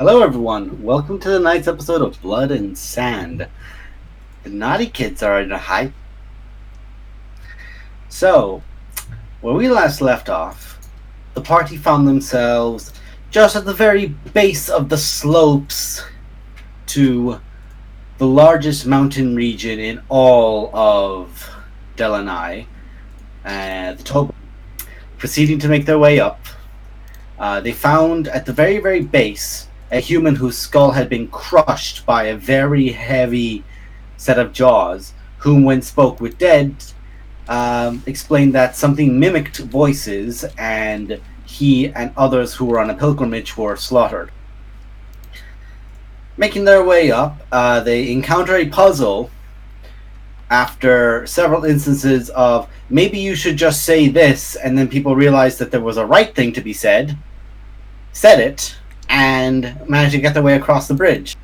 Hello, everyone. Welcome to the night's episode of Blood and Sand. The naughty kids are in a high. So, where we last left off, the party found themselves just at the very base of the slopes to the largest mountain region in all of Delanai, the Toba. Proceeding to make their way up, they found at the very, very base a human whose skull had been crushed by a very heavy set of jaws, whom, when spoke with Dead, explained that something mimicked voices, and he and others who were on a pilgrimage were slaughtered. Making their way up, they encounter a puzzle after several instances of maybe you should just say this, and then people realized that there was a right thing to be said it, and managed to get their way across the bridge.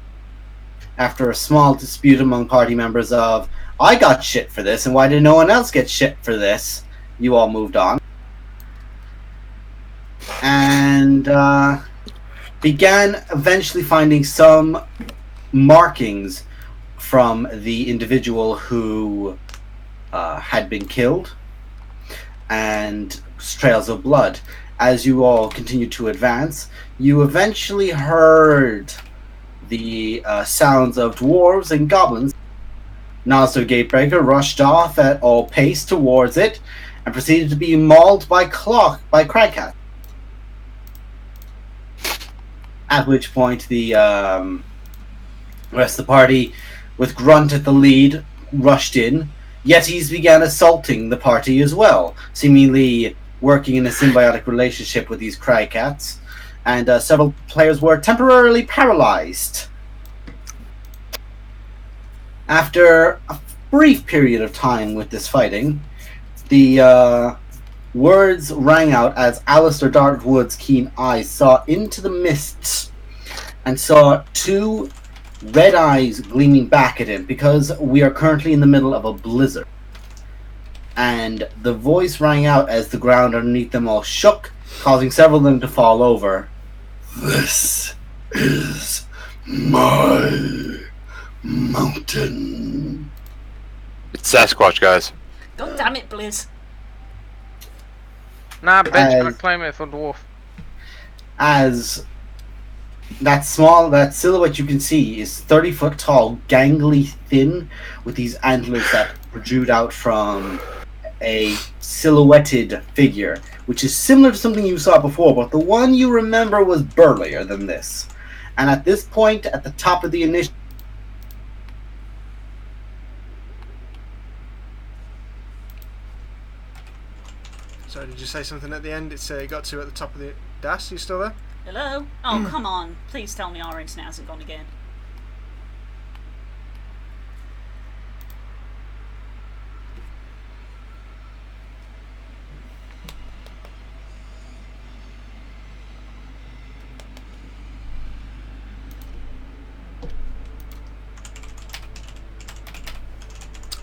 After a small dispute among party members of, I got shit for this, and why did no one else get shit for this? You all moved on. And began eventually finding some markings from the individual who had been killed, and trails of blood. As you all continued to advance, you eventually heard the sounds of dwarves and goblins. Nazir Gatebreaker rushed off at all pace towards it and proceeded to be mauled by Cragcat. At which point the rest of the party, with Grunt at the lead, rushed in. Yetis began assaulting the party as well, seemingly working in a symbiotic relationship with these Cragcats, and several players were temporarily paralyzed. After a brief period of time with this fighting, the words rang out as Alistair Dartwood's keen eyes saw into the mists and saw two red eyes gleaming back at him, because we are currently in the middle of a blizzard. And the voice rang out as the ground underneath them all shook, causing several of them to fall over. This is my mountain. It's Sasquatch, guys. God damn it, Blizz. Nah, bitch, I claim it for dwarf. As that silhouette you can see is 30 foot tall, gangly, thin, with these antlers that protrude out from a silhouetted figure, which is similar to something you saw before, but the one you remember was burlier than this. And at this point, at the top of the initiative, Sorry, did you say something at the end? It's got to at the top of the dash. You still there? Hello? Oh, come on. Please tell me our internet hasn't gone again.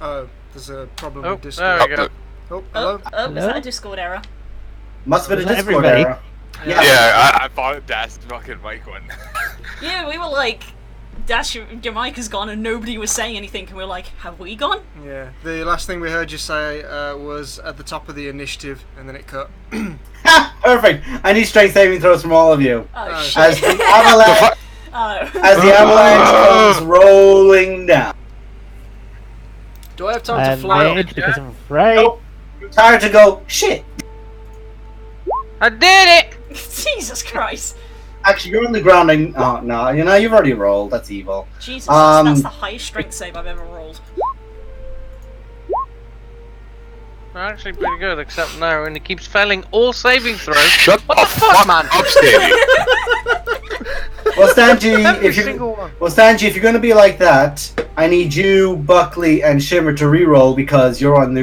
Oh, there's a problem Oh, with Discord. there we go. Oh, hello? Oh, was that a Discord error? must have been a Was that Discord everybody? error. Yeah, I thought that's fucking mic one. Yeah, we were like, Dash, your mic has gone, and nobody was saying anything, and we were like, have we gone? Yeah, the last thing we heard you say was at the top of the initiative, and then it cut. Ha! Perfect! I need strength saving throws from all of you. Oh, Oh, shit. As the avalanche, Oh. as the avalanche comes rolling down. Do I have time to And fly up? rage because I'm afraid. Nope. Tired to go, shit! I did it! Jesus Christ. Actually, you're on the ground and... Oh, no, you've already rolled. That's evil. Jesus, Um, that's the highest strength save I've ever rolled. They're actually pretty good, except now, and he keeps failing all saving throws. Shut What the fuck, man? up, Stevie. Well, Stanji, Every if you're... single one. Well, Stanji, if you're going to be like that, I need you, Buckley, and Shimmer to reroll because you're on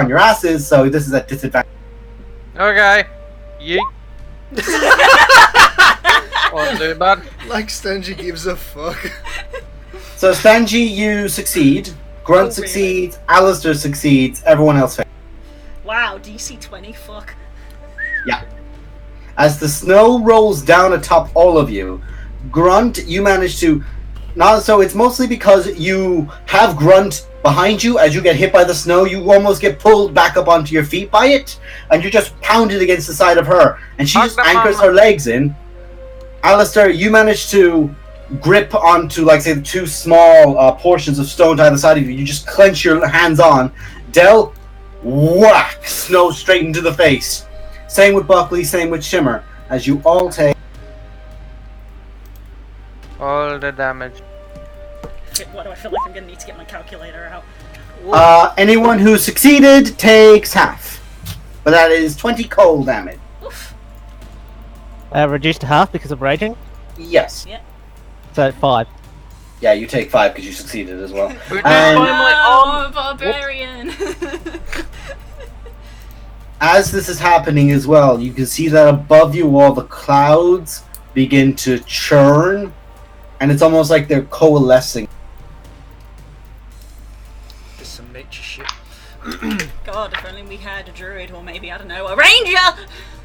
your asses, so this is at disadvantage. Okay. Yeet. Won't do bad. Like Stenji gives a fuck. So, Stanji, you succeed. Grunt Oh, really? succeeds. Alistair succeeds. Everyone else fails. Wow, DC 20, fuck. As the snow rolls down atop all of you, Grunt, you manage to. Not so. It's mostly because you have Grunt behind you. As you get hit by the snow, you almost get pulled back up onto your feet by it, and you're just pounded against the side of her, and she just anchors her legs in. Alistair, you manage to grip onto, like, say, the two small portions of stone to either side of you. You just clench your hands on. Del, whack! Snow straight into the face. Same with Buckley, same with Shimmer. As you all take... All the damage. Shit, why do I feel like I'm gonna need to get my calculator out? Anyone who succeeded takes half. But that is 20 cold damage. Oof. Reduced to half because of raging, Yes. so 5. Yeah, you take 5 because you succeeded as well. Reduced And- by my Oh, arm. barbarian! As this is happening as well, you can see that above you all the clouds begin to churn, and it's almost like they're coalescing. There's some nature shit. God, if only we had a druid, or maybe, I don't know, a ranger!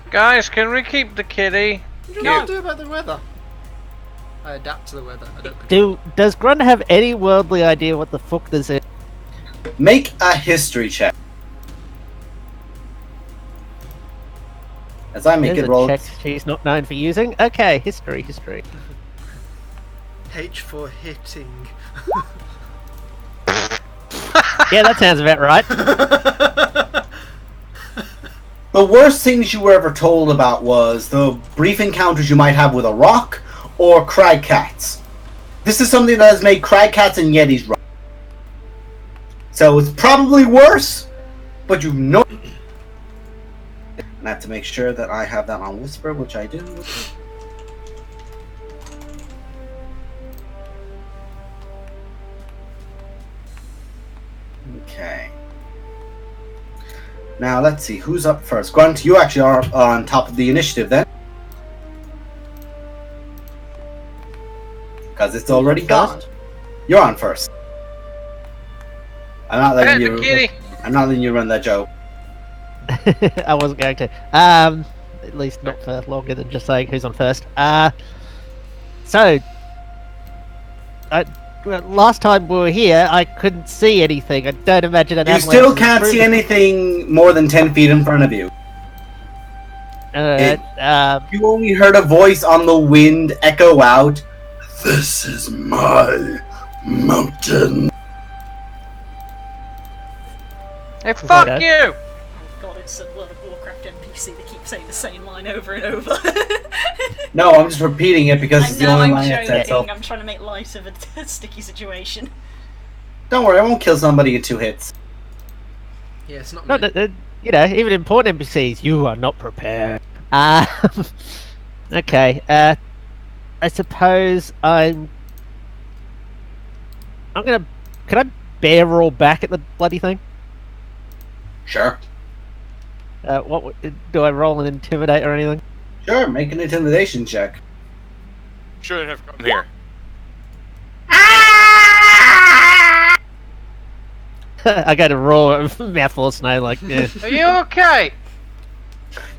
Guys, can we keep the kitty? What do you want to do about the weather? I adapt to the weather. I don't. Does Grunt have any worldly idea what the fuck this is? Make a history check. As I make There's it a roll. check she's not known for using. Okay, history. H for hitting. Yeah, that sounds about right. The worst things you were ever told about was the brief encounters you might have with a rock or crag cats. This is something that has made crag cats and yetis run. So it's probably worse, but you know. And I have to make sure that I have that on Whisper, which I do. Okay. Now let's see who's up first. Grunt, you actually are on top of the initiative then, because it's already gone. You're on first. I'm not letting Hey, the you. kitty. I'm not letting you run that joke. I wasn't going to. At least not for longer than just saying who's on first. So, last time we were here, I couldn't see anything. I don't imagine an You avalanche still is can't see improving. anything more than 10 feet in front of you. You only heard a voice on the wind echo out, "This is my mountain." Hey, fuck Okay. you! God, it's a World of Warcraft NPC that keeps saying the same line over and over. No, I'm just repeating it because I it's the know only I'm line it said. So joking, I'm trying to make light of a sticky situation. don't worry, I won't kill somebody in 2 hits. Yeah, it's not. No, me. you know, even important NPCs, you are not prepared. Okay. I suppose I'm gonna. Can I bear roll back at the bloody thing? Sure. Do I roll an intimidate or anything? Sure, make an intimidation check. Shouldn't have come here. I go to roar a mouthful of snow, like, yeah. Are you okay?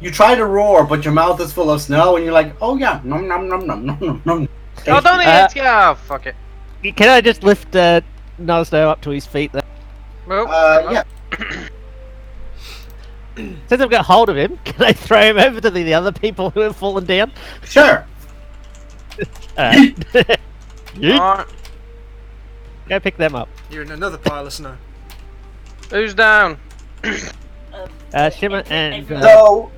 You try to roar, but your mouth is full of snow, and you're like, "Oh yeah, nom nom nom nom nom nom nom." Oh, don't eat it! Yeah, fuck it. Can I just lift Nosdo up to his feet then? Well, Yeah. Since I've got hold of him, can I throw him over to the other people who have fallen down? Sure. Alright. Yeet. alright. Go pick them up. You're in another pile of snow. Who's down? Shimmer and... So,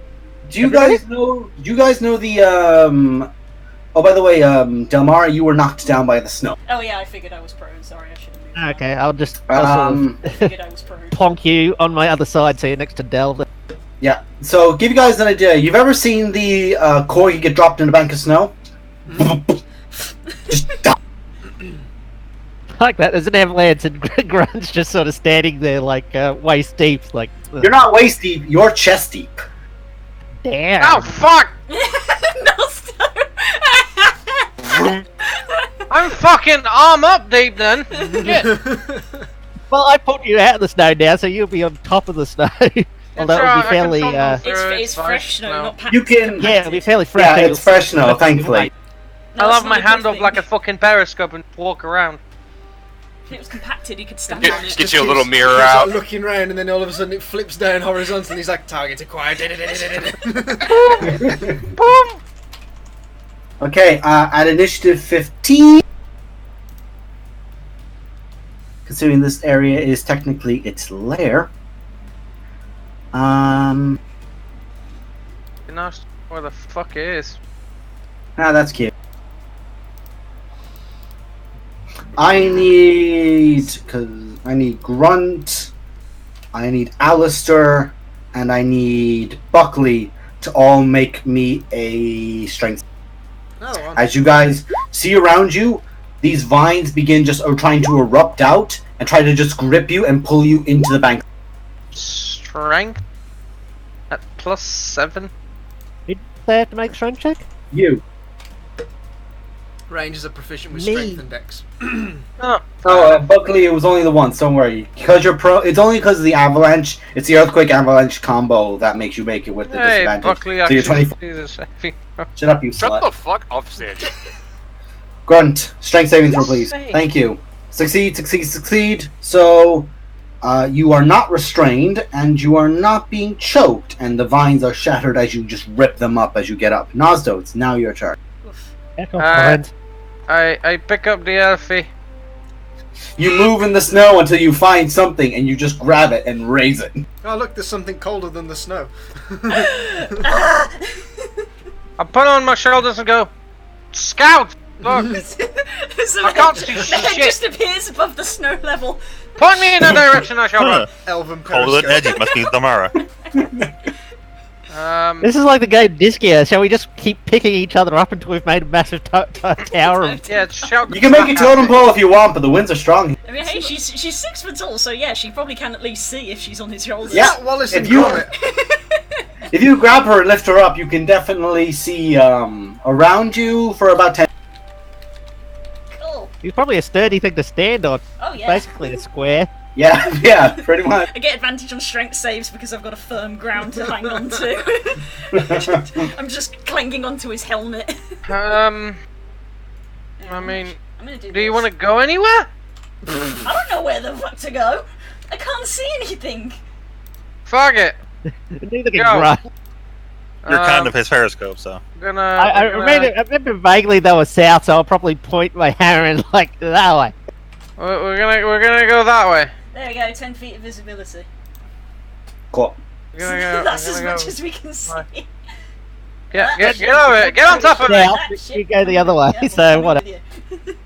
do you guys know? Do you guys know the? Oh, by the way, Delmara, you were knocked down by the snow. Oh yeah, I figured I was prone, sorry, I should have moved. on. Okay, I'll sort Um, I figured I was prone. of plonk you on my other side so you're next to Del. Yeah. So, give you guys an idea. You've ever seen the corgi get dropped in a bank of snow? Just die. Like that, there's an avalanche and Grunt's just sort of standing there like waist deep, like... You're not waist deep. You're chest deep. Damn! Oh, fuck! No, stop. I'm fucking arm up deep then. Shit. Well, I put you out of the snow now, so you'll be on top of the snow. Although it'll alright, be I can fairly... follow It's fine, fresh snow, no. not packed. You can. yeah, it'll be fairly fresh. Yeah, it's fresh snow. Thankfully. I'll have that's my not a hand good up like a thing. fucking periscope and walk around. If it was compacted, he could stand Get, on it. get you a little Keeps- mirror keeps, out. like, looking round, and then all of a sudden it flips down horizontally. And he's like, target acquired. Boom! Okay, at initiative 15, considering this area is technically its lair, You know where the fuck it is. that's cute. I need Grunt, I need Alistair, and I need Buckley to all make me a strength. Oh, As you guys see around you, these vines begin trying to erupt out and try to just grip you and pull you into the bank. Strength at +7. Did they have to make a strength check? You. Rangers are proficient with Me. strength and dex. Oh, Buckley, it was only the once. Don't worry, because you're pro. It's only because of the avalanche. It's the earthquake avalanche combo that makes you make it with the hey, disadvantage. Buckley So you're actually 24. sees a saving throw. Shut up, you Shut slut. the fuck up, Sandy. Grunt, strength saving throw, please. Save. Thank you. Succeed. So, you are not restrained, and you are not being choked, and the vines are shattered as you just rip them up as you get up. Nosdo, it's now your turn. Heck off, friends. I pick up the Elfie. You move in the snow until you find something, and you just grab it and raise it. Oh, look, there's something colder than the snow. I put on my shoulders and go, Scout! Look, So I can't see the head shit. just appears above the snow level. point me in the direction I shall run. Elven Colder than periscope. edgy, must be Damara. This is like the game Diskia. Shall we just keep picking each other up until we've made a massive tower? Of... Yeah, shout. You can make a totem pole if you want, but the winds are strong. I mean, hey, she's 6 foot tall, so yeah, she probably can at least see if she's on his shoulders. Yeah. Wallace If and you- Gromit. If you grab her and lift her up, you can definitely see around you for about 10. Cool. It's probably a sturdy thing to stand on. Oh yeah. Basically a square. Yeah, pretty much. I get advantage on strength saves because I've got a firm ground to hang on to. I'm just clanging onto his helmet. I mean, I'm gonna do you want to go anywhere? I don't know where the fuck to go. I can't see anything. Fuck it. Neither can Go. Grunt. You're kind of his periscope, so. I remember vaguely they were south, so I'll probably point my hammer in like that way. We're gonna go that way. There we go, 10 feet of visibility. Cool. We're gonna go. That's we're as gonna much go. as we can see. Right. Get over it. Get on top of me. Yeah, Ah, shit. you go the other way, Yeah, so I'm whatever. with you.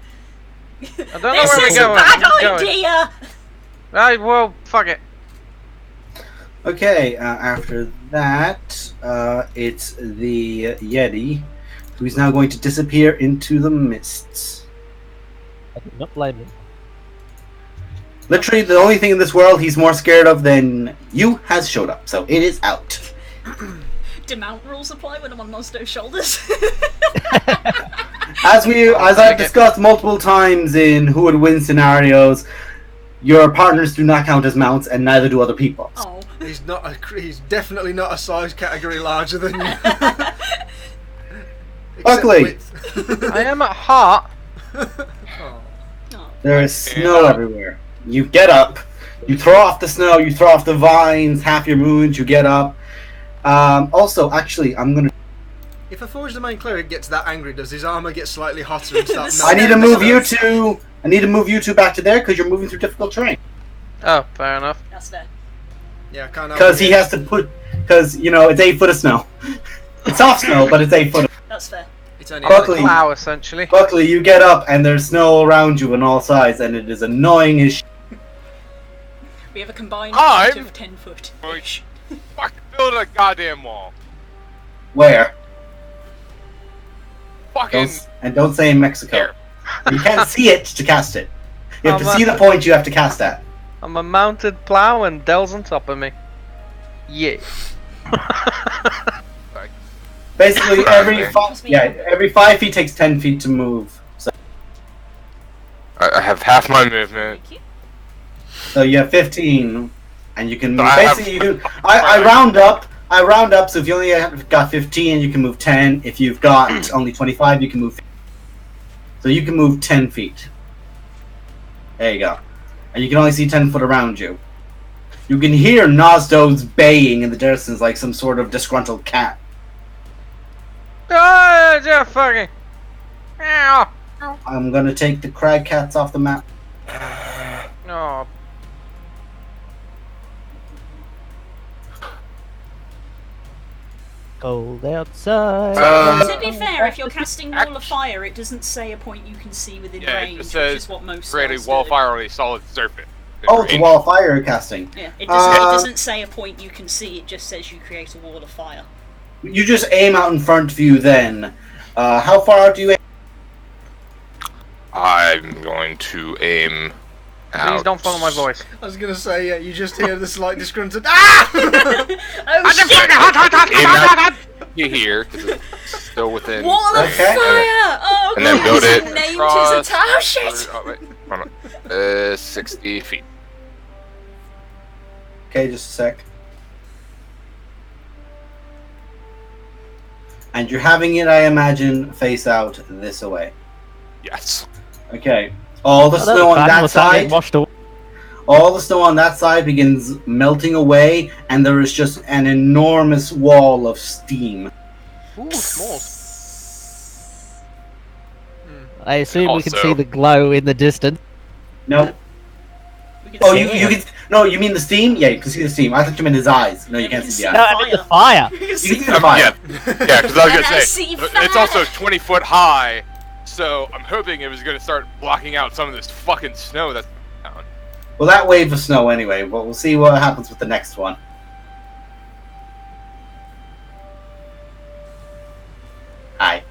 I don't know This where we're is a going. bad Where's it going? idea! Right, well, fuck it. Okay, after that, it's the Yeti, who's now going to disappear into the mists. I do not blame him. Literally, the only thing in this world he's more scared of than you has showed up, so it is out. Demount rules apply when I'm on Nosdo's shoulders. As I've discussed multiple times in Who Would Win scenarios, your partners do not count as mounts, and neither do other people. Oh. He's definitely not a size category larger than you. Except Buckley. width. I am at heart. Oh. There is snow everywhere. You get up, you throw off the snow, you throw off the vines, half your moons, you get up. Also, actually, I'm gonna. If a Forge the Main Cleric gets that angry, does his armor get slightly hotter and start The I need to melting? move you two. I need to move you two back to there because you're moving through difficult terrain. Oh, fair enough. That's fair. Yeah, I can't. Because he has to put. Because it's 8 foot of snow. It's soft snow, but it's 8 foot. That's fair. It's only Buckley. Plow, essentially. Buckley, you get up and there's snow around you on all sides, and it is annoying as. We have a combined I'm- height of 10 foot. Fuck, build a goddamn wall. Where? Fucking Don't say in Mexico. here. You can't see it to cast it. You have to I'm see the point you have to cast at. I'm a mounted plow and Dell's on top of me. Yeah. Basically, every Must be- every 5 feet takes 10 feet to move. I have half my movement. Thank you. So you have 15, and you can move. I have- Basically, you do. I round up. I round up. So if you only have got 15, you can move 10. If you've got only 25, you can move. So you can move 10 feet. There you go. And you can only see 10 foot around you. You can hear Nosdo's baying in the distance like some sort of disgruntled cat. Oh, just fucking. Ow. I'm gonna take the crag cats off the map. No. Cold outside. To be fair, if you're casting Wall of Fire, it doesn't say a point you can see within Yeah, it range, just which says is what most create a spells wall do. fire on a solid surface. Oh, it's a wall of fire casting. Yeah, it doesn't say a point you can see, it just says you create a wall of fire. You just aim out in front of you then. How far out do you aim? I'm going to aim out. Please don't follow my voice. I was gonna say, yeah, you just hear the slight disgruntled. Ah! Oh shit! Aim out here, because it's still within. Wall of Okay. Fire! Oh And then god, build he it named across- his attack. Oh shit! Oh, wait, hold on. 60 feet. Okay, just a sec. And you're having it, I imagine, face out this away. Yes. Okay. All the snow on that side, Washed away. all the snow on that side begins melting away, and there is just an enormous wall of steam. Ooh, small. I assume we can Also- see the glow in the distance. No. We can Oh, see you can. No, you mean the steam? Yeah, you can see the steam. I thought you meant his eyes. No, you can't see the No, eyes. I mean the fire. You can You see can see the fire. Yeah, because I was And I gonna see say fire. it's also 20 foot high, so I'm hoping it was gonna start blocking out some of this fucking snow that's down. Well, that wave of snow anyway. But we'll see what happens with the next one. Hi.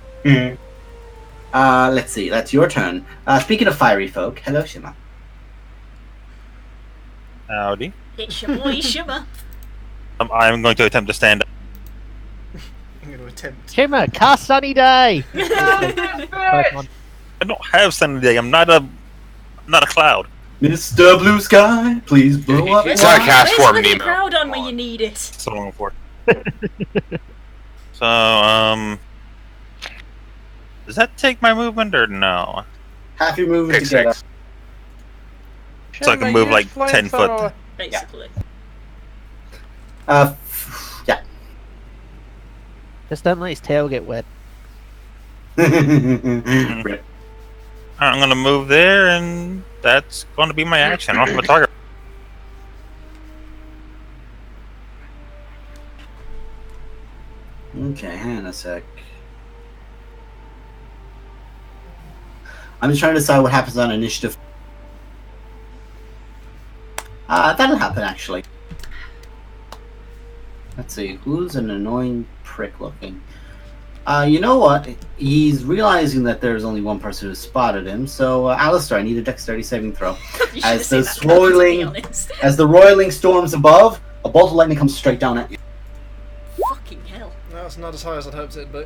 Let's see. That's your turn. Speaking of fiery folk, hello, Shima. Howdy. It's your boy Shimmer. I'm going to attempt to stand up. I'm gonna attempt. Shimmer, cast sunny day. I don't have sunny day. I'm not a cloud. Mr. Blue Sky, please blow up. It's not a cast Where's form, the little Nemo. crowd on when you need it? That's what I'm looking for. So, does that take my movement or no? Half your movement Take together. 6. So I can move like 10 foot. Basically. Yeah. Just don't let his tail get wet. Rip. I'm gonna move there, and that's going to be my action. I don't have a target. Okay, hang on a sec. I'm just trying to decide what happens on initiative. That'll happen actually. Let's see, who's an annoying prick looking? You know what? He's realizing that there's only one person who spotted him, so Alistair, I need a dexterity saving throw. You should As have the seen that coming, to be swirling, honest. as the roiling storms above, a bolt of lightning comes straight down at you. Fucking hell. That's not as high as I'd hoped it'd be.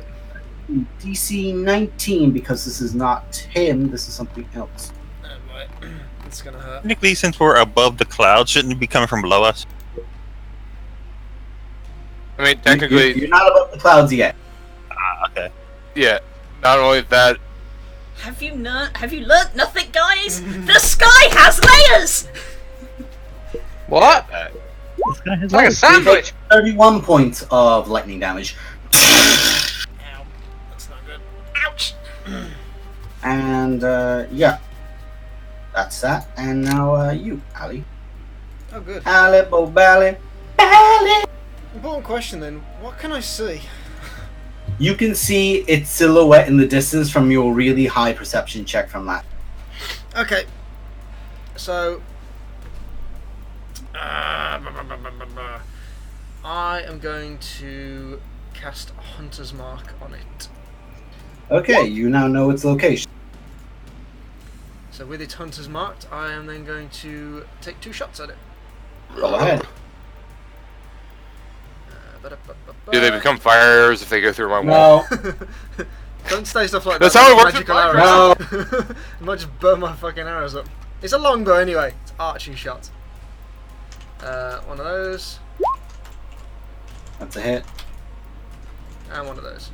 DC 19 because this is not him. This is something else. Oh, right. It's gonna hurt. Technically, since we're above the clouds, shouldn't it be coming from below us? I mean, technically, You're not above the clouds yet. Okay. yeah. Not only that, Have you learnt nothing, guys? The sky has layers! What? This guy has It's like a legs. You take sandwich. 31 points of lightning damage. Ow. That's not good. Ouch! And, yeah. That's that. And now, you, Ali. Oh, good. Ali, Bobali. Ali! Important question then. What can I see? You can see its silhouette in the distance from your really high perception check from that. Okay. So. I am going to cast Hunter's Mark on it. Okay, you now know its location. So with it Hunter's marked, I am then going to take 2 shots at it. Go ahead. do they become fires if they go through my wall? No. Don't say stuff like That's that. how it like works magical with arrows. I might just burn my fucking arrows up. It's a longbow anyway. It's archery shot. One of those, That's a hit. and one of those.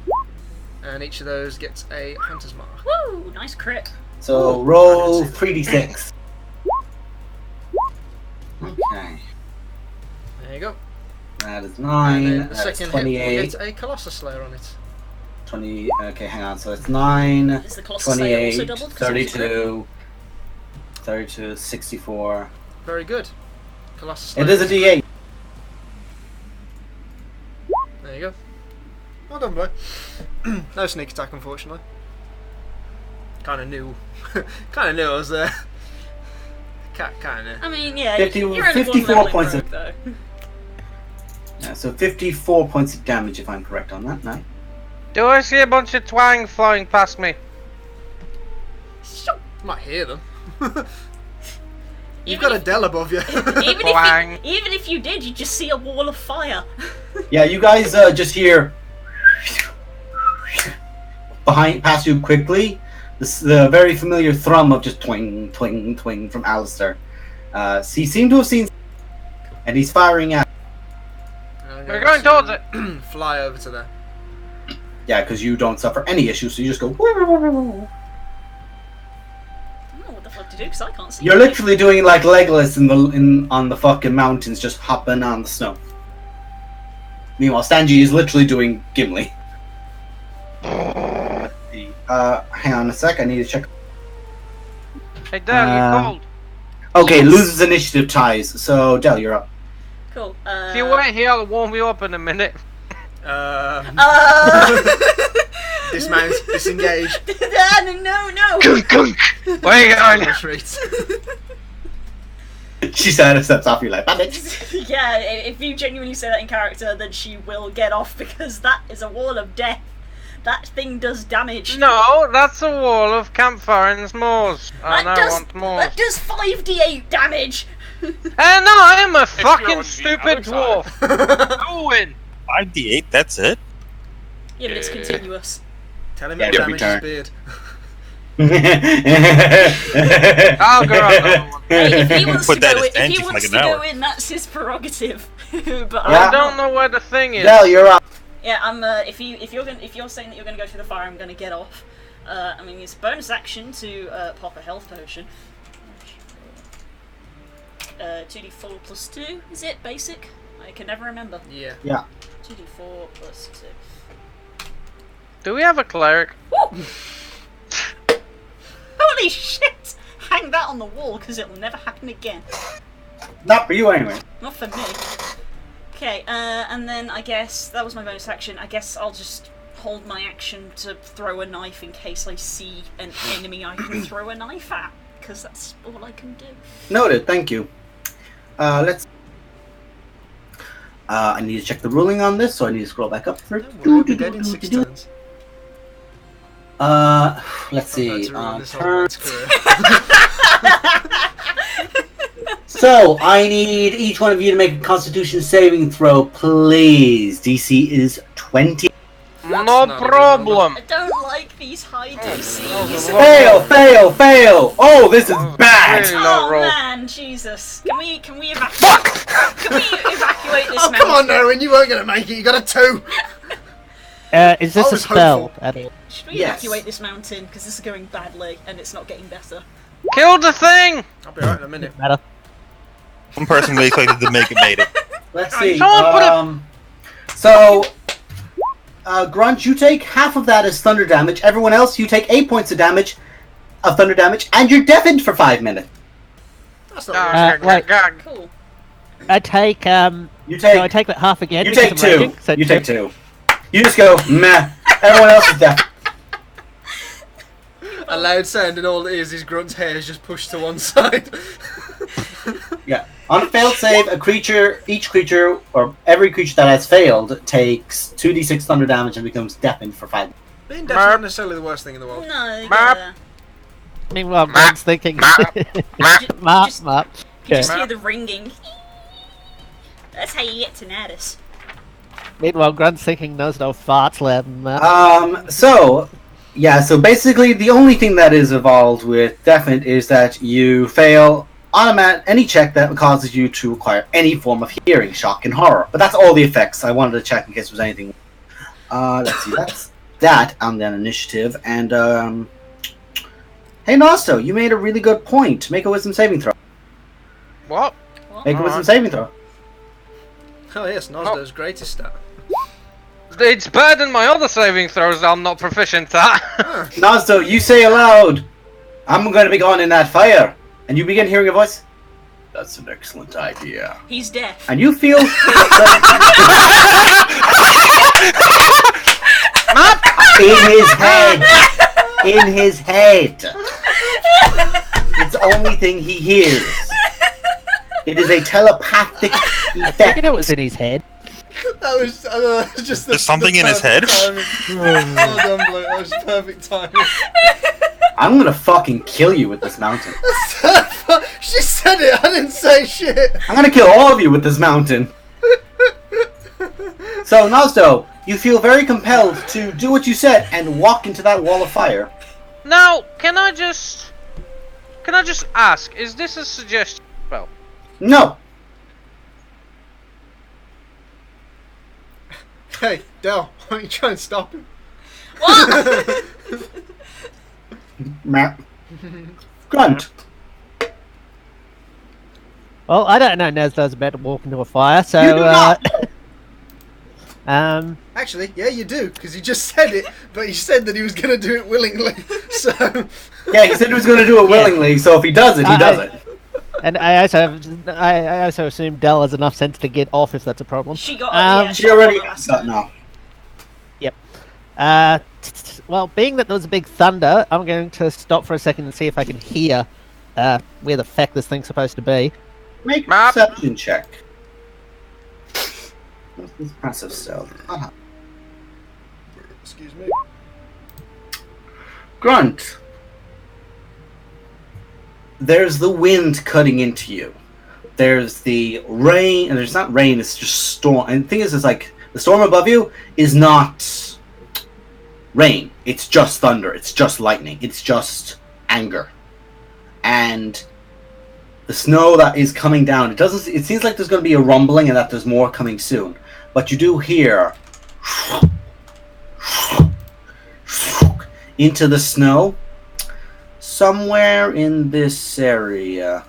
and each of those gets a hunter's mark. Woo! Nice crit. So roll 3d6. Okay. There you go. That is And 9. then the That's second hit 28. will get a Colossus Slayer on it. 20. Okay, hang on. So it's 9, Is the Colossus Slayer also 28, doubled? 'Cause it was a crit? 32, 64. Very good. Colossus Slayer. It is a d8. There you go. Well done, boy. No sneak attack, unfortunately. Kind of knew. Kind of knew I was there. Kind of. I mean, yeah, 50 you're only 54 one level points in of- rogue, though. Yeah, so 54 points of damage if I'm correct on that. No? Do I see a bunch of twang flying past me? Might hear them. You've Even got a if- Dell above you. Twang. Even if you did, you'd just see a wall of fire. Yeah, you guys just hear past you quickly the very familiar thrum of just twing, twing, twing from Alistair. He seemed to have seen, and he's firing at. We're going towards it. Fly over to there. Yeah, because you don't suffer any issues, so you just go. I don't know what the fuck to do because I can't see. You're literally doing like Legolas on the fucking mountains, just hopping on the snow. Meanwhile, Stanji is literally doing Gimli. Hang on a sec, I need to check. Hey, Dale, you cold? Okay, loses initiative ties. So Del, you're up. Cool. If you wait here, I'll warm you up in a minute. Dismount, disengage. No. Where are you going? Retreat. She said it steps off you like, bandit. Yeah, if you genuinely say that in character, then she will get off because that is a wall of death. That thing does damage. No, that's a wall of campfire and s'mores. And I want more. That does 5d8 damage. And I am a you're fucking on the stupid other side. dwarf. Go in. 5d8, that's it? Yeah, but it's continuous. Tell him Yeah, to every damage his turn. beard. I'll go on that one. Hey, if he wants Put to that go as in, if Angie he for wants like to an go hour. in, that's his prerogative. But Yeah. I don't know where the thing is. Del, you're up. Yeah, I'm. If you're saying that you're going to go through the fire, I'm going to get off. I mean, it's a bonus action to pop a health potion. 2d4 plus 2, is it? Basic? I can never remember. Yeah. 2d4 plus 2. Do we have a cleric? Woo! Holy shit! Hang that on the wall because it'll never happen again. Not for you anyway. Not for me. Okay, and then I guess that was my bonus action. I guess I'll just hold my action to throw a knife in case I see an enemy I can throw a knife at, because that's all I can do. Noted, thank you. Let's. I need to check the ruling on this, so I need to scroll back up. Don't worry, I'll be dead in 6 turns. Let's I'm about see. to ruin this whole Turn. man's career. So I need each one of you to make a Constitution saving throw, please. DC is 20. No not a good problem. I don't like these high DCs. Fail! Oh, this is bad. Really low Oh roll. man, Jesus! Can we evacuate? Can we evacuate this? Oh, come on, mountain? Erwin, you weren't going to make it. You got a 2. Is this I a was spell? hopeful. At all? Should we Yes. evacuate this mountain? Because this is going badly and it's not getting better. Kill the thing. I'll be right in a minute. Matter. One person we expected to make it made it. Let's see. Someone put So, Grunt, you take half of that as thunder damage. Everyone else, you take 8 points of damage, of thunder damage, and you're deafened for 5 minutes. That's not Wait. Gag. Cool. I take You So I take. take that half again. You because take I'm 2. raging, so You take 2. You just go meh. Everyone else is deaf. a loud sound, and all it is Grunt's hair is just pushed to one side. Yeah. On a failed save, each creature, or every creature that has failed, takes 2d6 thunder damage and becomes deafened for 5 minutes. Being deaf is not necessarily the worst thing in the world. No, you Map. gotta- Meanwhile, Greg's thinking. Map. Just- Map. you Okay. just hear the ringing. That's how you get tinnitus. Meanwhile, Grunt's thinking knows no farts louder than that. So basically the only thing that is evolved with deafened is that you fail any check that causes you to acquire any form of hearing, shock, and horror. But that's all the effects. I wanted to check in case there was anything. Let's see, that's that on that initiative. And hey, Nosto, you made a really good point. Make a wisdom saving throw. What? Make a wisdom saving throw. Oh yes, Nosdo's greatest stat. It's better than my other saving throws that I'm not proficient at. Nosto, you say aloud, "I'm going to be going in that fire," and you begin hearing a voice. That's an excellent idea. He's deaf. And you feel in his head. It's the only thing he hears. It is a telepathic I effect. figured it was in his head. That was just There's something in his perfect head? timing. Well done, bloke. That was perfect timing. I'm gonna fucking kill you with this mountain. She said it. I didn't say shit. I'm gonna kill all of you with this mountain. So, Nosto, you feel very compelled to do what you said and walk into that wall of fire. Now, can I just ask, is this a suggestion spell? No. Hey, Del, why don't you try and stop him? What? Matt. Grunt. Well, I don't know Nesdo's about to walk into a fire, so You do not. Actually, yeah, you do, because he just said it, but he said that he was going to do it willingly. So, Yeah, he said he was gonna do it willingly, so if he does it, he does it. and I also assume Dell has enough sense to get off if that's a problem. She got. Um, yeah, She already got has that now. Well, being that there was a big thunder, I'm going to stop for a second and see if I can hear where the feck this thing's supposed to be. Make a Map. perception check. What's this passive stealth? excuse me. Grunt. There's the wind cutting into you. There's the rain, and there's not rain, it's just storm. And the thing is, it's like, the storm above you is not rain. It's just thunder. It's just lightning. It's just anger. And the snow that is coming down, it seems like there's going to be a rumbling and that there's more coming soon. But you do hear into the snow somewhere in this area.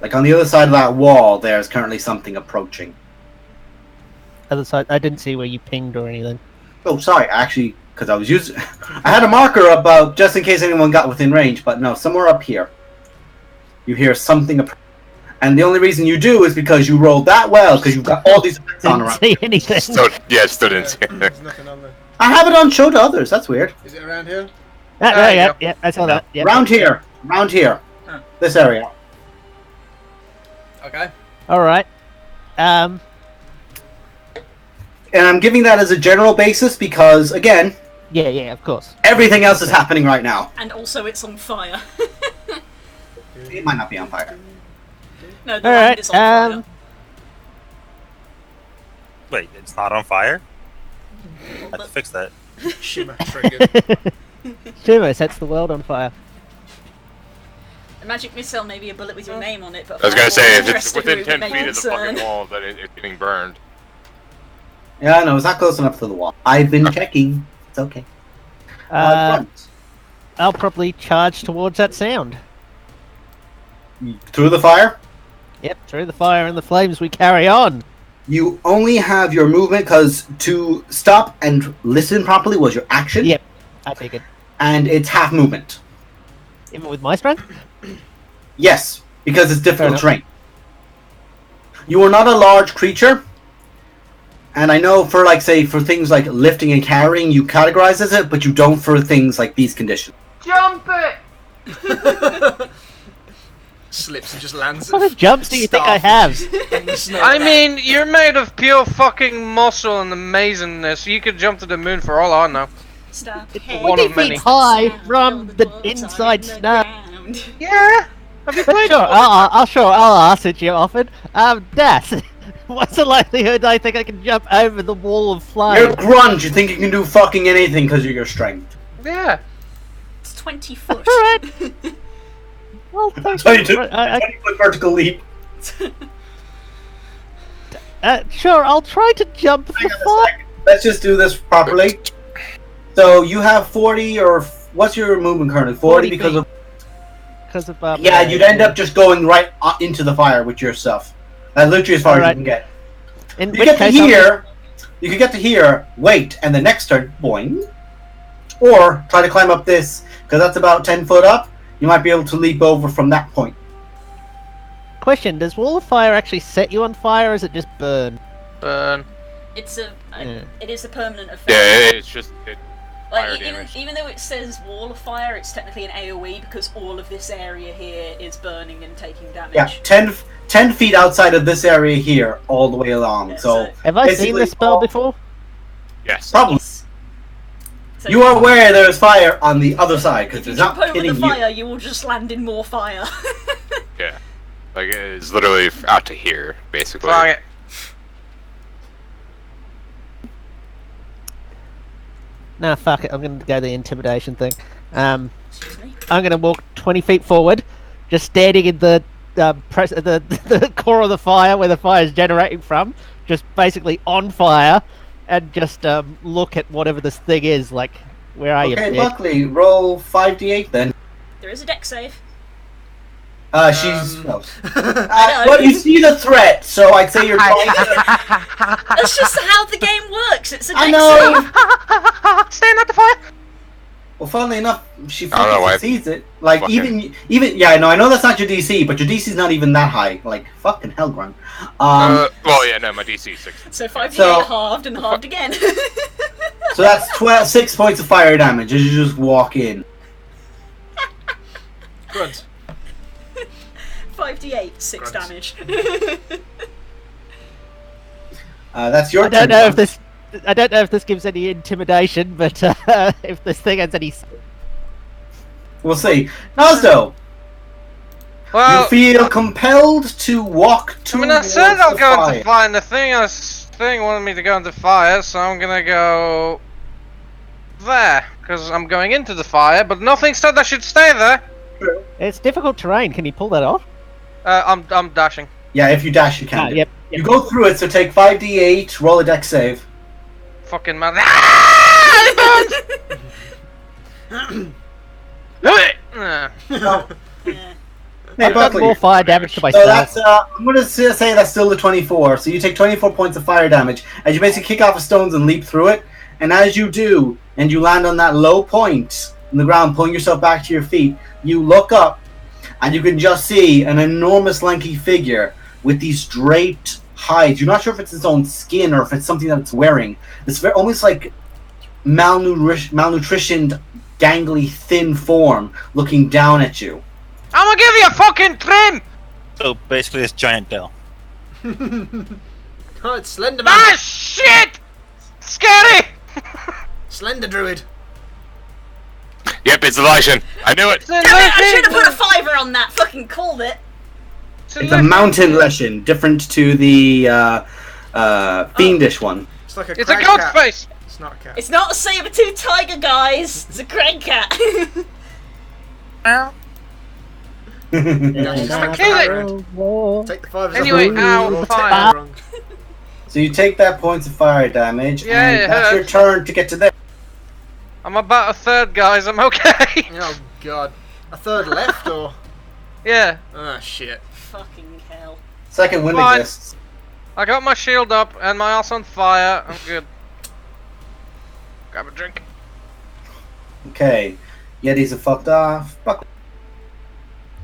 Like on the other side of that wall, there's currently something approaching. Other side, I didn't see where you pinged or anything. Oh, sorry, actually, because I was using... I had a marker about just in case anyone got within range, but no, somewhere up here. You hear something... And the only reason you do is because you rolled that well, because you've got all these effects on Didn't around. see anything. Stood in here. There's nothing on there. I have it on show to others, that's weird. Is it around here? Yeah, I saw that. Yeah. Round here. Huh. This area. Okay. All right. And I'm giving that as a general basis because, again, Yeah, of course. everything else is happening right now. And also, it's on fire. It might not be on fire. No, the All land right. is on fire. Wait, it's not on fire? I have to fix that. Shimmer triggered. Shimo sets the world on fire. A magic missile may be a bullet with your name on it, but I was gonna say, if it's Interested within with 10 the feet of the fucking concern. wall, then it's getting burned. Yeah, no, it's not close enough to the wall. I've been checking. It's okay. Grunt. I'll probably charge towards that sound. Through the fire? Yep, through the fire and the flames we carry on. You only have your movement because to stop and listen properly was your action. Yep, I figured. And it's half movement. Even with my strength? Yes, because it's difficult Fair terrain. You are not a large creature. And I know for, like, say, for things like lifting and carrying, you categorize as it, but you don't for things like these conditions. Jump it! Slips and just lands. What kind of jumps do you think I have? In the snow. I mean, you're made of pure fucking muscle and amazingness. You could jump to the moon for all I know. Stop. one of many. High from the inside snow. Yeah. Have you But played? sure, I'll ask it you often. Das, what's the likelihood I think I can jump over the wall of You're flame? Grunt, you think you can do fucking anything because of your strength. Yeah. It's 20 foot. Alright. Well, thanks. So you do I- 20-foot vertical leap. Sure, I'll try to jump Hang the on a far. sec. Let's just do this properly. So you have 40, or what's your movement currently? 40 because feet. of. Because of Yeah, you'd end up just going right into the fire with your stuff. That's literally as far as you Alright. can get. In You which get to case, I'll here. You could get to here, wait, and the next turn, boing. Or try to climb up this, because that's about 10 foot up. You might be able to leap over from that point. Question: does Wall of Fire actually set you on fire, or is it just burn? Burn. It's a. Yeah. It is a permanent effect. Yeah, it's just fire Like, damage. even though it says wall of fire, it's technically an AoE because all of this area here is burning and taking damage. Yeah, 10 feet outside of this area here, all the way along. Yeah, So, Have I seen basically this spell all- before? Yes. probably. Yes. So You are aware there's fire on the other side, because if you it's jump not over hitting the you. fire, you will just land in more fire. Yeah. Like it's literally out to here, basically. Fuck it. Nah, fuck it. I'm gonna go the intimidation thing. Excuse me. I'm gonna walk 20 feet forward, just standing in the the core of the fire where the fire is generating from, just basically on fire, and just look at whatever this thing is. Like, where are you? Okay, dick? Buckley, roll 5d8 then. There is a deck save. She's. No. know. Well, you see the threat, so I'd say you're trying to. That's just how the game works. It's a deck I know! save. Stand at the fire. Well, funnily enough, she I don't know fucking why- succeeds it. Like, Fucking- even, yeah, no, I know that's not your DC, but your DC's not even that high. Like, fucking hell, Grun. Well, yeah, no, my DC is 6. So 5d8 So- halved and halved again. So that's 6 points of fire damage as you just walk in. Grunt. 5d8, 6 Grunt. damage. That's your I don't turn. know if this. I don't know if this gives any intimidation, but if this thing has any. We'll see. Nazdo, you Well, feel compelled to walk I towards mean, I said I'll the go fire. into fire, and the thing wanted me to go into fire, so I'm gonna go there because I'm going into the fire. But nothing said I should stay there. It's difficult terrain. Can you pull that off? I'm dashing. Yeah, if you dash, you can. Ah, yep. You go through it, so take 5d8, roll a deck save. Fucking man. Ah, it burns! Yeah. Hey, I've done Buckley. more fire damage to So myself. that's, I'm gonna say that's still the 24. So you take 24 points of fire damage as you basically kick off the stones and leap through it. And as you do, and you land on that low point in the ground, pulling yourself back to your feet, you look up, and you can just see an enormous lanky figure with these draped hides. You're not sure if it's its own skin or if it's something that it's wearing. It's very, almost like malnutritioned, gangly, thin form looking down at you. I'm gonna give you a fucking trim! So basically, it's giant Dell. Oh, it's Slender Man. Ah, shit! Scary! Slender Druid. Yep, it's Elishan. I knew it. Damn it, I should have put a fiver on that. Fucking called it. It's a mountain lesson, different to the fiendish one. It's like a It's a crag goat cat. face! It's not a cat. It's not a saber-tooth tiger, guys. It's a crag cat. Just Ah, take kill it. Take the fivers Anyway, off. ow, Roll fire. 10 wrong. So you take that points of fire damage, Yeah, it and that's your hurts. turn to get to there. I'm about a third, guys. I'm okay. Oh god. A third left or? Yeah, Ah shit. Fucking hell. Second wind Fine. exists. I got my shield up and my ass on fire. I'm good. Grab a drink. Okay, Yetis are fucked off. Fuck.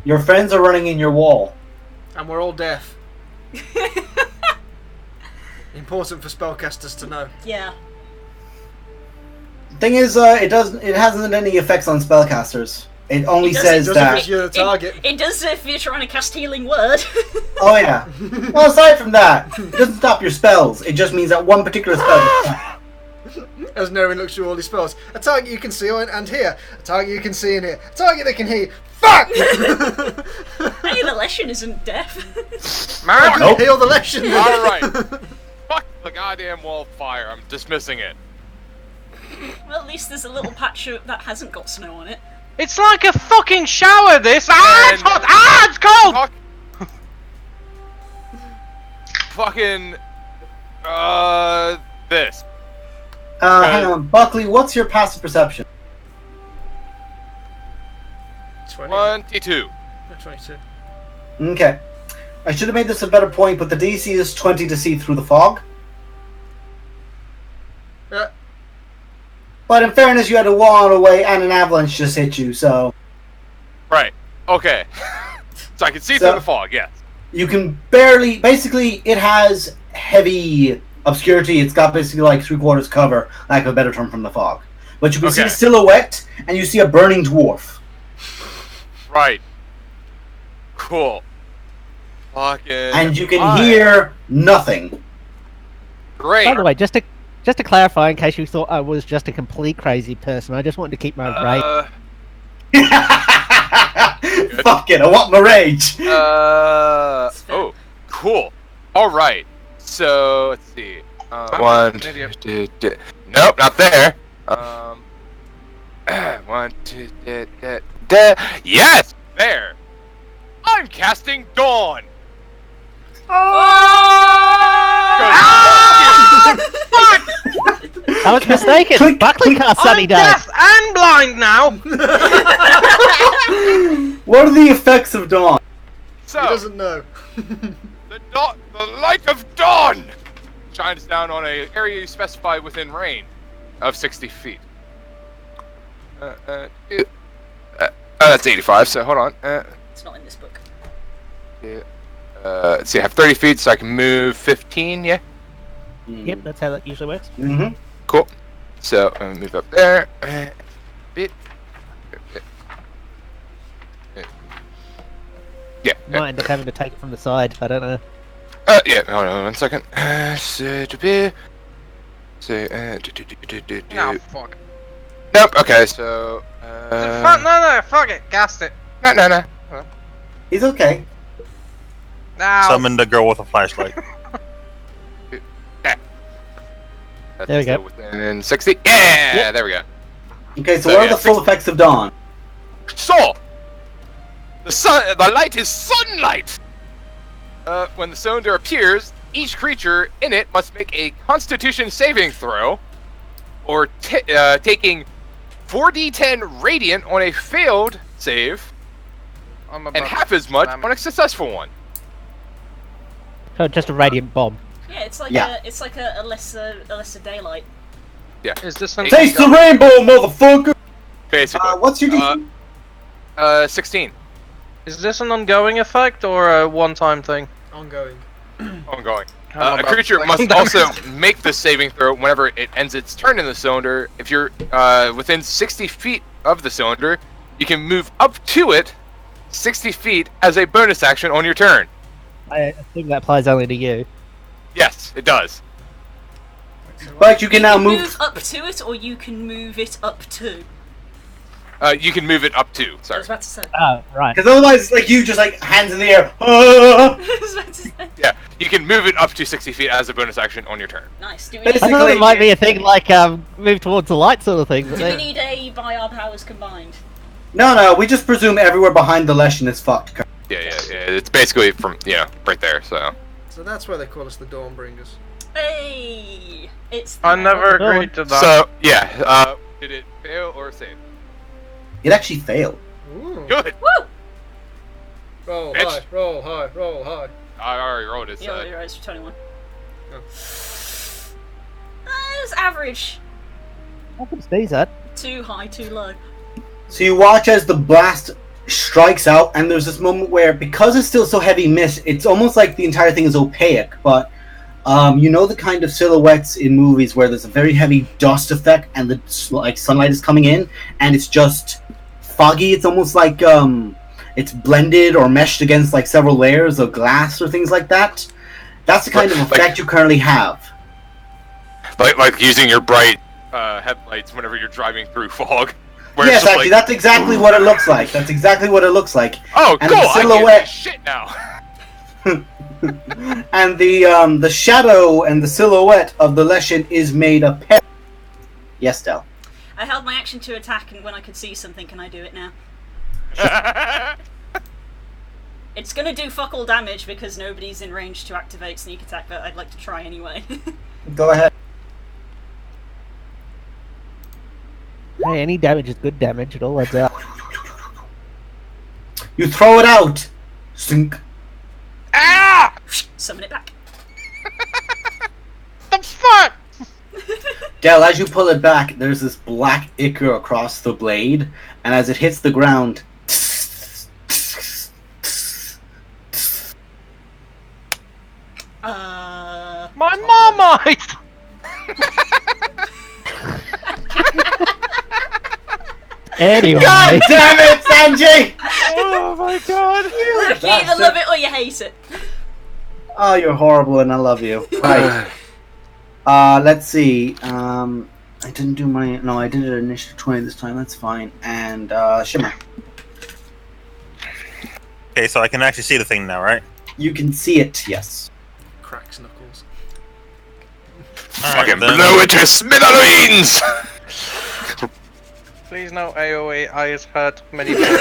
Your friends are running in your wall. And we're all deaf. Important for spellcasters to know. Yeah. Thing is, it hasn't any effects on spellcasters. It only It doesn't- says Just if that. it's your target. It does if you're trying to cast healing word. Oh yeah. Well, aside from that, it doesn't stop your spells. It just means that one particular spell. As Nerwin looks through all his spells. A target you can see and hear. A target you can see and hear. A target that can hear. Fuck! Hey, the Leshen isn't deaf. Mark! Nope. Heal the lesion. Alright. Fuck the goddamn wall of fire. I'm dismissing it. Well, at least there's a little patch that hasn't got snow on it. It's like a fucking shower, this! Ah, it's hot! Ah, it's cold! Fuck. Fucking. This. Hang on, Buckley. What's your passive perception? 22. 22. Okay. I should have made this a better point, but the DC is 20 to see through the fog. Yeah. But in fairness, you had a wall away and an avalanche just hit you, so Right. Okay. So I can see So- through the fog. Yes. you can barely. Basically, it has heavy obscurity. It's got basically like 3/4 cover, lack of a better term, from the fog. But you can see Okay. a silhouette, and you see a burning dwarf. Right. Cool. Fucking. And you can fine. hear nothing. Great. By the way, just to clarify, in case you thought I was just a complete crazy person, I just wanted to keep my rage. Fuck it, I want my rage. Oh, cool. All right. So let's see. One, Idiot. nope, not there. One, two, yes, there. I'm casting Dawn. I was mistaken. Click, Buckley click. cast Sunny I'm Day. deaf and blind now. What are the effects of dawn? So He doesn't know. the light of dawn shines down on an area you specify within range of 60 feet. That's 85. So hold on. It's not in this book. Let's see. I have 30 feet, so I can move 15. Yeah. Yep, that's how that usually works. Mm-hmm. Cool. So I'm gonna move up there. Bit. Yeah. Might end up having to take it from the side. I don't know. Yeah. Hold on 1 second. No, fuck. Nope. Okay. So. No, fuck it. Cast it. No. He's okay. Now. Summon the girl with a flashlight. That's There we go. still within 60. Yeah. Yep. There we go. Okay, so So, what are yeah, the full effects of dawn? So, the light is sunlight. When the cylinder appears, each creature in it must make a Constitution saving throw, or taking 4d10 radiant on a failed save, I'm and about half to as much slam on it. a successful one. So just a radiant bomb. Yeah, it's like Yeah. a lesser daylight. Is this an Taste the rainbow, motherfucker! Basically. What's your DC? 16. Is this an ongoing effect or a one-time thing? Ongoing. Ongoing. I'm A about creature to must damage. also make the saving throw whenever it ends its turn in the cylinder. If you're within 60 feet of the cylinder, you can move up to it 60 feet as a bonus action on your turn. I assume that applies only to you. Yes, it does. But you can now move move. up to it, or you can move it up to. You can move it up to. I Sorry. was about to say. Oh, right. Because otherwise, it's like you just like hands in the air. Ah! I was about to say. Yeah, you can move it up to 60 feet as a bonus action on your turn. Nice. Do we I need, thought it might be a thing like move towards the light sort of thing. But do we then, need a by our powers combined? No, we just presume everywhere behind the Leshen is fucked. Yeah. It's basically from right there. So. So that's why they call us the Dawnbringers. Hey, it's. I never Go on. agreed to that. So yeah. Did it fail or save? It actually failed. Ooh. Good. Woo! Roll Bitch. high, roll high, roll high. I already rolled it. Yeah, So. you're right. It's 21. Oh. It was average. I can sneeze that. Too high, too low. So you watch as the blast strikes out, and there's this moment where, because it's still so heavy mist, it's almost like the entire thing is opaque. But you know the kind of silhouettes in movies where there's a very heavy dust effect, and the like sunlight is coming in, and it's just foggy. It's almost like it's blended or meshed against like several layers of glass or things like that. That's the kind of Like- effect you currently have. Like using your bright headlights whenever you're driving through fog. Where Yes, it's just actually, like, that's exactly what it looks like. That's exactly what it looks like. oh, and cool! the I silhouette- can't see shit now. And the shadow and the silhouette of the Leshen is made of pep. Yes, Del. I held my action to attack, and when I could see something, can I do it now? It's gonna do fuck all damage because nobody's in range to activate sneak attack, but I'd like to try anyway. Go ahead. Hey, any damage is good damage. It all adds up. You throw it out. Sink. Ah! Summon it back. The fuck? Del, as you pull it back, there's this black ichor across the blade, and as it hits the ground, My Marmite! Anyway, God damn it, Sanji! Oh my god! You either love it or you hate it. Oh, you're horrible, and I love you. Right. Let's see. I didn't do my. No, I did it initiative 20 this time. That's fine. And Shimmer, Okay, so I can actually see the thing now, right? you can see it. Yes. Cracks knuckles. Alright, Fucking then- blow it to smithereens! Please no AoE eyes hurt many people. What?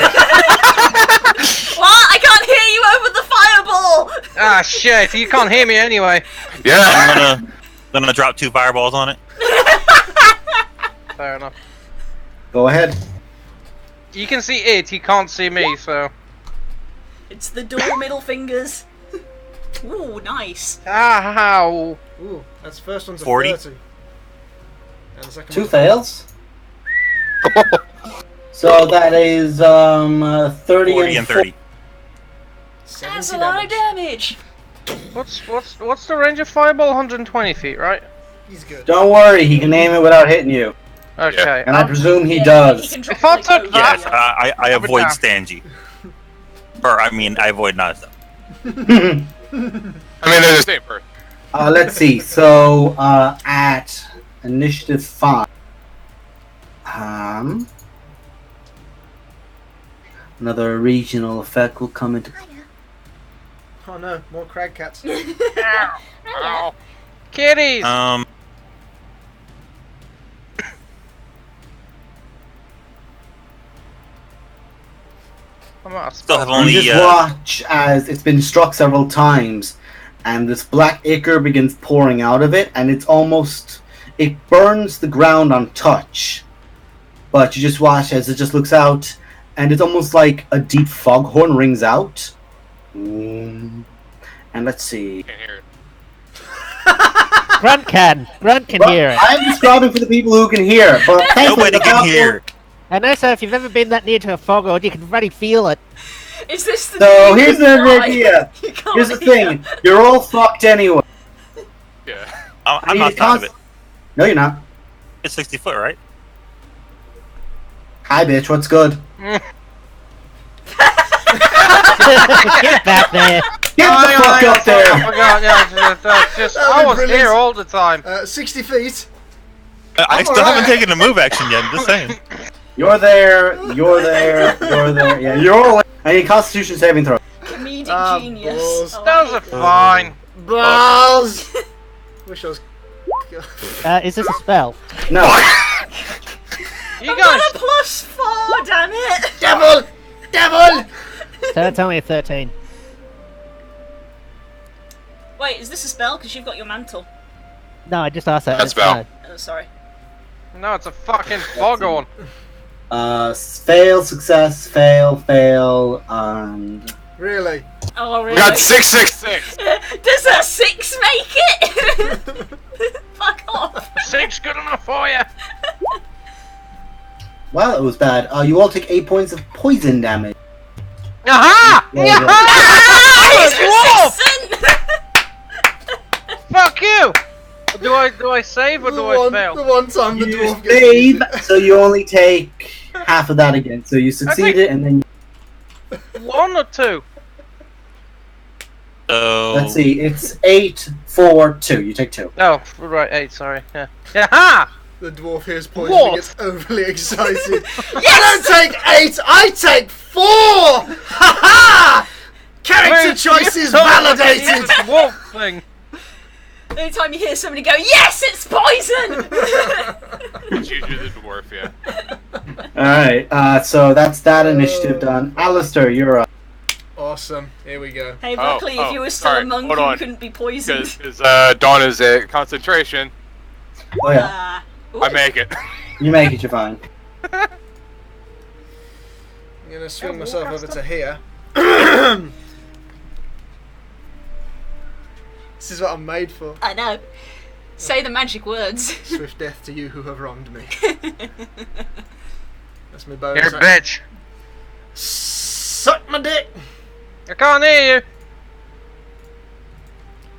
I can't hear you over the fireball! Ah shit, you can't hear me anyway. Yeah! I'm gonna drop 2 fireballs on it. Fair enough. Go ahead. You can see it, he can't see me, so... It's the dual middle fingers. Ooh, nice. Ow! Ooh, that's the first one's a 40. 30. And the second 2 one's fails. So that is 30 40 and 30. 70 That's a lot of damage. What's the range of fireball? 120 feet, right? He's good. Don't worry, he can aim it without hitting you, Okay. and I presume he Yeah, does. he can drop If I it, took over that- Yes, you. I I would avoid not. Stangy. Or, I mean, I avoid Naza. I mean, they're the same person. Let's see. So at initiative 5, another regional effect will come into. Oh no, more crag cats. Ow. Kitties! I'm out of Still have spells. only, You just watch as it's been struck several times, and this black ichor begins pouring out of it, and it burns the ground on touch. But you just watch as it just looks out, and it's almost like a deep foghorn rings out. And let's see. Can't hear it. Grunt can Well, hear it. I'm describing for the people who can hear, but thankfully Nobody the can foghorn- hear. And also, if you've ever been that near to a foghorn, you can really feel it. Is this the So new here's another why idea. you can't Here's the hear? thing: you're all fucked anyway. Yeah. I'm not out of it. No, you're not. It's 60 foot, right? Hi, bitch. What's good? Get back there. Get the fuck up I there! forgot, yeah, just, That I was was brilliant. here all the time. 60 feet. I still haven't taken a move action yet. I'm just saying. You're there. You're there. You're there. Yeah, you're all. I need Constitution saving throw. Comedic Ah, genius. balls. Oh, Those I are hate fine. Balls! Wish I was. Is this a spell? No. You I've guys, got a +4, damn it! Devil! Devil! So that's only a 13. Wait, is this a spell? Because you've got your mantle. No, I just asked that. That's spell. Oh, sorry. no, it's a fucking foghorn. Fail, success, fail, and. Really? Oh, We really? got 666! Does a 6 make it? Fuck off. 6 good enough for you. Well, it was bad. You all take 8 points of poison damage. Aha! Yeah, It's Fuck you! Do I save or do I The fail? one time the You dwarf gets save, defeated. so you only take half of that again. So you succeeded, and then 1 or 2? So let's see. It's 8, 4, 2. You take 2. Oh, right, 8, sorry. Yeah. Aha! The dwarf hears poison What? and gets overly excited. I don't take 8, I take 4! Ha ha! Character Wait, choices you told me validated! it's a dwarf thing. Anytime you hear somebody go, yes, it's poison! It's usually the dwarf, yeah. All right. So that's that initiative done. Alistair, you're up. Awesome, here we go. Hey, Buckley, if you were still a sorry, monk, hold you on. couldn't be poisoned. Because Dawn is at concentration. Oh yeah, Ooh. I make it. you make it. You're fine. I'm gonna swing myself over to here. This is what I'm made for. I know. Say the magic words. Swift death to you who have wronged me. That's my You're bonus. a bitch. Suck my dick. I can't hear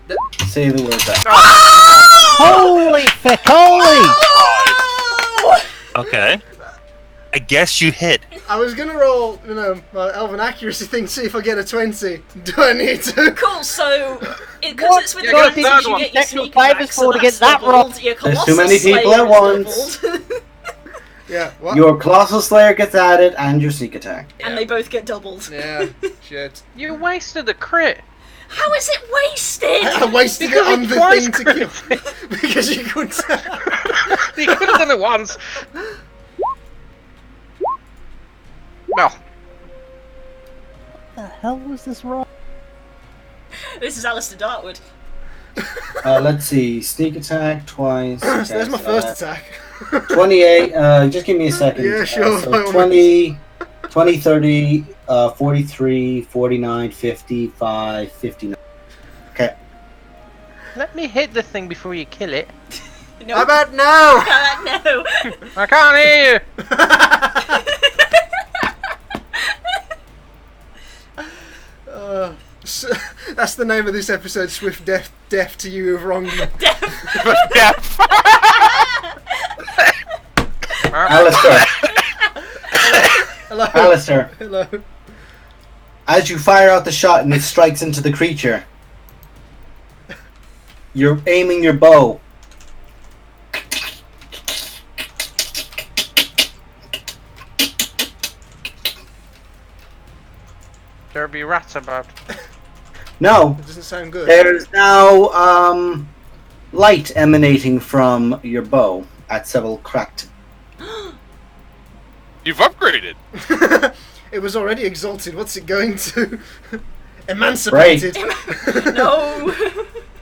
you. Say the word back. Holy feck, holy! Okay. I guess you hit. I was gonna roll, my elven accuracy thing, see if I get a 20. Do I need to? Cool, so because it's with You got advantage, third you one. get your Technical sneak attack, favours so for to get that's that doubled. Your There's too Colossus many people Slayer at is once. doubled. Yeah, what? Your Colossal Slayer gets added, and your sneak attack. And they both get doubled. Yeah, shit. You wasted a crit. How is it wasted? I wasted Because it on it the twice thing to kill. Because you could You could have done it once. Well, What the hell was this roll? This is Alistair Dartwood. Let's see. Sneak attack twice. So there's my Okay, first attack. 28. Just give me a second. Yeah, sure, by So all 20, 20, 30, 43, 49, 55, 59. Okay. let me hit the thing before you kill it. No. How about now? No. I can't hear you. That's the name of this episode, Swift Death to you who've wronged me. Death. Alistair. Hello. Alistair. Hello. As you fire out the shot and it strikes into the creature, you're aiming your bow. There be rats about. No, It doesn't sound good. there's now light emanating from your bow at several cracked. You've upgraded. It was already exalted. What's it going to? Emancipated. No.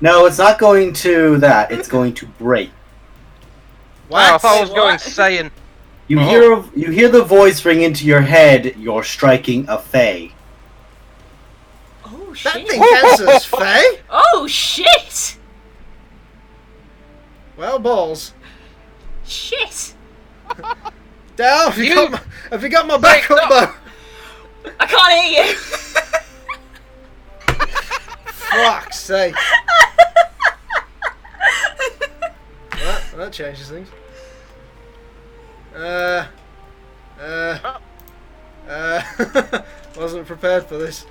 No, it's not going to that. It's going to break. Wow, I thought I was Wait, going what? Saiyan. You Oh. hear the voice ring into your head. You're striking a fae. Oh That shit. thing counts as Fae? Oh shit. Well, balls. Shit. Dal, have you got my backup no. bow? I can't hear you. Fuck's sake. Well, that changes things. Wasn't prepared for this.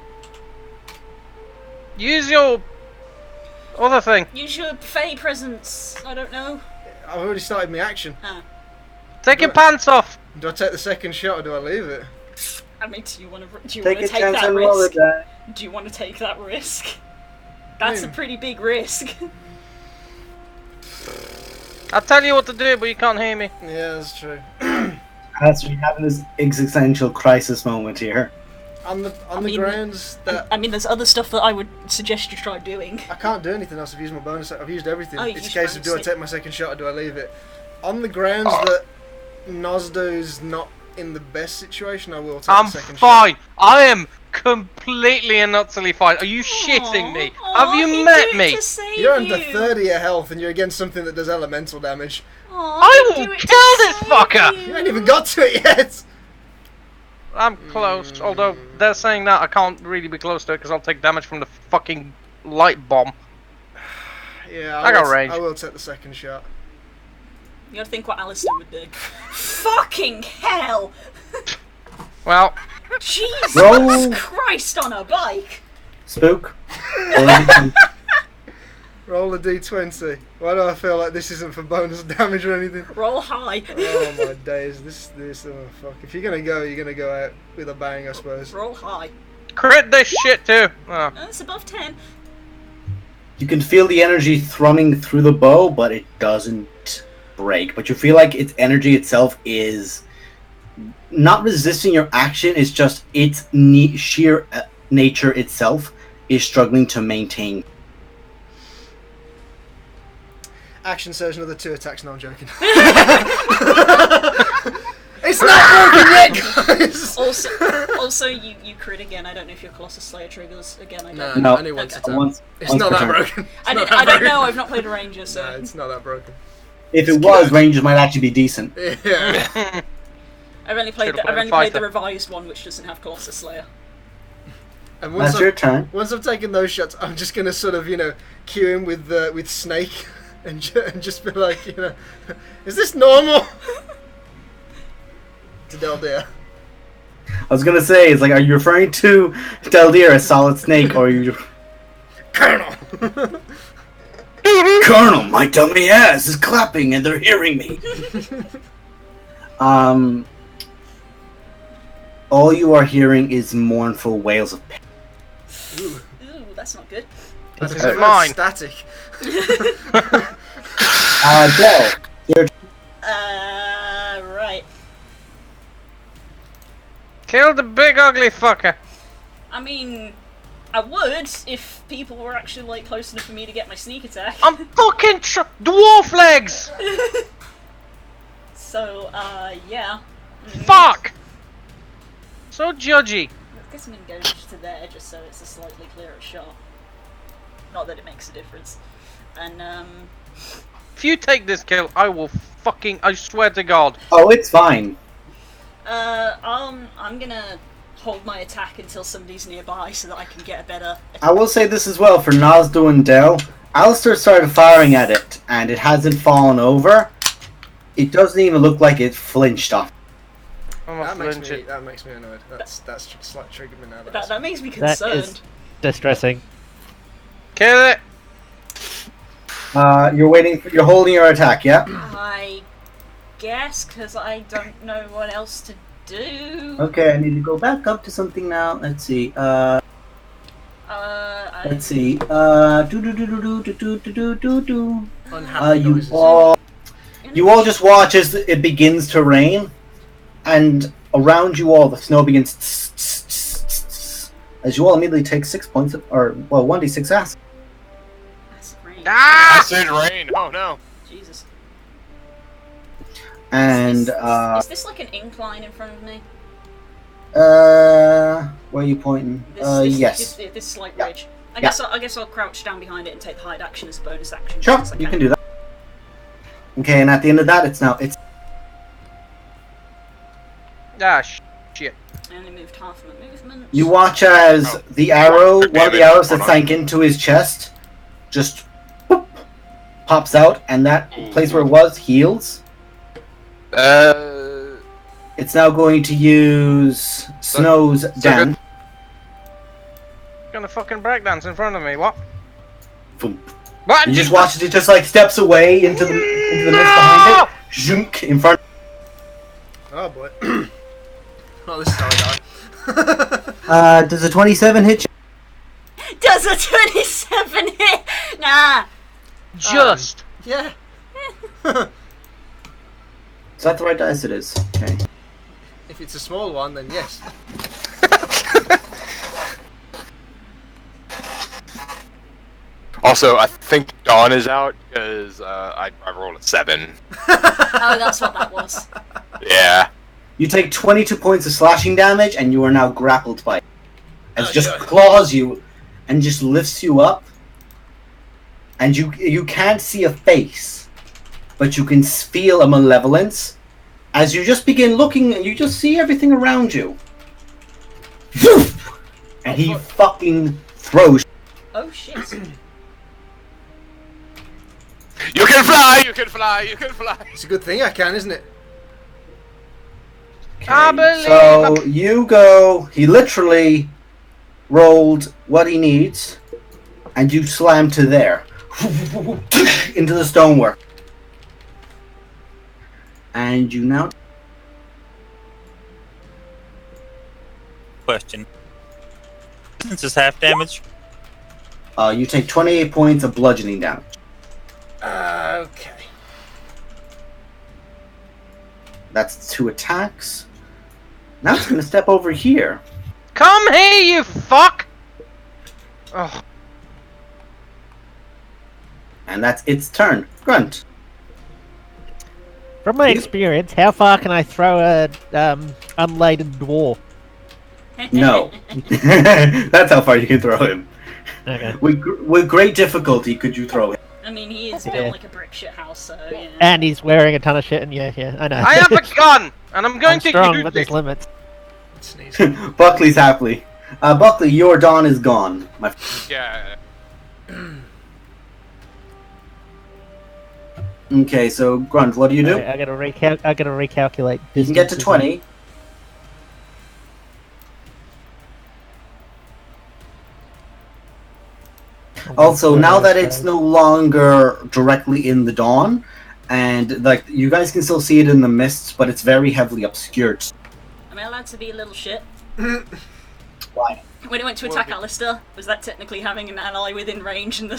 Use your other thing. Use your Fey presence. I don't know. I've already started my action. Take your pants off. Do I take the second shot or do I leave it? I mean, do you want to Take take a chance that and roll risk? it down. Do you want to take that risk? That's a Hmm. pretty big risk. I'll tell you what to do, but you can't hear me. Yeah, that's true. As we're having this existential crisis moment here. On the mean- grounds that I mean, there's other stuff that I would suggest you try doing. I can't do anything else. I've used my bonus. I've used everything. Oh, you It's a used case of bonus, do I yeah. take my second shot or do I leave it? On the grounds that Nosdo's not in the best situation, I will take I'm the second fine. I am completely and utterly fine. Are you shitting me? Have you met me? shot. You're under 30 of health and you're against something that does elemental damage. I will kill this fucker! You ain't even got to it yet! I'm close, although they're saying that I can't really be close to it because I'll take damage from the fucking light bomb. Yeah, I got will- range. I will take the second shot. You gotta think what Alistair would do. Fucking hell! Well, Jesus Roll. Christ on a bike! Spook. Roll a d20. Why do I feel like this isn't for bonus damage or anything? Roll high. Oh my days, this, oh fuck. If you're gonna go out with a bang, I suppose. Roll high. crit this shit too. Oh. It's above 10. You can feel the energy thrumming through the bow, but it doesn't break. But you feel like its energy itself is not resisting your action. It's just its sheer nature itself is struggling to maintain. Action surge, another 2 attacks. No, I'm joking. It's not broken yet, guys! Also, you crit again. I don't know if your Colossus Slayer triggers again. I don't. No. only once a Okay. turn. It's not that per turn. broken. I don't know. I've not played a Ranger, so. No, it's not that broken. If it was, Rangers might actually be decent. Yeah. I've only played Should've the, I've played only a played the fighter. revised one, which doesn't have Colossus Slayer. And once That's your turn. Once I've taken those shots, I'm just gonna sort of, cue him with Snake, and just be like, is this normal? To Deldir. I was gonna say, it's like, are you referring to Deldir as Solid Snake, or are you... Colonel. Colonel, my dummy ass is clapping and they're hearing me. All you are hearing is mournful wails of pain. Ooh, Ooh, that's not good. that's Is it mine? Static. Del, your Right. Kill the big ugly fucker. I mean, I would if people were actually like close enough for me to get my sneak attack. I'm fucking dwarf legs. So, yeah. Fuck. So judgy. I guess I'm gonna go to there just so it's a slightly clearer shot. Not that it makes a difference. And If you take this kill, I will fucking. I swear to God. Oh, it's fine. I'm gonna hold my attack until somebody's nearby so that I can get a better. I will say this as well for Nazdo and Del. Alistair started firing at it, and it hasn't fallen over. It doesn't even look like it flinched off. I'm a flinch it. That makes me annoyed. That's slight triggered me now. That makes me That concerned. is distressing. Kill it. You're holding your attack, yeah? I guess because I don't know what else to do. Okay, I need to go back up to something now. Let's see. Let's see. Unhappy noises. You all just watch as it begins to rain, and around you all the snow begins as you all immediately take 6 points of, 1d6 acid. That's great. Acid rain. Oh no. Jesus. And Is this like an incline in front of me? where are you pointing? Yes. This slight Yeah. ridge. I Yeah. guess I'll crouch down behind it and take the hide action as a bonus action. Sure, since I you can do that. Okay, and at the end of that, it's Ah, shit. I only moved half my movement. you watch as the arrow, one of the Damage. arrows that Hold on. sank into his chest, just whoop, pops out, and that place where it was heals. It's now going to use Snow's Dan. Gonna fucking breakdance in front of me. What? Boom. What? You just watch as it just like steps away into the mist behind it. Zhunk, in front. Oh boy. Oh, this is how I die. Does a 27 hit you? Does a 27 hit? Nah. Just. Yeah. Is that the right dice? It is. Okay. If it's a small one, then yes. Also, I think Dawn is out because I rolled a 7. Oh, that's what that was. Yeah. You take 22 points of slashing damage, and you are now grappled by it. As Oh, it just shit. claws you, and just lifts you up. And you can't see a face, but you can feel a malevolence. As you just begin looking, and you just see everything around you. Woof! And he fucking throws. Oh shit. You can fly! You can fly! You can fly! It's a good thing I can, isn't it? I believe. So you go. He literally rolled what he needs, and you slam to there into the stonework. And you now. Question. Since it's half damage, You take 28 points of bludgeoning damage. Okay. That's 2 attacks. Now it's gonna step over here. Come here, you fuck! Oh, And that's its turn. Grunt. From my experience, how far can I throw a unladen dwarf? No. That's how far you can throw him. Okay. With great difficulty could you throw him. I mean, he is Yeah. built like a brick shit house, so yeah. And he's wearing a ton of shit, and yeah, I know. I have a gun, and I'm going I'm to strong, use but it. there's limits. Sneeze. Buckley's happily. Buckley, your dawn is gone. Yeah. Okay, so Grunt, what do you do? I gotta recalculate. You can get to distances. 20. Also, now that it's no longer directly in the dawn, and like you guys can still see it in the mists, but it's very heavily obscured. Am I allowed to be a little shit? Why? When it went to attack Alistair, was that technically having an ally within range in the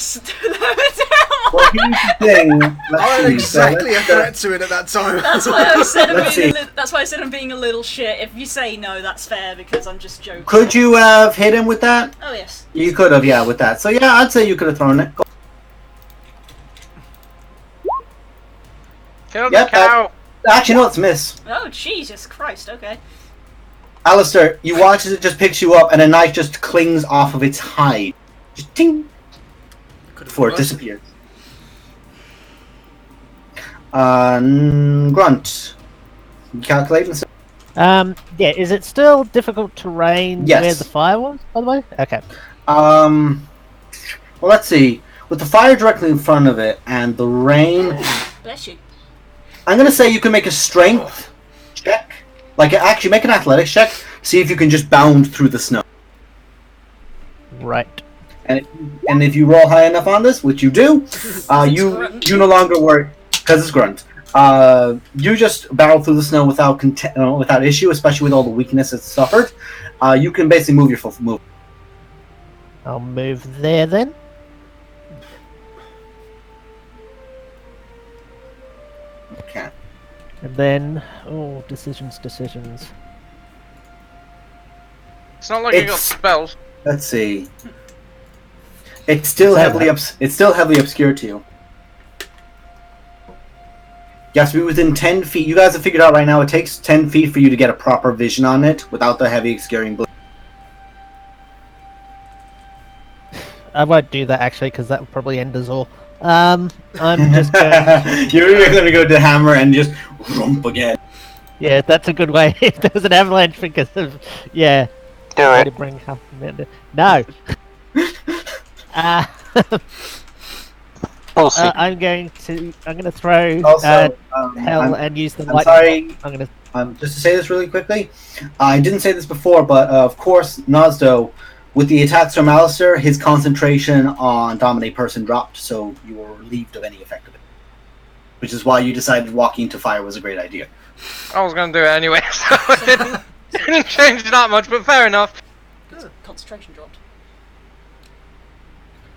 Well, here's the thing. I wasn't exactly a threat to it at that time. That's why I said Let's see. that's why I said I'm being a little shit. If you say no, that's fair because I'm just joking. Could you have hit him with that? Oh yes. You could have, yeah, with that. So yeah, I'd say you could have thrown it. Go. Kill Yep, the cow. Actually, no, it's miss. Oh Jesus Christ. Okay. Alistair, you watch as it just picks you up, and a knife just clings off of its hide, just ting, before it disappears. Grunt, calculate and say. Yeah, is it still difficult terrain Yes. where the fire was, by the way? Okay. Well, let's see. With the fire directly in front of it and the rain, Bless you. I'm gonna say you can make a strength check. Like, actually, make an athletics check. See if you can just bound through the snow. Right. And if you roll high enough on this, which you do, you no longer worry because it's Grunt. You just barrel through the snow without issue, especially with all the weakness it's suffered. You can basically move your full move. I'll move there then. Okay. And then, decisions. It's not like you got It's- spells. Let's see. It's still heavily obscure to you. You have to be within 10 feet. You guys have figured out right now it takes 10 feet for you to get a proper vision on it without the heavy obscuring blade. I won't do that actually because that would probably end us all. I'm just going. You're going to go to hammer and just rump again. Yeah, that's a good way. If there was an avalanche because of Do way it. to bring half a minute. No. I'm going to throw Also, hell and use the I'm light. sorry. I'm going to. Just to say this really quickly, I didn't say this before, but of course, Nosdo, with the attacks from Alistair, his concentration on Dominate Person dropped, so you were relieved of any effect of it. Which is why you decided walking into fire was a great idea. I was gonna do it anyway, so it didn't change that much, but fair enough. Concentration dropped.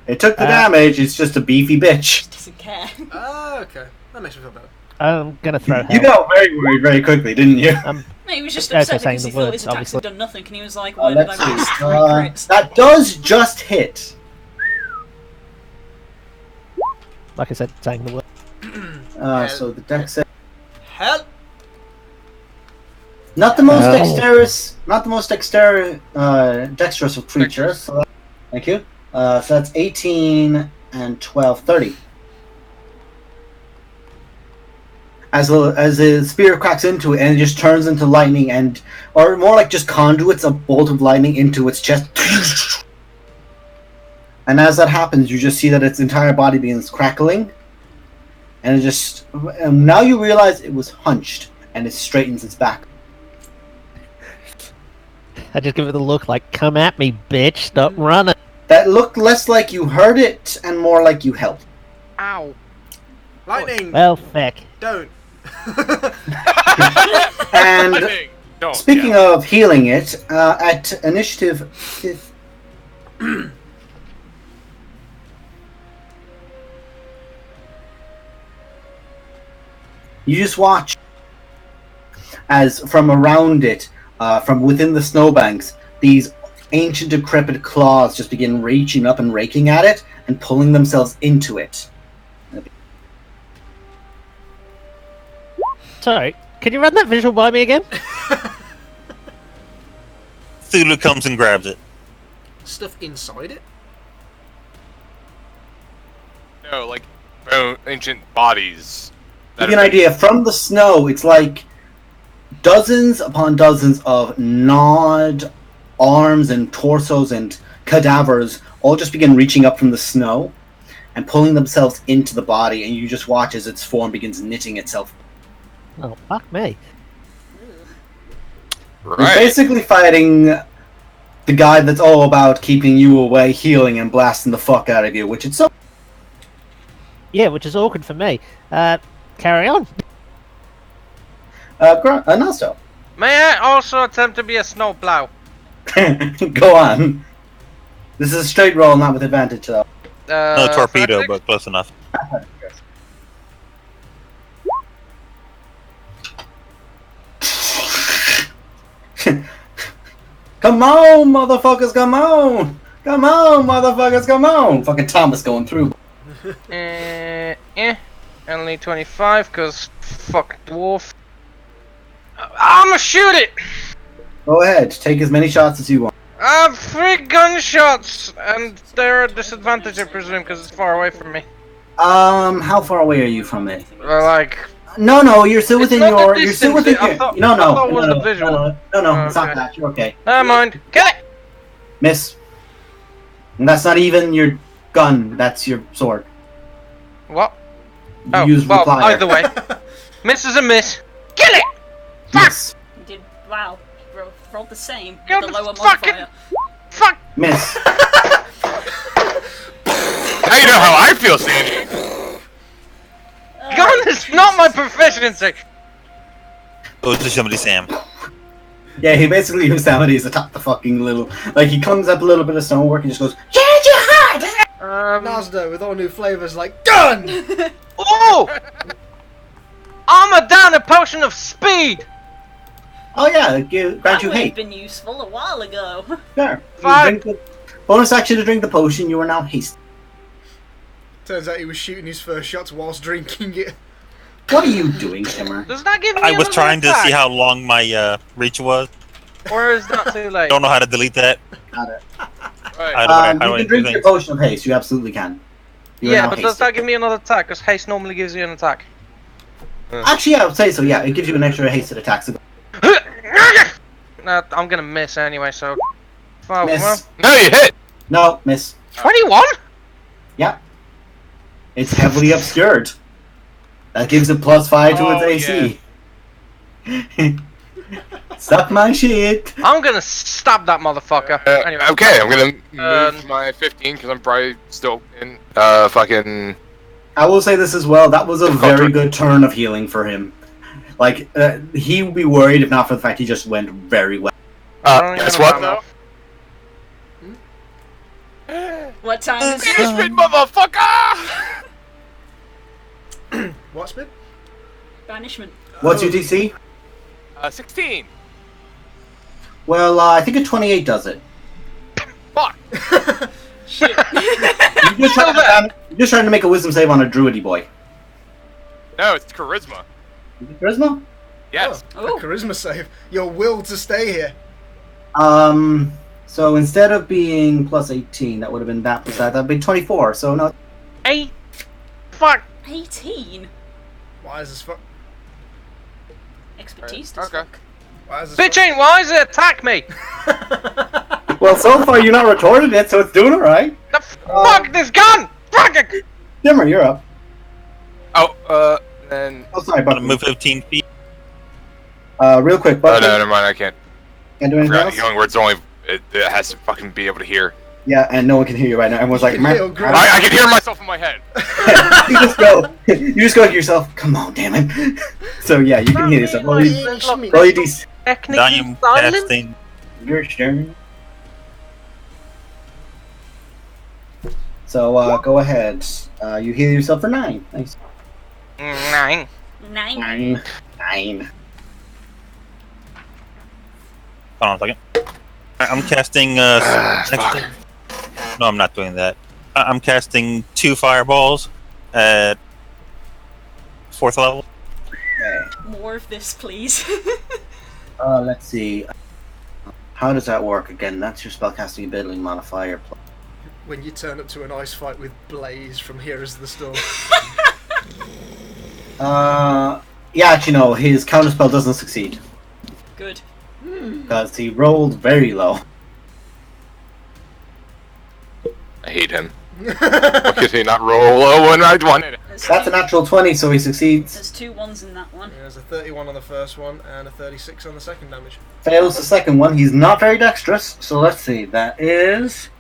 It took the damage, it's just a beefy bitch. Doesn't care. Oh, okay. That makes me feel better. I'm going to throw hell. You got very worried very quickly, didn't you? No, he was just Okay, upset saying because the he thought words, his attacks obviously. had done nothing, and he was like, "Why did Let's I waste see. 3 crits?" That does just hit. Like I said, saying the word. So the dex Hell! not the most Oh. dexterous of creatures. So thank you. So that's 18 and 12, 30. As a spear cracks into it and it just turns into lightning or more like just conduits a bolt of lightning into its chest. And as that happens, you just see that its entire body begins crackling. And now you realize it was hunched and it straightens its back. I just give it the look like, come at me, bitch, stop running. That looked less like you heard it and more like you helped. Ow. Lightning! Well, feck. Don't. And Lightning! Don't, speaking yeah. of healing it, at initiative 5th, you just watch as from around it, from within the snowbanks, these ancient decrepit claws just begin reaching up and raking at it and pulling themselves into it. Sorry, can you run that visual by me again? Thulu comes and grabs it. Stuff inside it? No, like ancient bodies. Give you an idea. From the snow, it's like dozens upon dozens of gnawed arms and torsos and cadavers all just begin reaching up from the snow and pulling themselves into the body, and you just watch as its form begins knitting itself. Oh, fuck me. You're Right. basically fighting the guy that's all about keeping you away, healing, and blasting the fuck out of you, which it's so... Yeah, which is awkward for me. Carry on. Nasto. May I also attempt to be a snowplow? Go on. This is a straight roll, not with advantage, though. No torpedo, athletics? but close enough. Come on, motherfuckers, come on! Come on, motherfuckers, come on! Fucking Thomas going through. Only 25, cause fuck dwarf. I'ma shoot it! Go ahead, take as many shots as you want. I have 3 gunshots, and they're a disadvantage, I presume, because it's far away from me. How far away are you from it? Like, No, you're still It's within not the your. You're still distance, within I your. thought- No, I thought it was the visual. no, it's not Okay. that. You're okay. never mind. Kill it! Miss. And that's not even your gun. That's your sword. What? You Oh, use well, replier. either way. Miss is a miss. Kill it! Miss. You did wow. Rolled the same. You're The lower fucking- modifier. Fuck! Miss. Now you know how I feel, Sandy. Gun is not my proficiency! Goes to Yosemite Sam. Yeah, he basically used somebody to top the fucking little. Like, he comes up a little bit of stonework and just goes, "Charge your heart!" Nasda with all new flavors like gun! Oh! Armor down a potion of speed! Oh, yeah, grant That you would have hate. been useful a while ago. Sure. You Fine. drink the- bonus action to drink the potion, you are now hasted. Turns out he was shooting his first shots whilst drinking it. What are you doing, Shimmer? Does that give me I was another trying to attack? see how long my reach was. Or is that too late? Don't know how to delete that. Got it. Right. How do You I can do drink your things? potion of haste, you absolutely can. You are Yeah, now but does hasted. that give me another attack? Because haste normally gives you an attack. Actually, yeah, I would say so, yeah. It gives you an extra hasted attack. So Nah, I'm gonna miss anyway, so... Oh, well. miss. No, you hit. No, miss. 21? Yeah. It's heavily obscured. That gives it +5 to Oh, its AC. Suck my shit. I'm gonna stab that motherfucker. Anyway. Okay, I'm gonna move Um, my 15 because I'm probably still in fucking. I will say this as well. That was a very Culture. good turn of healing for him. Like, he would be worried if not for the fact he just went very well. I don't even Guess know what how though? What time is it? Banishment, motherfucker! What, Spit? Banishment. What's your DC? 16. Well, I think a 28 does it. Fuck. Shit. You're just trying to make a wisdom save on a druidy boy. No, it's charisma. Is it charisma? Yes. Oh. A charisma save. Your will to stay here. So instead of being +18, that would have been that plus that. That'd be 24. So no. 8. Fuck. 18. Why is this fuck? Expertise Right, does okay. fuck. Why is this Bitch ain't wise, it attack me! Well, so far you're not retorted it, so it's doing alright. The fuck this gun! Fuck it! Dimmer, you're up. Oh, then. Oh, sorry, I'm gonna but move 15 feet. real quick, Oh but no, never mind. I can't. can't do I anything forgot. else. Healing word's only. It has to fucking be able to hear. Yeah, and no one can hear you right now. Everyone's like, Heal, "Man." Greg. I can hear myself in my head. you just go. You just go to yourself. Come on, damn it. So yeah, you can hear yourself. Roll your DC. I am Technically silent? casting. Your turn. So go ahead. You heal yourself for 9. Nice. 9. 9. 9. Hold on a second. I'm casting. Fuck. No, I'm not doing that. I'm casting 2 fireballs at 4th level. Okay. More of this, please. Let's see. How does that work again? That's your spellcasting ability modifier. When you turn up to an ice fight with Blaze from Here Is the Storm. Yeah, actually no, his counterspell doesn't succeed. Good. Because he rolled very low. I hate him. Why could he not roll low when I wanted? That's a natural 20, so he succeeds. There's 2 1s in that one. Yeah, there's a 31 on the first one and a 36 on the second damage. Fails the second one. He's not very dexterous, so let's see. That is...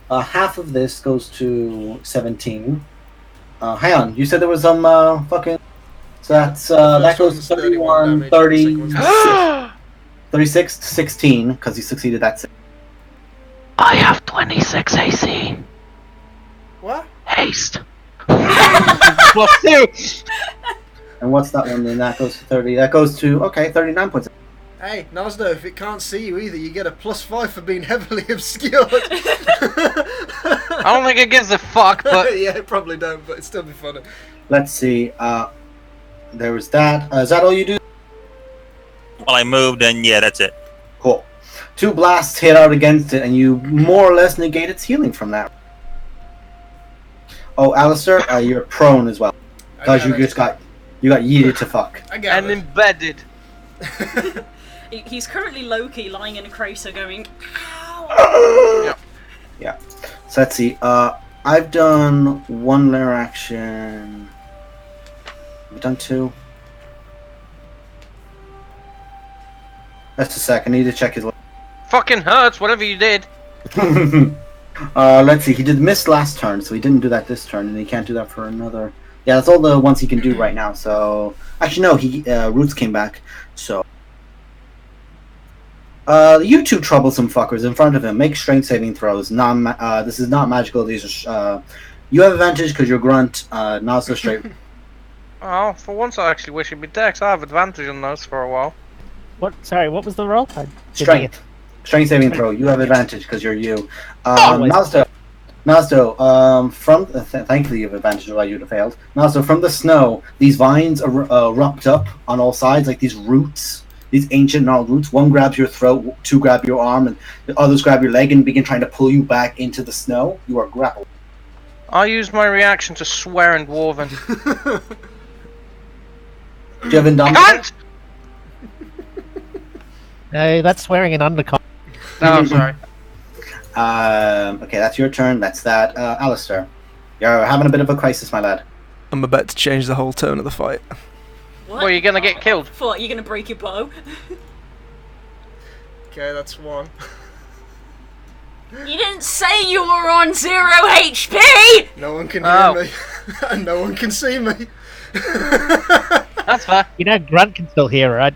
half of this goes to 17. Hang on, you said there was some fucking... So that's, that goes to 31, 30... 36 to 16, because he succeeded that. I have 26 AC. What? Haste. +2. And what's that one then? That goes to 30. That goes to, okay, 39 points. Hey, Nazdo, if it can't see you either, you get a +5 for being heavily obscured. I don't think it gives a fuck, but yeah, it probably don't, but it'd still be funny. Let's see. There was that. Is that all you do? While I moved, and yeah, that's it. Cool. 2 blasts hit out against it, and you more or less negate its healing from that. Oh, Alistair, you're prone as well. Because you got yeeted to fuck. and embedded. He's currently low-key lying in a crater going, ow! Yeah. So let's see. I've done 1 layer action. I've done 2. Just a sec. I need to check his. Fucking hurts, whatever you did. Let's see. He did miss last turn, so he didn't do that this turn, and he can't do that for another. Yeah, that's all the ones he can do right now. So actually, no. He Roots came back. So you two troublesome fuckers in front of him make strength saving throws. This is not magical. These are. You have advantage because you're grunt. Not so straight. Oh, for once I actually wish it'd be Dex. I have advantage on those for a while. What? Sorry, what was the roll? Strength. Strength saving throw. You have advantage because you're you. Always. Malsto, from thankfully you have advantage, otherwise you'd have failed. Malsto, from the snow, these vines erupt up on all sides, like these roots, these ancient gnarled roots. One grabs your throat, 2 grab your arm, and the others grab your leg and begin trying to pull you back into the snow. You are grappled. I used my reaction to swear in Dwarven. Do you have Indomitable? Cunt! No, that's swearing in undercon. No, I'm sorry. Okay, that's your turn. That's that. Alistair, you're having a bit of a crisis, my lad. I'm about to change the whole tone of the fight. What? Well, you're gonna get killed. What, you're gonna break your bow? Okay, that's 1. You didn't say you were on 0 HP! No one can hear me. And no one can see me. That's fair. You know, Grunt can still hear, right?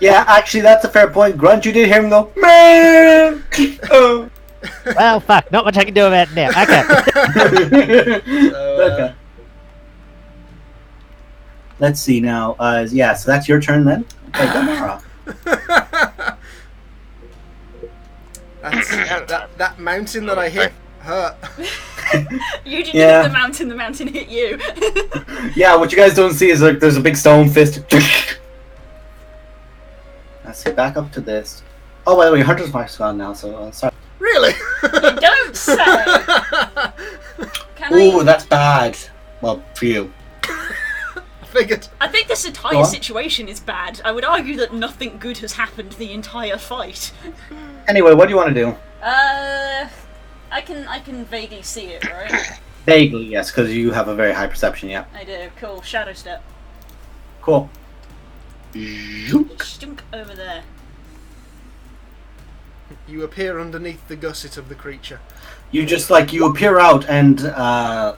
Yeah, actually, that's a fair point. Grunt, you did hear him go, man! Oh. Well, fuck, not much I can do about it now. Okay. Okay. Let's see now. Yeah, so that's your turn then. Okay, Gamora. that mountain that I hit hurt. You didn't Yeah. hit the mountain hit you. Yeah, what you guys don't see is like there's a big stone fist. Let's see, back up to this. Oh, by the way, Hunter's Mark's gone now, so sorry. Really? You don't say! Can Ooh, I... that's bad. Well, for you. Figured. I think this Go entire on. situation is bad. I would argue that nothing good has happened the entire fight. Anyway, what do you want to do? I can vaguely see it, right? Vaguely, yes, because you have a very high perception, yeah. I do. Cool. Shadow step. Cool. Stunk over there. You appear underneath the gusset of the creature. You just you appear out and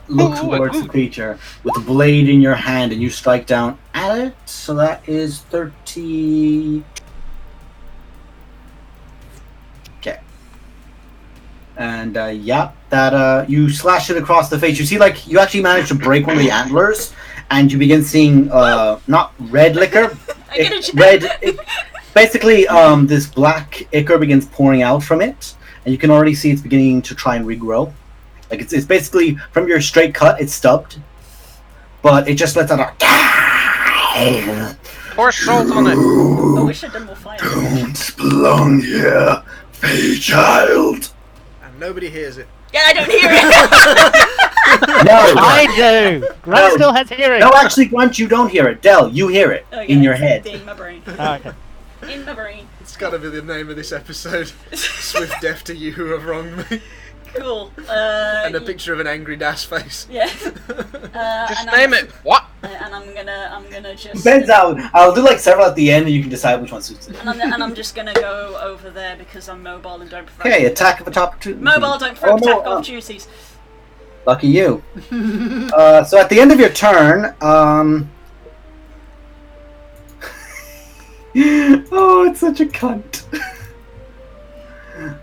look towards the creature with a blade in your hand, and you strike down at it. So that is 30. Okay. And yeah, that you slash it across the face. You see, you actually manage to break one of the antlers, and you begin seeing not red liquor, basically this black ichor begins pouring out from it. And you can already see it's beginning to try and regrow. It's basically, from your straight cut, it's stubbed. But it just lets out a... Pour salt on it. I wish I'd done more fire. Don't belong here, Fey child. And nobody hears it. Yeah, I don't hear it! No, I do. Grunt No. still has hearing. no, actually, Grunt, you don't hear it. Del, you hear it Oh, yeah, in your it's head. In my brain. Oh, okay. In my brain. It's gotta be the name of this episode. Swift death to you who have wronged me. Cool. And a picture of an angry Dash face. Yeah. Just and name it. What? And I'm gonna just. Depends out. I'll do like several at the end, and you can decide which one suits it. And I'm just gonna go over there because I'm mobile and don't prefer. Okay, attack of a top two. Mobile, don't prefer attack opportunities. Lucky you. So at the end of your turn, oh, it's such a cunt.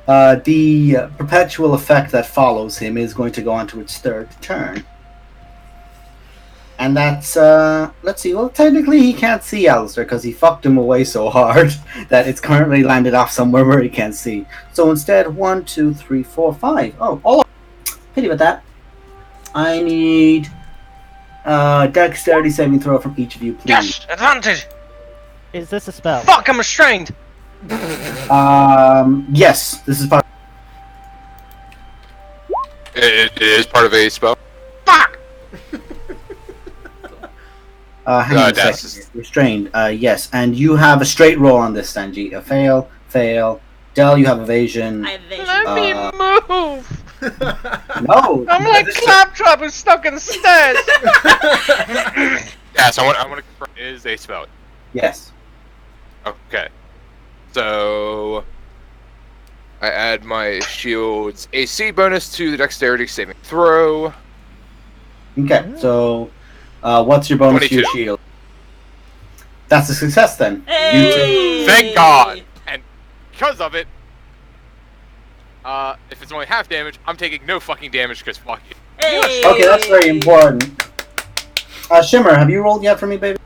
The perpetual effect that follows him is going to go on to its third turn. And that's, let's see, well, technically he can't see Alistair because he fucked him away so hard that it's currently landed off somewhere where he can't see. So instead, 1, 2, 3, 4, 5. Oh, all pity about that. I need dexterity saving throw from each of you, please. Yes! Advantage! Is this a spell? Fuck, I'm restrained! Yes, this is part. It is part of a spell. Fuck! Hang on a that's second. Restrained. Yes, and you have a straight roll on this, Sanji. A fail, fail. Del, you have evasion. I have evasion. Let me move! No. I'm like this is- Claptrap who's stuck in the stairs! Yes, I want to confirm it is a spell. Yes. Okay. So I add my shield's AC bonus to the dexterity saving throw. Okay. So, what's your bonus to your 22. shield? That's a success then. Hey! Thank God. And because of it, if it's only half damage, I'm taking no fucking damage because fuck you. Hey! Okay, that's very important. Shimmer, have you rolled yet for me, baby?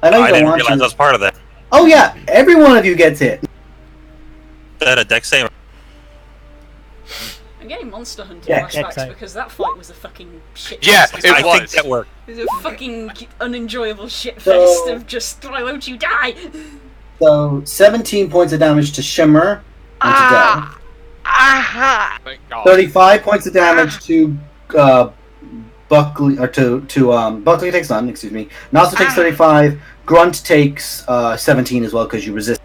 I know you I don't didn't want realize to. I was part of that. Oh yeah, every one of you gets hit. Is that a dex save? I'm getting Monster Hunter Yeah, flashbacks excellent. because that fight was a fucking shit. Yeah, fest. it I was. think that worked. It was a fucking unenjoyable shit So- fest of just why won't you die? So 17 points of damage to Shimmer and to Del. Aha! Thank God. 35 points of damage to Buckley, or to Buckley takes none, excuse me. Nasu takes 35. Grunt takes 17 as well because you resist.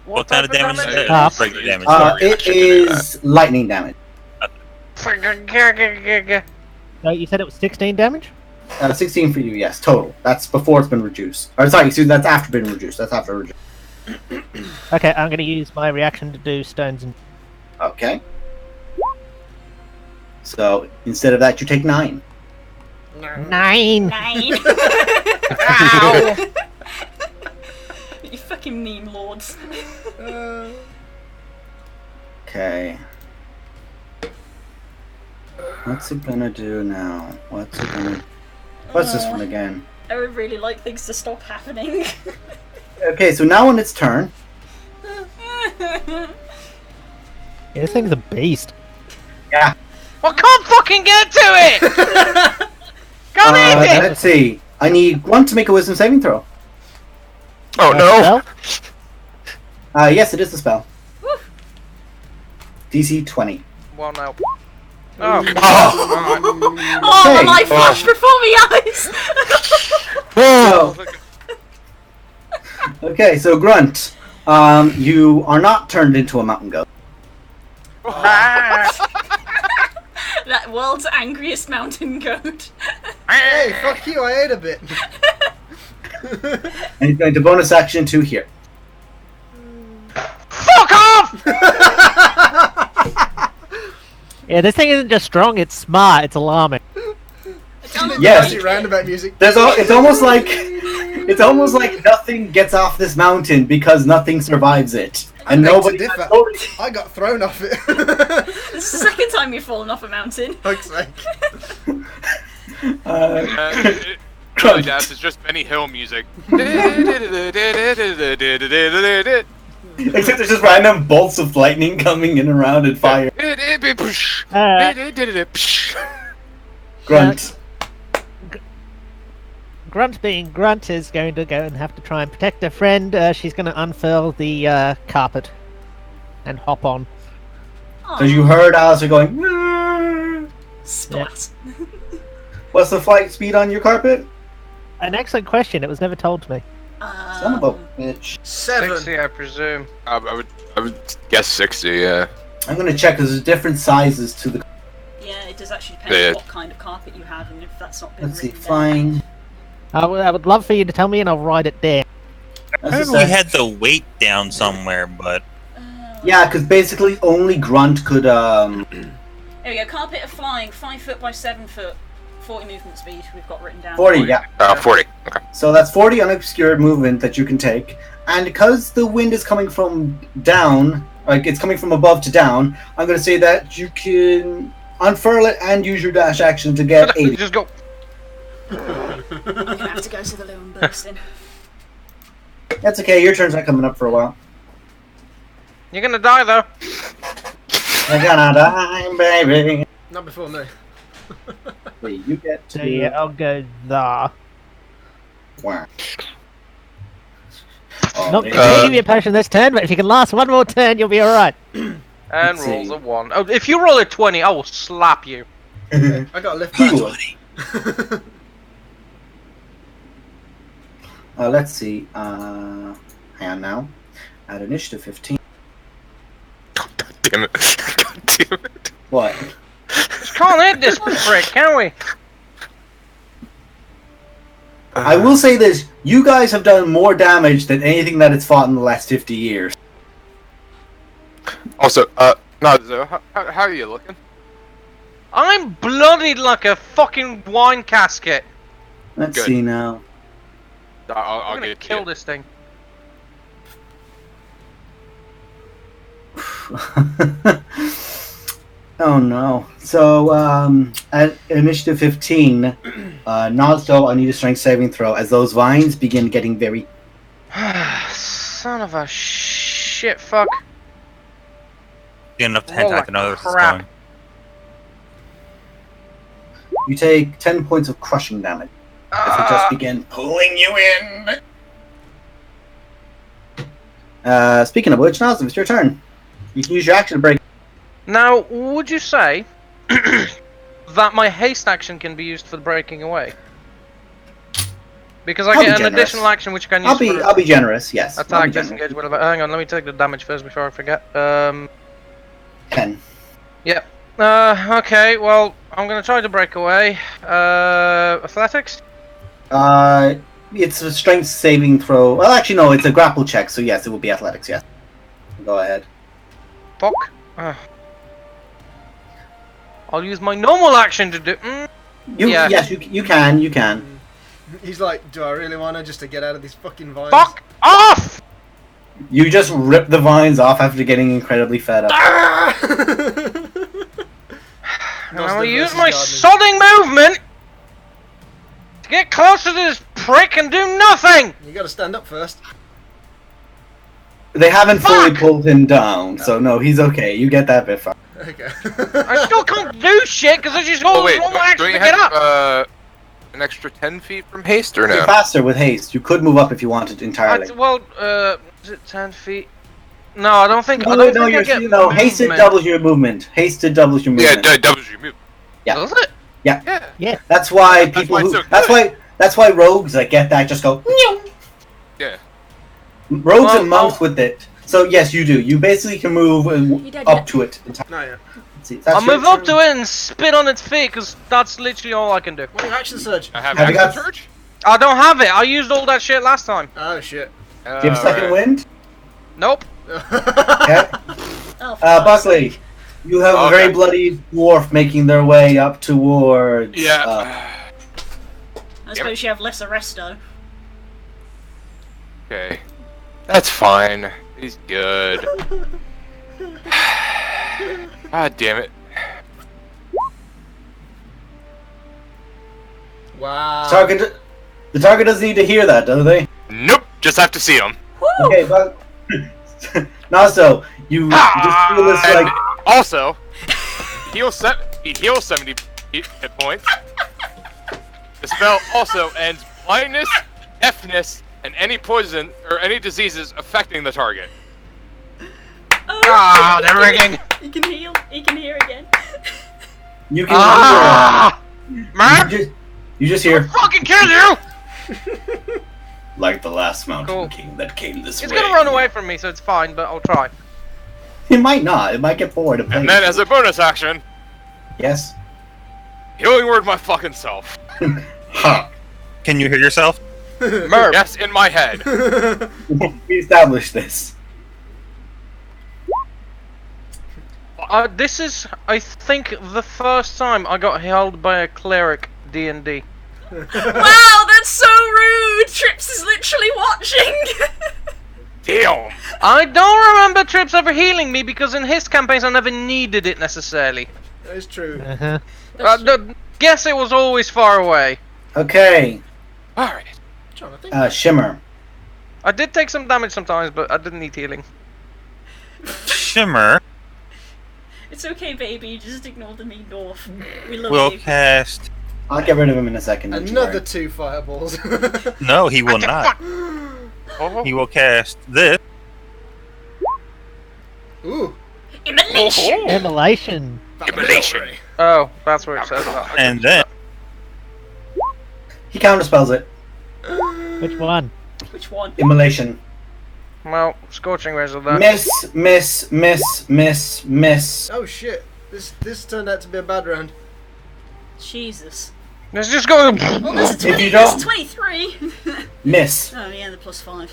What kind of damage is that? Half. Regular damage. It is lightning damage. No, you said it was 16 damage? 16 for you, yes, total. That's before it's been reduced. Or sorry, excuse me, that's after been reduced. That's after reduced. Okay, I'm going to use my reaction to do stones and... Okay. So instead of that, you take 9. 9! 9. Ow! You fucking meme lords. Okay. What's it gonna do now? What's this one again? I would really like things to stop happening. Okay, so now on its turn, Yeah, this thing's a beast. yeah. Well, can't fucking get to it! Can't eat it! Let's see. I need one to make a wisdom saving throw. Oh no! Well, Yes, it is the spell. DC 20. Well, no. Oh, Oh, the Okay. light flashed before my eyes! Okay, so Grunt, you are not turned into a mountain goat. That world's angriest mountain goat. Hey, fuck you, I ate a bit. And he's going to bonus action to here. fuck off! yeah, this thing isn't just strong, it's smart, it's alarming. Yes. Magic roundabout music. It's almost like nothing gets off this mountain because nothing survives it. And beg to nobody differ. has I got thrown off it. This is the second time you've fallen off a mountain. Fuck's sake. Really, Dash, it's just Benny Hill music. Except there's just random bolts of lightning coming in around and fire. Uh, Grunt. Grunt being Grunt is going to go and have to try and protect her friend. She's going to unfurl the carpet and hop on. Because you heard Alistair going, "Nah." Splat. What's the flight speed on your carpet? An excellent question. It was never told to me. Son of a bitch. 7. 60, I presume. I would guess 60. Yeah. I'm gonna check because there's different sizes to the. Yeah, it does actually depend on what kind of carpet you have and if that's not been Let's see, written down. flying. I would love for you to tell me, and I'll write it down. That's a Apparently we set. had the weight down somewhere, but Yeah, because basically only Grunt could. There we go. Carpet of flying, 5 foot by 7 foot, 40 movement speed. We've got written down. 40, yeah. 40. Okay. So that's 40 unobscured movement that you can take. And because the wind is coming from down, like it's coming from above to down, I'm going to say that you can unfurl it and use your dash action to get 80. Just go. I'm gonna have to go to the loo and burst in. That's okay, your turn's not coming up for a while. You're gonna die though. You're gonna die, baby. Not before me. Wait, you get to. So yeah, I'll go there. Wow. Oh, Not man. going to give you a potion this turn, but if you can last one more turn, you'll be alright. And Let's rolls see. a 1. Oh, if you roll a 20, I will slap you. I got a lift back. Cool. Let's see. Hang on now. At initiative 15. God damn it. God damn it. What? Just can't hit this prick, can we? I will say this: you guys have done more damage than anything that it's fought in the last 50 years. Also, Nazo, how are you looking? I'm bloodied like a fucking wine casket. Let's Good. see now. I'll I'm gonna get kill you. this thing. Oh no. So, at initiative 15, Nazo, I need a strength saving throw as those vines begin getting very. Son of a shit fuck. get enough to Holy attack another that's crap. going. You take 10 points of crushing damage as they just begin pulling you in. Speaking of which, Nazo, it's your turn. You can use your action to break. Now, would you say that my haste action can be used for breaking away? Because I I'll get be an generous. additional action which I can use for I'll be generous. Yes. I'll attack, be generous. disengage, whatever. Hang on, let me take the damage first before I forget. 10. Yep. Okay, well, I'm gonna try to break away. Athletics? It's a strength saving throw. Well, actually, no, it's a grapple check, so yes, it will be athletics, yes. Go ahead. Fuck. I'll use my normal action to do. Yeah. Yes, you can. He's like, do I really want to just to get out of these fucking vines? Fuck off! You just rip the vines off after getting incredibly fed up. And I'll Nostra use versus my gardening. sodding movement to get closer to this prick and do nothing! You gotta stand up first. They haven't fully pulled him down, so no, he's okay. You get that bit far. Okay. I still can't do shit because I just Oh hold wait, one don't action you to get have up. an extra 10 feet from haste or You're no? faster with haste. You could move up if you wanted entirely. Is it 10 feet? No, I don't think. No, I don't no, think I get no, hasted movement. doubles your movement. Hasted doubles your Yeah, movement. it doubles your move. Yeah. Does it? Yeah. That's why That's people why it's who. so That's why rogues that get that just go. Yeah. Rogues Well, and monks with it. So yes, you do. You basically can move You did, up yeah. to it. No, yeah. Let's see, that's I'll your move up turn. to it and spit on its feet because that's literally all I can do. What are your action surge? I have Have you action got- surge? I don't have it. I used all that shit last time. Oh shit. Do you have second wind? Nope. Okay. Oh, Buckley, you have a very Okay. bloody dwarf making their way up towards. Yeah. I suppose you have less arresto. Okay. That's fine. He's good. God damn it. Wow. The target doesn't need to hear that, do they? Nope. Just have to see him. Okay, but Naso, you just feel this And like also, he heals 70 hit points. The spell also ends blindness, deafness, and any poison or any diseases affecting the target. Oh, Ah, they're ringing. He can heal. He can hear again. You can Ah! hear. Man, You just hear fucking kill you! like the last mountain Cool. king that came this It's way. gonna run away from me, so it's fine, but I'll try. It might not. It might get bored of And then, as a bonus action, yes. healing word my fucking self. Ha. Can you hear yourself? Merv. Yes, in my head. We established this. This is, I think, the first time I got held by a cleric D&D. Wow, that's so rude. Trips is literally watching. Damn. I don't remember Trips ever healing me because in his campaigns I never needed it necessarily. That is true. Guess it was always far away. Okay. Alright. Trying to think. Shimmer. I did take some damage sometimes, but I didn't need healing. Shimmer It's okay, baby. Just ignore the mean dwarf. We love will you. cast. I'll get rid of him in a second. don't you Another worry. 2 fireballs. No, he will not. Oh. He will cast this. Ooh. Immolation. Immolation. Immolation. Oh, that's where it says that. And then He counterspells it. Which one? Which one? Immolation. Well, Scorching Rays of that. Miss. Oh shit. This turned out to be a bad round. Jesus. Let's just go. Oh, there's a 20. If you There's a don't- 23. Miss. Oh yeah, the +5.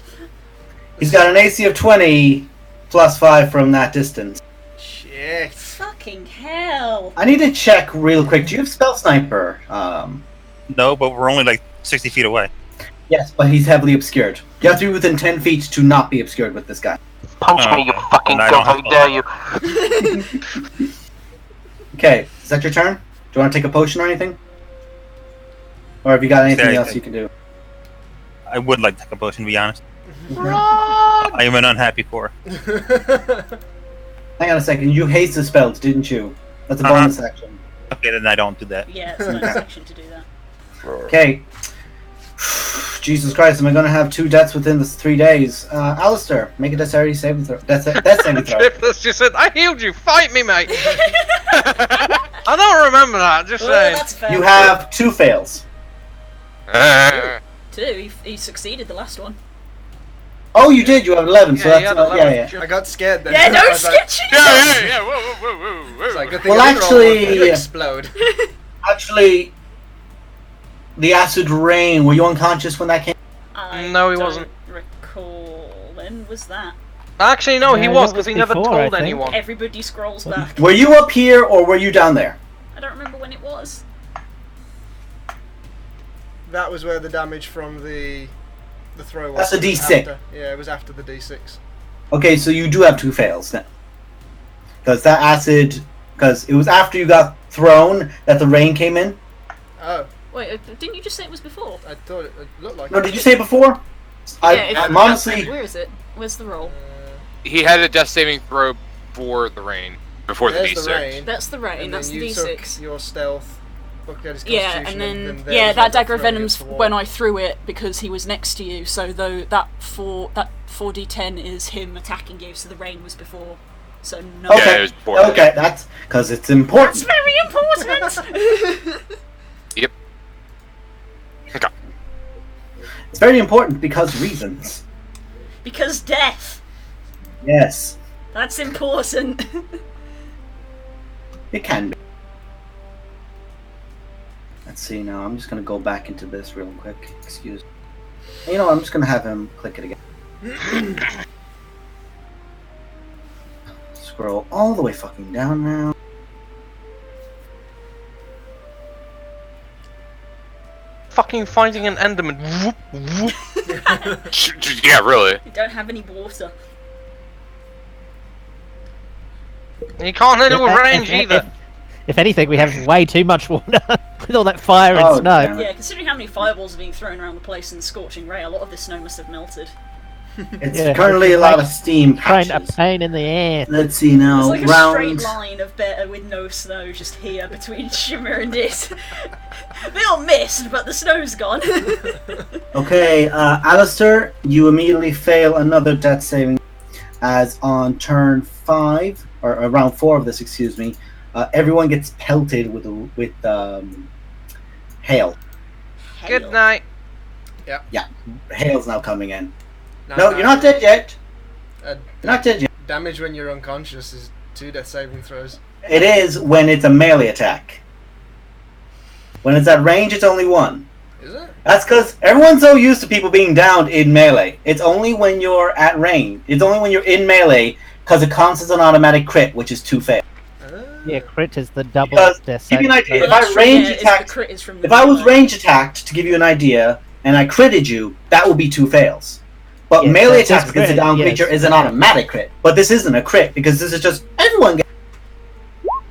He's got an AC of 20 plus 5 from that distance. Shit. Fucking hell. I need to check real quick. Do you have Spell Sniper? no, but we're only like 60 feet away. Yes, but he's heavily obscured. You have to be within 10 feet to not be obscured with this guy. Punch me, you fucking and I don't goat, have how dare you. Okay, is that your turn? Do you want to take a potion or anything? Or have you got anything Yeah, else you can do? I would like to take a potion, to be honest. I am an unhappy core. Hang on a second. You haste the spells, didn't you? That's a Uh-huh. bonus action. Okay, then I don't do that. Yeah, it's not a section to do that. Okay. Jesus Christ, am I going to have 2 deaths within the 3 days? Alistair, make a dexterity saving throw. Death saving throw. Triplets just said, I healed you, fight me, mate! I don't remember that, just Well, saying. that's fair. You have 2 fails. 2. He succeeded the last one. Oh, you did. You have 11. So Yeah, he that's had 11. yeah. I got scared then. Yeah, I no was like, sketchy. Yeah. Whoa. it's like, good thing Well, I didn't roll one, actually- it'll explode. Actually, the acid rain. Were you unconscious when that came? I No, he don't wasn't. Recall. When was that? Actually, no, he Yeah, was, that because he was never before, I told think. anyone. Everybody scrolls back. Were you up here or were you down there? I don't remember when it was. That was where the damage from the throw was. That's a D6. After. Yeah, it was after the D6. Okay, so you do have 2 fails then. Because that acid. Because it was after you got thrown that the rain came in. Oh, Wait, didn't you just say it was before? I thought it looked like No, it. did you say before? I'm honestly. Where is it? Where's the roll? He had a death saving throw for the rain. Before the There's D6. the rain. That's the rain. And That's then the you D6. took your stealth. Looked at his Yeah, constitution, and then there yeah, was that like dagger of throwing venom's against the wall. when I threw it because he was next to you. So though that 4d10 is him attacking you, so the rain was before. So no. Okay. Yeah, it was before. Okay, that's because it's important. That's very important. Yep. Okay. It's very important because reasons. Because death. Yes, That's important. it can be. Let's see now. I'm just gonna go back into this real quick. Excuse me. You know what? I'm just gonna have him click it again. Scroll all the way fucking down now. Fucking finding an Enderman. Whoop, whoop. Yeah, really. You don't have any water. You can't hit it with range either. If anything, we have way too much water with all that fire and Oh, snow. damn. Yeah, considering how many fireballs are being thrown around the place in the scorching ray, a lot of this snow must have melted. It's Yeah, currently a lot of steam Kind of patches. pain in the ass. Let's see now. There's like a round. straight line of better with no snow just here between Shimmer and it. They all missed, but the snow's gone. Okay, Alistair, you immediately fail another death saving, as on turn 5 or round 4 of this, excuse me, everyone gets pelted with hail. Good night. Hail's now coming in. No, you're not dead yet. You're not dead yet. Damage when you're unconscious is 2 death saving throws. It is when it's a melee attack. When it's at range, it's only 1. Is it? That's because everyone's so used to people being downed in melee. It's only when you're at range. It's only when you're in melee because it counts as an automatic crit, which is 2 fails. Yeah, crit is the double Because, death give you an saving idea, throw. if I range attacked, crit is from the if I was melee. range attacked, to give you an idea, and I critted you, that would be 2 fails. But Yeah, melee that's attacks against a crit, down yes. creature is an automatic crit. But this isn't a crit because this is just everyone gets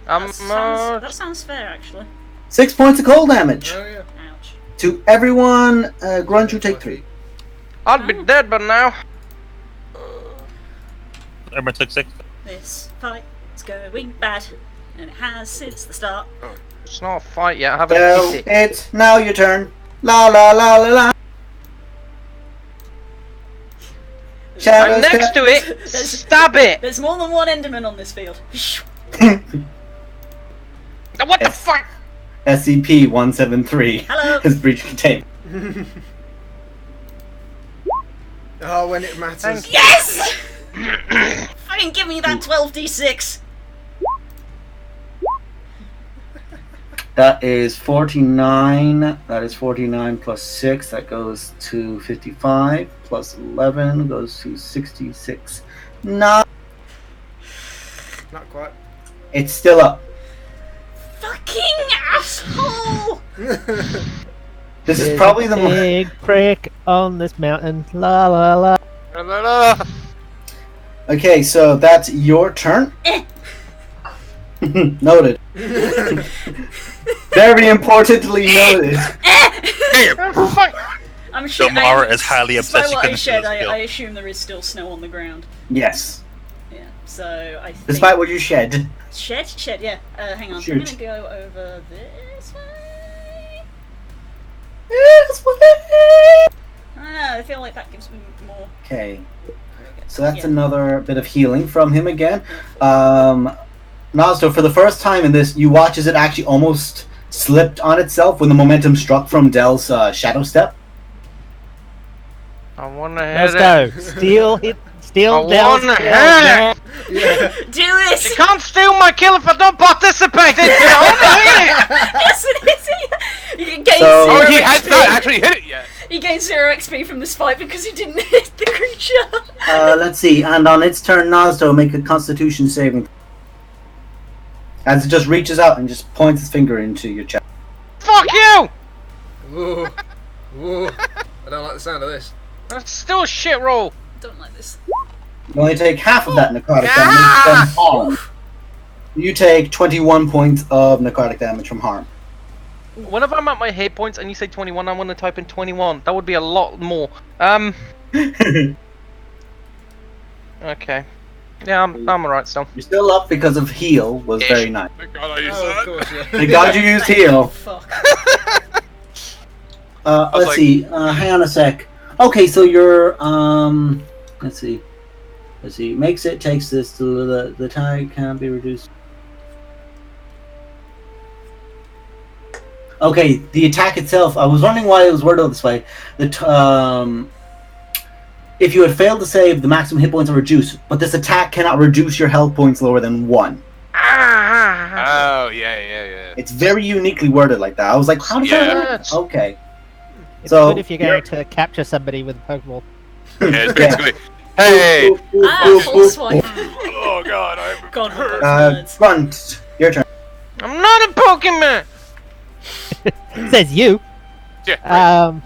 That sounds fair, actually. 6 points of cold damage Oh yeah. Ouch. to everyone. Grunge, you take 3. I'd be dead by now. Everyone took 6. This fight's going bad, and it has since the start. It's not a fight yet. I haven't So hit it. it's now your turn. La la la la la. I'm Shadows next to it. There's- Stab it. There's more than one Enderman on this field. What the Yes. fuck? SCP-173 Hello. has breached containment. Oh, when it matters. Thank you. Yes! Fucking give me that 12d6. That is 49. That is 49 plus 6. That goes to 55. Plus 11 goes to 66. No, Not quite. it's still up. Fucking asshole! This is There's probably a the most. big prick on this mountain. La la la. La, la, la. Okay, so that's your turn. Noted. Very importantly noted. Oh, fuck. I'm sure. Mara is highly upset Despite she what I couldn't shared, feel this skill. I assume there is still snow on the ground. Yes. Yeah. So I think. Despite what you shed. Shed. Yeah. Hang on. Shoot. I'm gonna go over this way. I feel like that gives me more. Okay. So that's Yeah. another bit of healing from him again. Nazdo, for the first time in this, you watch as it actually almost slipped on itself when the momentum struck from Dell's shadow step. I wanna hit Let's it. go. Steal hit. Steal I down. wanna steal hit down. it. Do this. You can't steal my kill if I don't participate in it. I wanna hit it. Yes, it is. You can gain So- Oh, 0 he has XP. not actually hit it yet. He gains 0 XP from this fight because he didn't hit the creature. Let's see. And on its turn, Nazdo make a Constitution saving. As it just reaches out and just points its finger into your chest. Fuck you. Ooh. Ooh. I don't like the sound of this. That's still a shit roll. Don't like this. You only take half of that necrotic Ah! damage from harm. You take 21 points of necrotic damage from harm. Whenever I'm at my hit points and you say 21, I want to type in 21. That would be a lot more. Okay. Yeah, I'm alright still. You're still up because of heal was very nice. Thank God I used Oh, of that. course, yeah. Thank God you used heal. Fuck. was Let's like- see. Hang on a sec. Okay, so you're let's see. Makes it takes this to the tag can be reduced. Okay, the attack itself. I was wondering why it was worded this way. If you had failed to save, the maximum hit points are reduced, but this attack cannot reduce your health points lower than 1. Oh, yeah. It's very uniquely worded like that. I was like, how did Yeah. that work? Okay. It's So, good if you're going to capture somebody with a Pokeball. Yeah, it's basically, hey! Ah, full swipe. Oh God, I'm God, what hurt. those words. Grunt, your turn. I'm not a Pokemon! Says you. Yeah, right.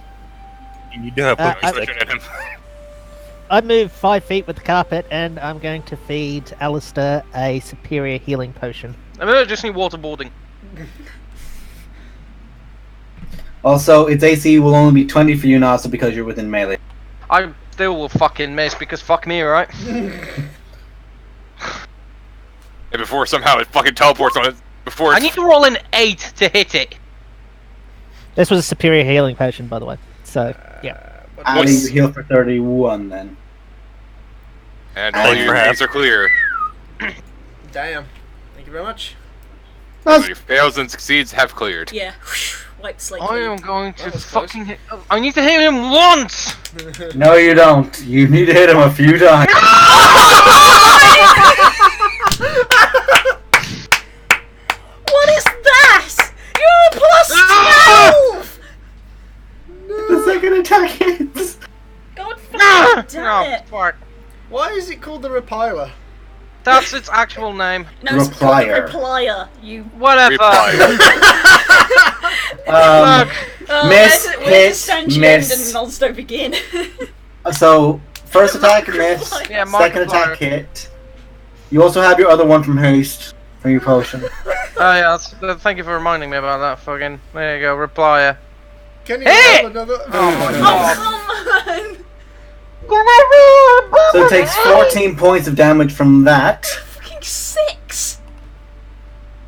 You do have I- Pokemon stick. Looking at him. I move 5 feet with the carpet, and I'm going to feed Alistair a superior healing potion. I mean, I just need waterboarding. Also, its AC will only be 20 for you now, so because you're within melee. I still will fucking miss because fuck me, right? And before somehow it fucking teleports on it. Before I it's need to roll an 8 to hit it. This was a superior healing potion, by the way. So, yeah. Ali, you heal for 31 then. and all your Perhaps. names are clear. Damn. Thank you very much. So your fails and succeeds have cleared. Yeah. Wipe the slate. I clean. am going to That was close. fucking hit. I need to hit him once! No, you don't. You need to hit him a few times. What is that? You're a +12! The second attack hits. God Ah! fucking damn it. fuck. Why is it called the Repiler? That's its actual name. No, it's called Replier. Replier. You. Whatever. Um, Look, Miss, where hit, does Sanji end miss. and Nolsto begin? so, first attack miss, Replier. Yeah, second Markiplier. attack hit. You also have your other one from haste, from your potion. oh yeah, thank you for reminding me about that fucking. There you go, replier. Can you Hey! roll another? Oh my Oh, come on! So it takes 14 points of damage from that. Fucking 6!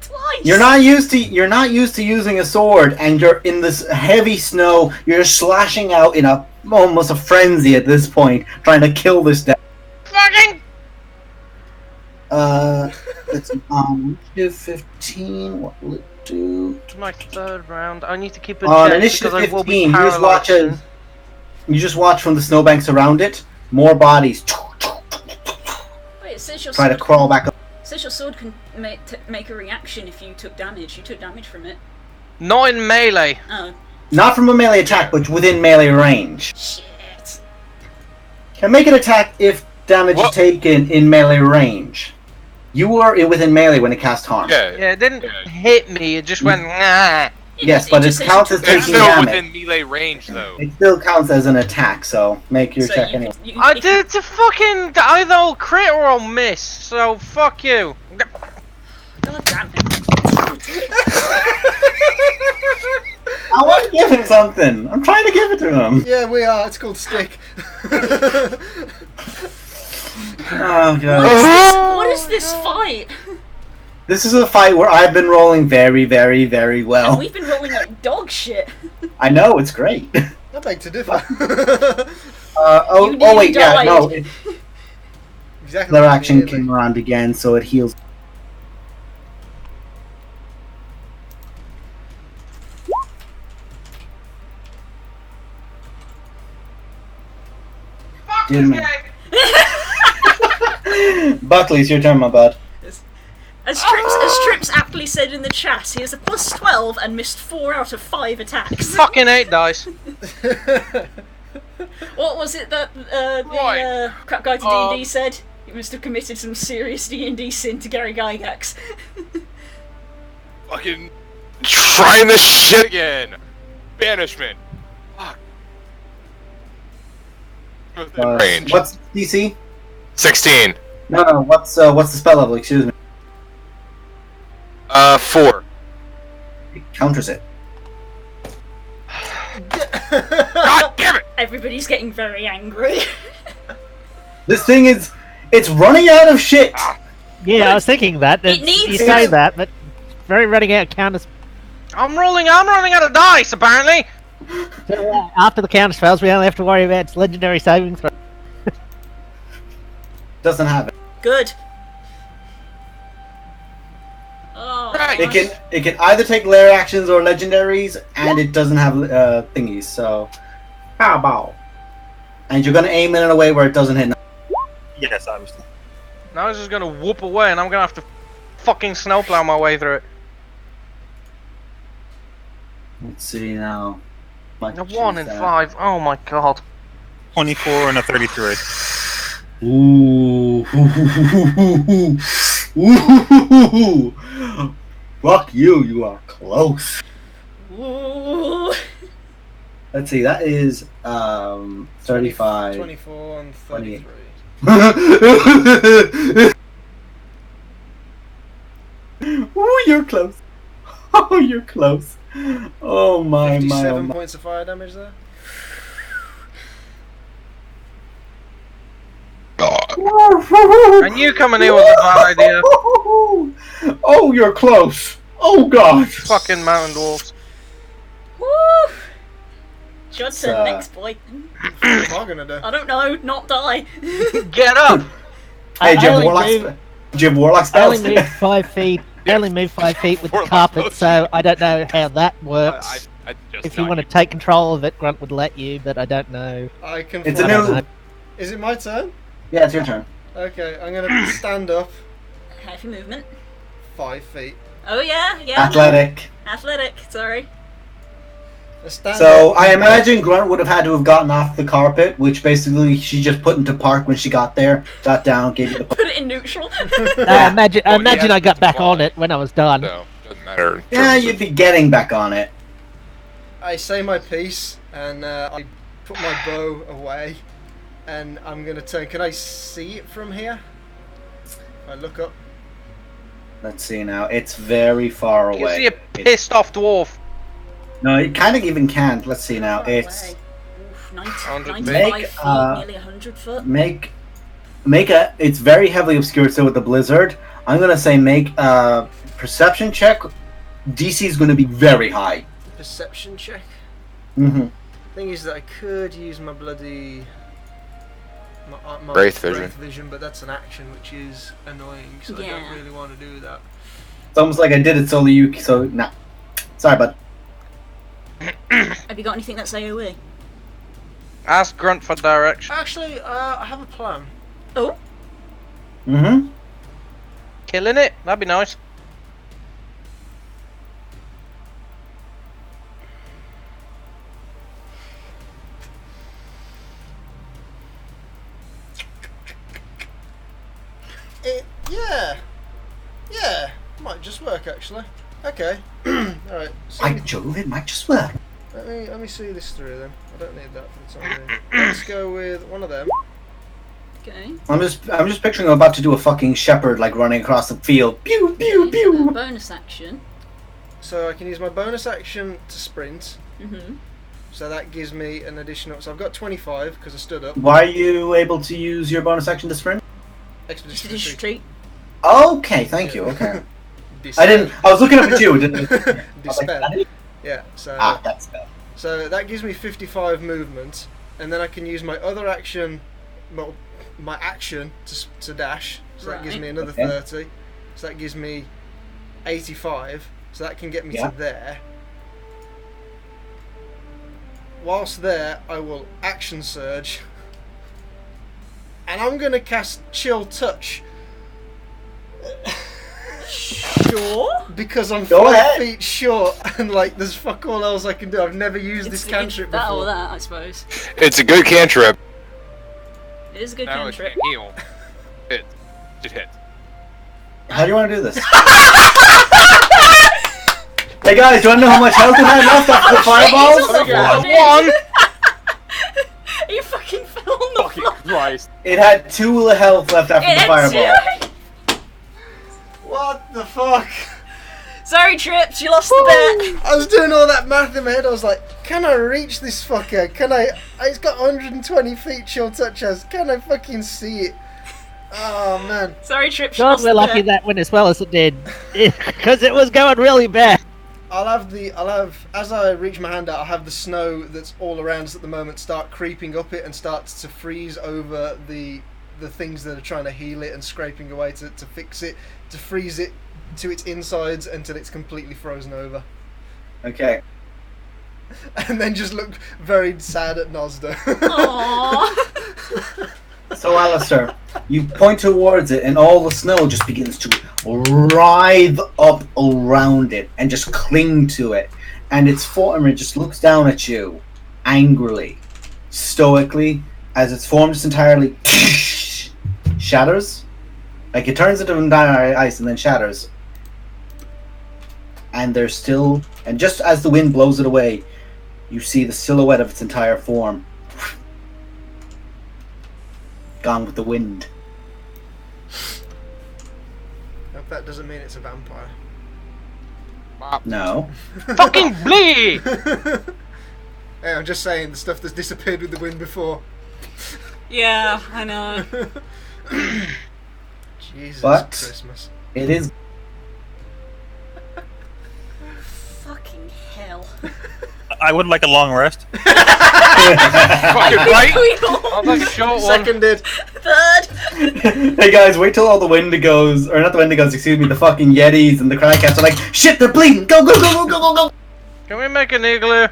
Twice! You're not used to using a sword, and you're in this heavy snow. You're slashing out in almost a frenzy at this point, trying to kill this guy. Fucking. It's 15. What will it do? It's my third round. I need to keep it On checked initiative because I will 15, be you just watch paralyzed. You just watch from the snowbanks around it. More bodies Wait, it says your try to sword, crawl back up. it says your sword can make a reaction if you took damage. You took damage from it. Not in melee. Oh, Not from a melee attack, but within melee range. shit. Can make an attack if damage What? is taken in melee range. You were within melee when it cast harm. Yeah. Yeah, it didn't Yeah. hit me. It just went. Nah. Yes, but it just says counts you as took It's taking still damage. within melee range though. It still counts as an attack, so make your So check you anyway. could- you- I if you- did to fucking either I'll crit or I'll miss. So fuck you. God damn it. I want to give him something. I'm trying to give it to him. Yeah, we are. It's called Stick. Oh god. What is this fight? This is a fight where I've been rolling very, very, very And well. we've been rolling like dog shit. I know it's great. I beg to differ. You nearly Wait, yeah, died. no. Exactly. Their what action you came around again, so it heals. Dear me. Buckley, it's your turn, my bud. As Trips aptly said in the chat, he has a +12 and missed 4 out of 5 attacks. Fucking 8 dice. What was it that Right. the crap guy to D&D said? He must have committed some serious D&D sin to Gary Gygax. Fucking trying this shit again. Banishment. Fuck. Within range. What's DC? 16. No. What's the spell level? Excuse me. 4. It counters it. God damn it! Everybody's getting very angry. This thing it's running out of shit. Yeah, I was thinking that. It needs You say to. that, but it's very running out of counters. I'm running out of dice apparently. So, after the counters fails, we only have to worry about its legendary saving throw. Doesn't have it. Good. Oh, Right. It can either take lair actions or legendaries, and it doesn't have thingies. So how about? And you're gonna aim it in a way where it doesn't hit. Yes, obviously. Now it's just gonna whoop away, and I'm gonna have to fucking snowplow my way through it. Let's see now. Much A 1 in is that? 5. Oh my god. 24 and a 33. Ooh. Ooh. Fuck you. You are close. Ooh. Let's see. That is 35. 24 and 33. Ooh, you're close. Oh, you're close. Oh my, my, oh 57 my. points of fire damage there. I knew coming here was a bad idea. Oh, you're close. Oh god. Fucking mountain dwarfs. Woo! Judson, So- next boy. What am I gonna do? I don't know, not die. Get up! Hey, do you have only warlock? move- Do you have warlock I only spells? move 5 feet. I only move 5 feet with the Warlock carpet, potion. so I don't know how that works. I just If you not want to take control of it, Grunt would let you, but I don't know. I can. It's a I don't new. know. Is it my turn? Yeah, it's your turn. Okay, I'm gonna stand up Heavy movement. 5 feet. Oh yeah, yeah. Athletic. Athletic, sorry. I stand So up. I imagine Grunt would have had to have gotten off the carpet, which basically she just put into park when she got there. Got down, gave you the. Put it in neutral. I imagine Well, he has I got to back fly. on it when I was done. So, doesn't matter. in Yeah, terms you'd of- be getting back on it. I say my piece and I put my bow away, and I'm gonna turn. Can I see it from here? I look up. Let's see now. It's very far You away. see a pissed off dwarf. No, you kind of even can't. Let's see now. Far It's away. Oof, 90, 100 95 feet. feet, Make, nearly 100 foot. make a. It's very heavily obscured still with the blizzard. I'm gonna say make a perception check. DC is gonna be very high. Perception check. Mm-hmm. Thing is that I could use my bloody my Wraith vision. but that's an action, which is annoying. So I Yeah. don't really want to do that. It's almost like I did it solely you. So nah. Sorry, bud. Have you got anything that's AoE? Ask Grunt for direction. Actually, I have a plan. Oh, Mm-hmm. Killing it? That'd be nice. Yeah, might just work actually. Okay, all right. So By Jove, it might just work. let me see this through then. I don't need that for the time being. Let's go with one of them. okay. I'm just picturing I'm about to do a fucking shepherd like running across the field. Pew pew Okay, pew. bonus action. So I can use my bonus action to sprint. Mm-hmm. So that gives me an additional. So I've got 25 because I stood up. Why are you able to use your bonus action to sprint? Expedition Expedition retreat. retreat. Okay, thank you. Okay. I Despair. didn't. I was looking up at you. Didn't. Despair. Yeah. So Ah, that's bad. so that gives me 55 movement, and then I can use my other action, well, my action to dash. So that gives Right. me another Okay. 30. So that gives me 85. So that can get me Yeah. to there. Whilst there, I will action surge, and I'm gonna cast Chill Touch. Sure. Because I'm Go 5 ahead. feet short and like there's fuck all else I can do. I've never used this cantrip that before. or that, I suppose. It's a good cantrip. It is a good Now it cantrip. can't heal. It. It hit. How do you want to do this? Hey guys, do you want to know how much health it had left after the fireballs? One. You fucking fell on the floor. Christ. It had 2 health left after the fireball. What the fuck? Sorry, Trips, you lost the bet. I was doing all that math in my head. I was like, can I reach this fucker? Can I? It's got 120 feet Chill Touch has. Can I fucking see it? Oh man. Sorry, Trips, you God, lost we're the lucky bet. that went as well as it did, because it was going really bad. I'll have as I reach my hand out, I'll have the snow that's all around us at the moment start creeping up it and starts to freeze over the things that are trying to heal it and scraping away to fix it, to freeze it to its insides until it's completely frozen over. Okay. And then just look very sad at Nozda. Aww. So Alistair, you point towards it and all the snow just begins to writhe up around it and just cling to it. And its form just looks down at you angrily, stoically, as its form just entirely shatters. Like it turns into entire ice and then shatters. And there's still, and just as the wind blows it away, you see the silhouette of its entire form gone with the wind. Hope that doesn't mean it's a vampire. No. Fucking bleed! Hey, I'm just saying the stuff that's disappeared with the wind before. Yeah, I know. Jesus But- Christmas. It is. Fucking hell. I would like a long rest. Fucking right. I'll take a short one. Seconded. Third. Hey guys, wait till all the Wendigos, or not the Wendigos, excuse me, the fucking Yetis and the Crycats are like, shit, they're bleeding! Go, go, go, go, go, go, go! Can we make an igloo?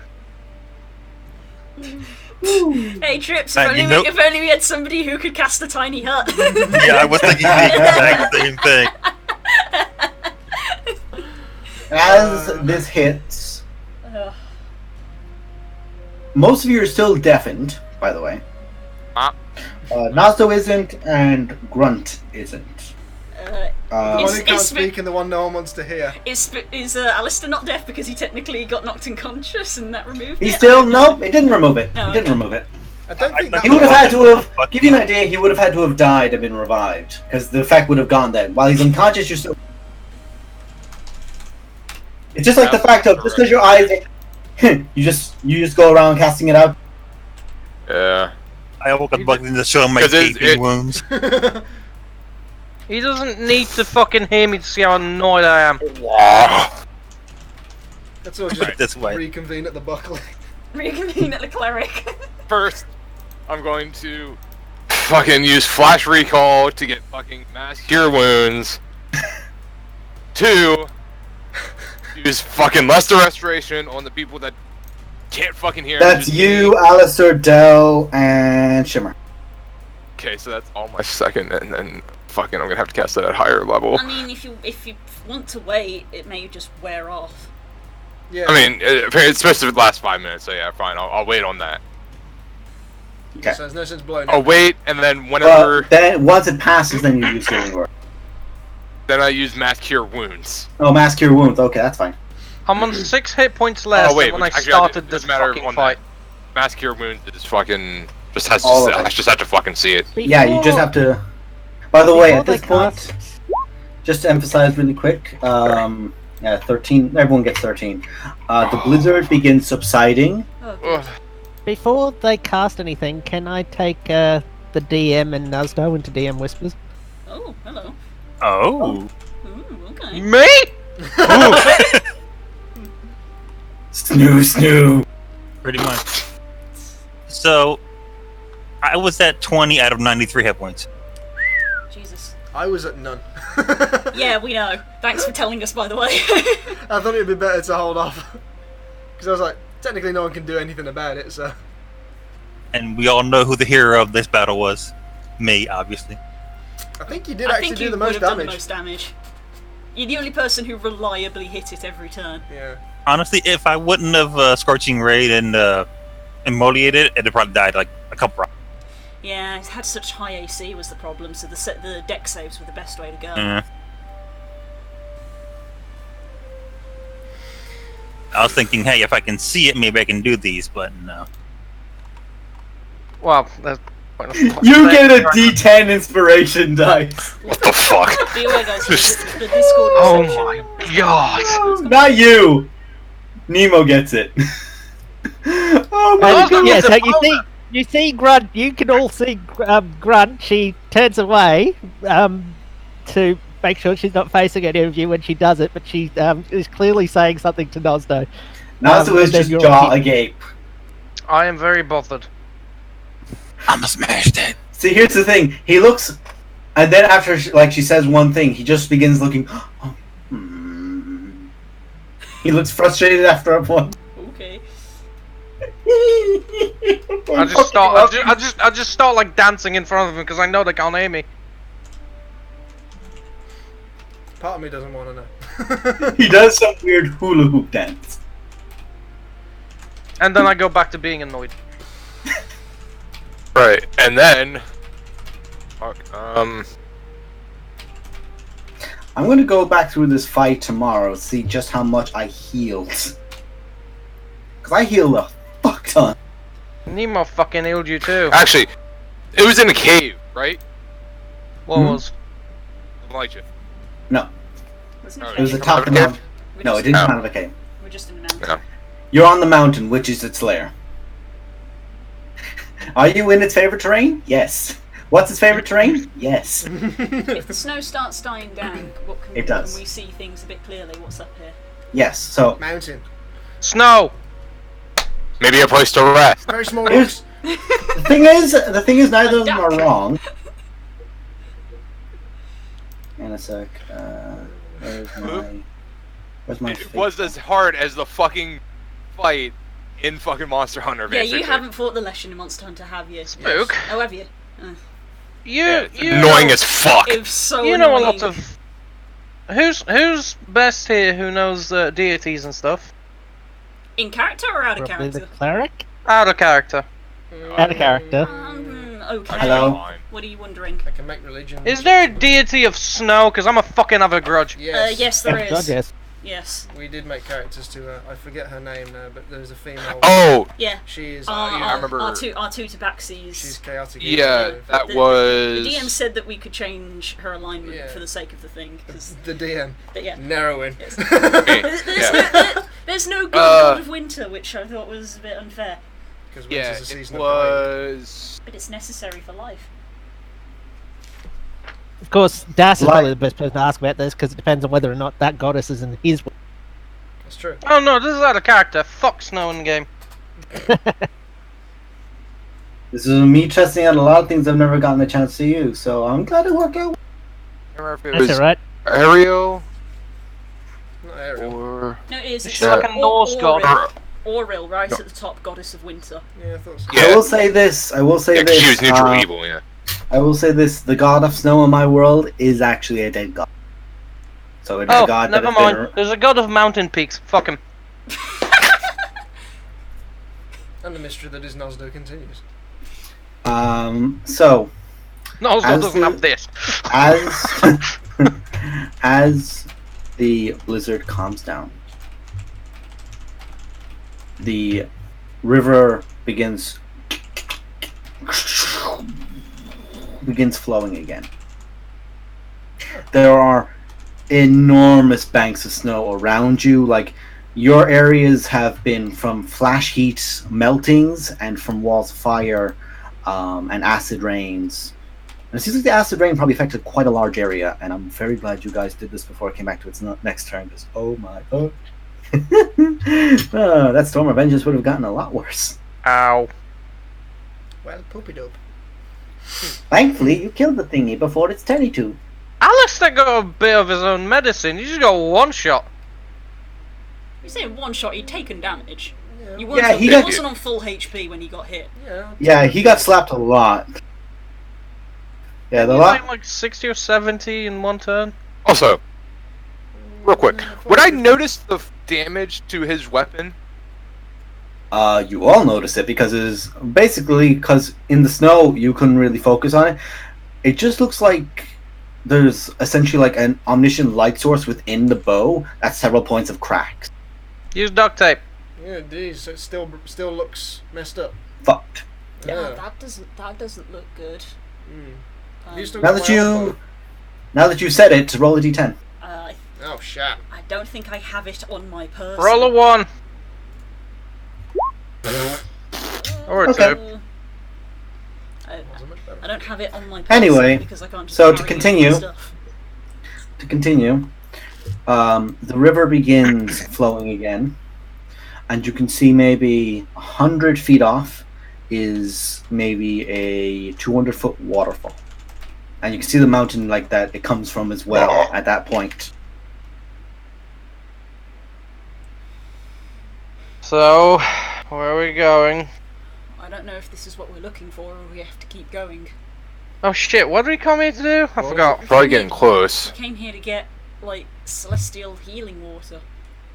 Hey, Trips, Hey, you know- if only we had somebody who could cast a tiny hut. Yeah, I was thinking the exact same thing. As this hits, Ugh. most of you are still deafened, by the way. Ah. Nasto isn't, and Grunt isn't. The one who can't It's- speak and the one no one wants to hear. Is Alistair not deaf because he technically got knocked unconscious and that removed He it? still, nope, it didn't remove it. Oh, He didn't okay. remove it. I don't think that He would have had to have, give you an idea, he would have had to have died and been revived, because the effect would have gone then. While he's unconscious, you're still... It's just like the fact of, just because your eyes are... you just go around casting it out. Yeah. I woke up bugging to show my 'Cause gaping wounds. He doesn't need to fucking hear me to see how annoyed I am. Let's all Put just it this way. reconvene at the buckle. Reconvene at the cleric. First, I'm going to fucking use flash recall to get fucking mass cure wounds. 2, use fucking lesser restoration on the people that can't fucking hear. That's Just you, me. Alistair, Dell, and Shimmer. Okay, so that's all my second, and then fucking I'm gonna have to cast that at higher level. I mean, if you want to wait, it may just wear off. Yeah. I mean, it's supposed to last 5 minutes, so yeah, fine. I'll wait on that. Okay. So there's no sense blowing I'll it. wait, and then whenever, Then once it passes, then you use healing word. then I use mass cure wounds. Oh, mass cure wounds. Okay, that's fine. I'm on 6 hit points less Oh, wait, than when I actually, started it this doesn't matter fucking on fight. Mass cure wounds is fucking just has All to. of it. I just have to fucking see it. Yeah, you just have to. By the way, at Before this they point, cast- just to emphasize really quick, yeah, 13. Everyone gets 13. The blizzard begins subsiding. Oh, good. Ugh. Before they cast anything, can I take the DM and Nazdo into DM Whispers? Oh, hello. Oh. Ooh, okay. Me? Snoo. Pretty much. So, I was at 20 out of 93 hit points. Jesus. I was at none. Yeah, we know. Thanks for telling us, by the way. I thought it'd be better to hold off. Because I was like, technically no one can do anything about it, so... And we all know who the hero of this battle was. Me, obviously. I think you did I actually think do you the would most have done the damage. most damage. You're the only person who reliably hit it every turn. Yeah. Honestly, if I wouldn't have Scorching Raid and Immolated, it'd have probably died like a couple rounds. Yeah, it had such high AC was the problem, so the deck saves were the best way to go. Yeah. I was thinking, hey, if I can see it, maybe I can do these, but no. Well, that's pointless. You get a D10 inspiration dice. What the fuck? Be aware, guys, the Discord Oh reception. my god! Not you. Nemo gets it. Oh my Well, god. Yeah, it's so a you see Grunt. You can all see Grunt. She turns away to make sure she's not facing any of you when she does it, but she is clearly saying something to Nosdo. Nasu is then just you're jaw on agape. I am very bothered. I'm a smashed it. See, here's the thing. He looks, and then after she says one thing, he just begins looking. He looks frustrated after a point. Okay. I just start like dancing in front of them because I know they can't hear me. Part of me doesn't want to know. He does some weird hula hoop dance. And then I go back to being annoyed. Right, and then, fuck, I'm gonna go back through this fight tomorrow, see just how much I healed. Cause I healed a fuck ton. Nemo fucking healed you too. actually, it was in a cave, right? What Hmm? was? Elijah. No, Wasn't Oh, it was the Come top out of the of a mountain. No, it didn't come out of a cave. We're just in the mountain. Yeah. You're on the mountain, which is its lair. Are you in its favorite terrain? Yes. What's his favorite terrain? Yes. If the snow starts dying down, what can, It does. can we see things a bit clearly? What's up here? Yes. So Mountain. Snow. Maybe a place to rest. Very small Here's- rocks. the thing is, neither of them are wrong. In a sec. Where's my? It was as hard as the fucking fight in fucking Monster Hunter. Yeah, basically. you haven't fought the Leshen in Monster Hunter, have you? Spook. Oh, have you? You, Yeah, it's you annoying know, as fuck. It was so you know a annoying. lot of. Who's best here? Who knows deities and stuff? In character or out of Probably the character? cleric? Out of character. Out of character. Okay. Hello? What are you wondering? I can make religion. Is there a deity of snow? Because I'm a fucking have a grudge. Yes. Yes, there God, is. yes. Yes. We did make characters to her. I forget her name now, but there's a female. Oh, Yeah. She is. I remember- R2 She's Tabaxis. chaotic. yeah, that The was. DM said that we could change her alignment Yeah. for the sake of the thing. 'Cause- The DM. but yeah. Narrowing. Yes. Okay, There's no good Uh, God of Winter, which I thought was a bit unfair. Because Yeah, winter's a it season of dying. was. But it's necessary for life. Of course, Das is Like- probably the best person to ask about this because it depends on whether or not that goddess is in his. That's true. Oh no, this is out of character. Fuck snow in the game. This is me testing out a lot of things I've never gotten a chance to use, so I'm glad it worked out. I remember if it That's was alright. Ariel Not Ariel. or. No, it is. It's She's like a Norse god. Auril, right No. at the top, goddess of winter. Yeah, I thought so. Yeah. I will say this. I will say Yeah, 'cause this. she was neutral uh, evil, yeah. I will say this: the god of snow in my world is actually a dead god. So it's a Oh, god never that has mind. There's a god of mountain peaks. Fuck him. And the mystery that is Nosdo continues. So No, As God doesn't the- have this. as as the blizzard calms down, the river begins flowing again. There are enormous banks of snow around you. Like, your areas have been from flash heat meltings and from walls of fire and acid rains. And it seems like the acid rain probably affected quite a large area, and I'm very glad you guys did this before it came back to its next turn, because oh my god. That Storm of Vengeance would have gotten a lot worse. Ow. Well, poopy dope. Thankfully, you killed the thingy before its turn to. Alistair got a bit of his own medicine. You just got one shot. You say in one shot, he'd taken damage. Yeah. You weren't, Yeah, he he got- wasn't on full HP when he got hit. Yeah. Yeah, he got slapped a lot. Yeah, the He's lot. like 60 or 70 in one turn. Also, real quick, would I notice the damage to his weapon? You all notice it because it is basically because in the snow you couldn't really focus on it. It just looks like there's essentially like an omniscient light source within the bow at several points of cracks. Use duct tape. Yeah, indeed. So it still looks messed up. Fucked. Yeah, that doesn't look good. Mm. Um, Have you still Now got that my elbow? now that you said it, roll a d10. Oh, shit. I don't think I have it on my person. Roll a 1. Or a Okay. 2. Wasn't much better. I don't have it on my person Anyway, because I can't just so to carry continue- stuff. To continue, the river begins flowing again, and you can see maybe 100 feet off is maybe a 200-foot waterfall. And you can see the mountain like that it comes from as well at that point. So, where are we going? I don't know if this is what we're looking for or we have to keep going. Oh shit, what did we come here to do? I forgot. Probably getting close. We came here to get, like, celestial healing water.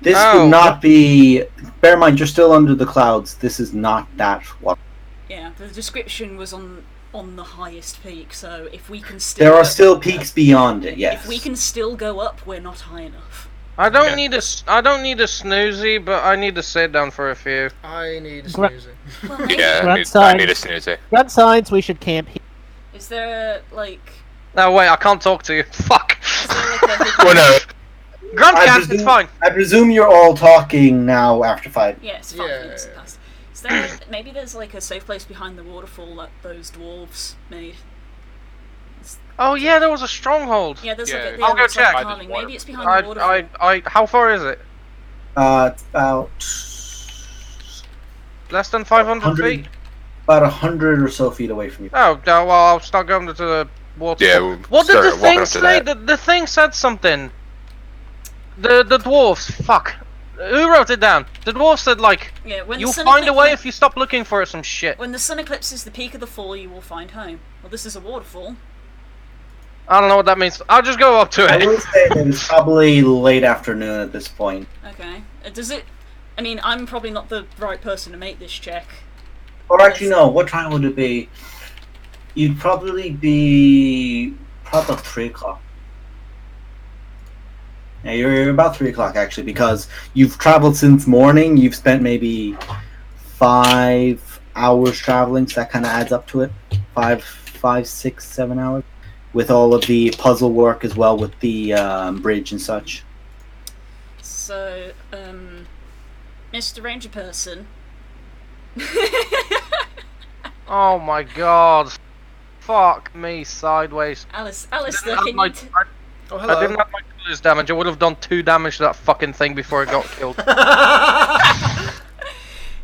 This Oh. would not be... Bear in mind, you're still under the clouds. This is not that water. Yeah, the description was on the highest peak, so if we can still... There are go- still peaks beyond it, yes. If we can still go up, we're not high enough. I don't Yeah. need I don't need a snoozy, but I need to sit down for a few. I need a Gra- snoozing. Well, maybe- Yeah, Right I side. need a snooze. Grunt signs, we should camp here. Is there, like... No, wait, I can't talk to you. Fuck. Is there, like, a... Well, no. Grunt I camp, it's presume- fine. I presume you're all talking now after 5. Yeah, it's 5 Yeah. minutes have passed. Is there... maybe there's, like, a safe place behind the waterfall that those dwarves made? Oh yeah, there was a stronghold. Yeah, there's Yeah, like I'll go looks like check. carving. Maybe it's behind the waterfall. How far is it? It's about Less than 500 100 feet? about 100 or so feet away from you. Oh, well, I'll start going to the waterfall. Yeah, we'll What did start the walking thing up to say? that. The thing said something. The dwarves, fuck. Who wrote it down? The dwarf said, like, Yeah, when you'll the sun find a way eclipse- if you stop looking for it, some shit. When the sun eclipses the peak of the fall, you will find home. Well, this is a waterfall. I don't know what that means. I'll just go up to I it. will say that it's probably late afternoon at this point. Okay. Does it... I mean, I'm probably not the right person to make this check. Or actually, no. What time would it be? You'd probably be probably 3 o'clock. Yeah, you're about 3 o'clock actually, because you've traveled since morning. You've spent maybe 5 hours traveling, so that kind of adds up to it. 5, 6, 7 hours, with all of the puzzle work as well, with the bridge and such. So, Mr. Ranger Person... Oh my god. Fuck me sideways. Alistair, I can you... Oh, I hello. didn't have my colours damage. I would have done 2 damage to that fucking thing before it got killed.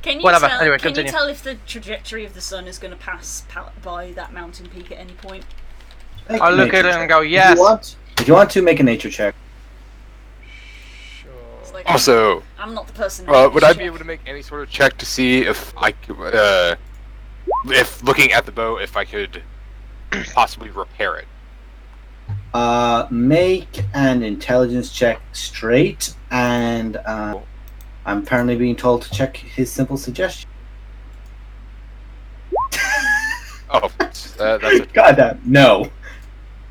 Can you Whatever, tell? anyway, can continue. you tell if the trajectory of the sun is going to pass by that mountain peak at any point? Make I a look at nature it and check. go, yes. If you want to, make a nature check. It's like, Also, I'm not the person. to make would this I be check. able to make any sort of check to see if I could, if looking at the bow, if I could possibly repair it? Make an intelligence check straight, and I'm apparently being told to check his simple suggestion. Oh, that's a God damn, no.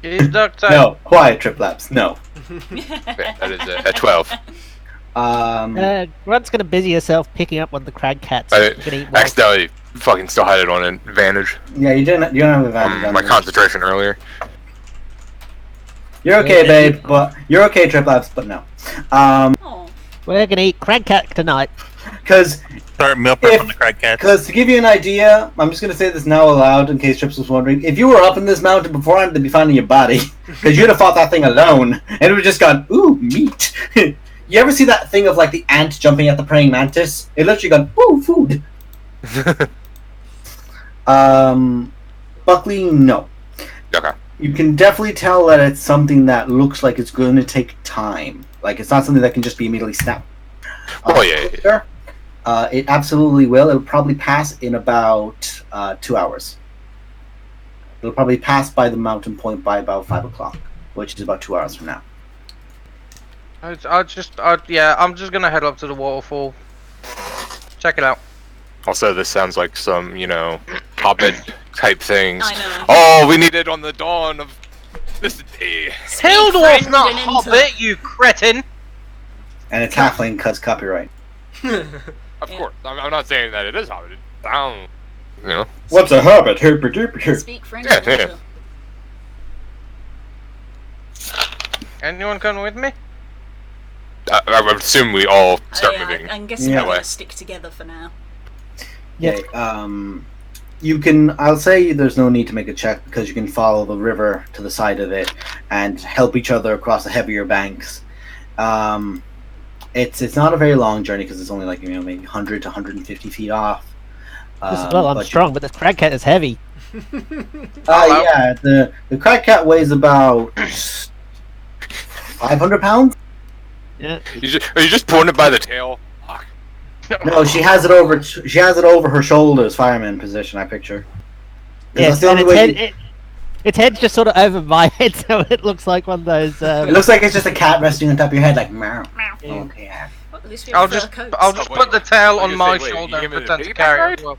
He's duct tape. No. Quiet, Triplaps, no. that is a 12. Grunt's gonna busy herself picking up one of the crag cats. I Gonna eat one. accidentally fucking still had it on advantage. Yeah, you don't have advantage on My this. concentration earlier. You're okay, babe, but you're okay, Triplaps, but no. Oh, We're gonna eat crag cat tonight. Because Start meal prep If- on the crack cats. to give you an idea, I'm just gonna say this now aloud in case Trips was wondering. If you were up in this mountain beforehand, they'd be finding your body because you'd have fought that thing alone, and it would just gone, ooh, meat. You ever see that thing of like the ant jumping at the praying mantis? It literally gone, ooh, food. Buckley, no. Okay. You can definitely tell that it's something that looks like it's going to take time. Like it's not something that can just be immediately snapped. Oh, yeah. It absolutely will. It'll probably pass in about 2 hours. It'll probably pass by the mountain point by about 5 o'clock, which is about 2 hours from now. I'm just gonna head up to the waterfall. Check it out. Also, this sounds like some, Hobbit type things. I know. Oh, we need it on the dawn of this day. Hill dwarf, friend not and into- hobbit, you cretin! And it's halfling because copyright. Of Yeah. course. I'm not saying that it is Hobbit. Down. What's a hobbit? Herper derper. speak French. Yeah, yeah. Ranger. Anyone coming with me? I would assume we all start Yeah, moving. I'm guessing Yeah. we're going to stick together for now. Yeah. Okay, you can. I'll say there's no need to make a check because you can follow the river to the side of it and help each other across the heavier banks. It's not a very long journey because it's only like maybe 100 to 150 feet off. Well, I'm but strong, but this crag cat is heavy. Hello? Yeah, the crag cat weighs about 500 pounds. Yeah. Are you just pulling it by the tail? Fuck. No, she has it over. She has it over her shoulders, fireman position. I picture. 'Cause Yes, that's the and only way. its head's just sort of over my head, so it looks like one of those. It looks like it's just a cat resting on top of your head, like meow. Meow. Okay. Well, at least we I'll have fur just coats. I'll just Oh, put wait. the tail I on was my gonna say, wait, shoulder you and give me the pretend to piggyback carry ride? it. Well,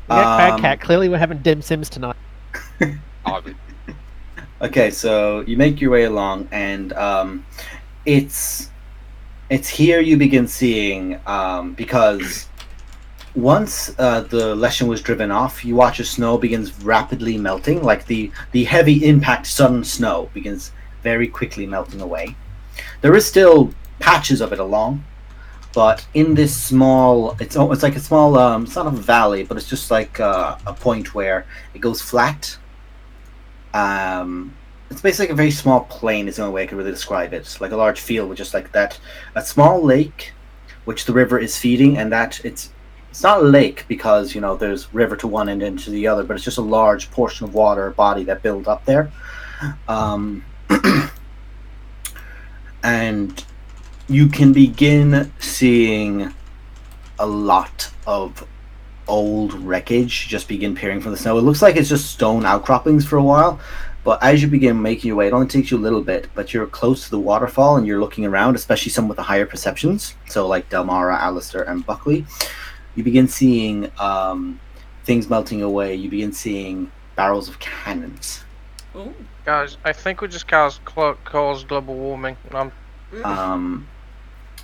Yeah, crag Um, cat. Clearly, we're having dim sims tonight. Hobbit. Okay, so you make your way along, and it's here you begin seeing because once the Leshen was driven off, you watch as snow begins rapidly melting, like the heavy impact sudden snow begins very quickly melting away. There is still patches of it along, But in this small, it's like a small, it's not a valley, but it's just like a point where it goes flat. It's basically a very small plain is the only way I could really describe it. It's like a large field with just like that, a small lake, which the river is feeding, and that it's not a lake because, you know, there's river to one end and to the other, but it's just a large portion of water body that built up there. And you can begin seeing a lot of old wreckage just begin peering from the snow. It looks like it's just stone outcroppings for a while, but as you begin making your way, it only takes you a little bit, but you're close to the waterfall and you're looking around, especially some with the higher perceptions, so like Delmara, Alistair, and Buckley. You begin seeing things melting away. You begin seeing barrels of cannons. Ooh. Guys, I think we just caused global warming.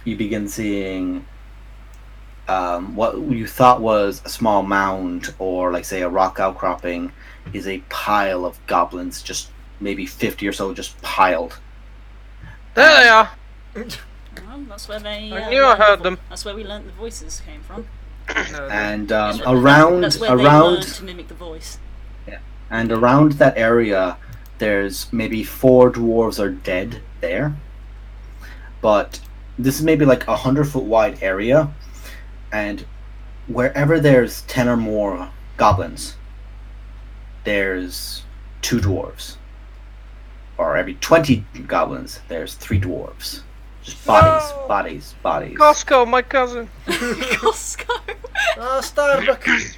You begin seeing what you thought was a small mound or, like, say, a rock outcropping is a pile of goblins, just maybe 50 or so, just piled. There they are! Well, that's where they. I knew I heard them. That's where we learnt the voices came from. And That's where around they learned to mimic the voice. and around that area, there's maybe 4 dwarves are dead there. But this is maybe like 100-foot wide area, and wherever there's 10 or more goblins, there's 2 dwarves. Or every 20 goblins, there's 3 dwarves. Just bodies, No! bodies, bodies. Costco, my cousin. Costco. Ah, Starbucks.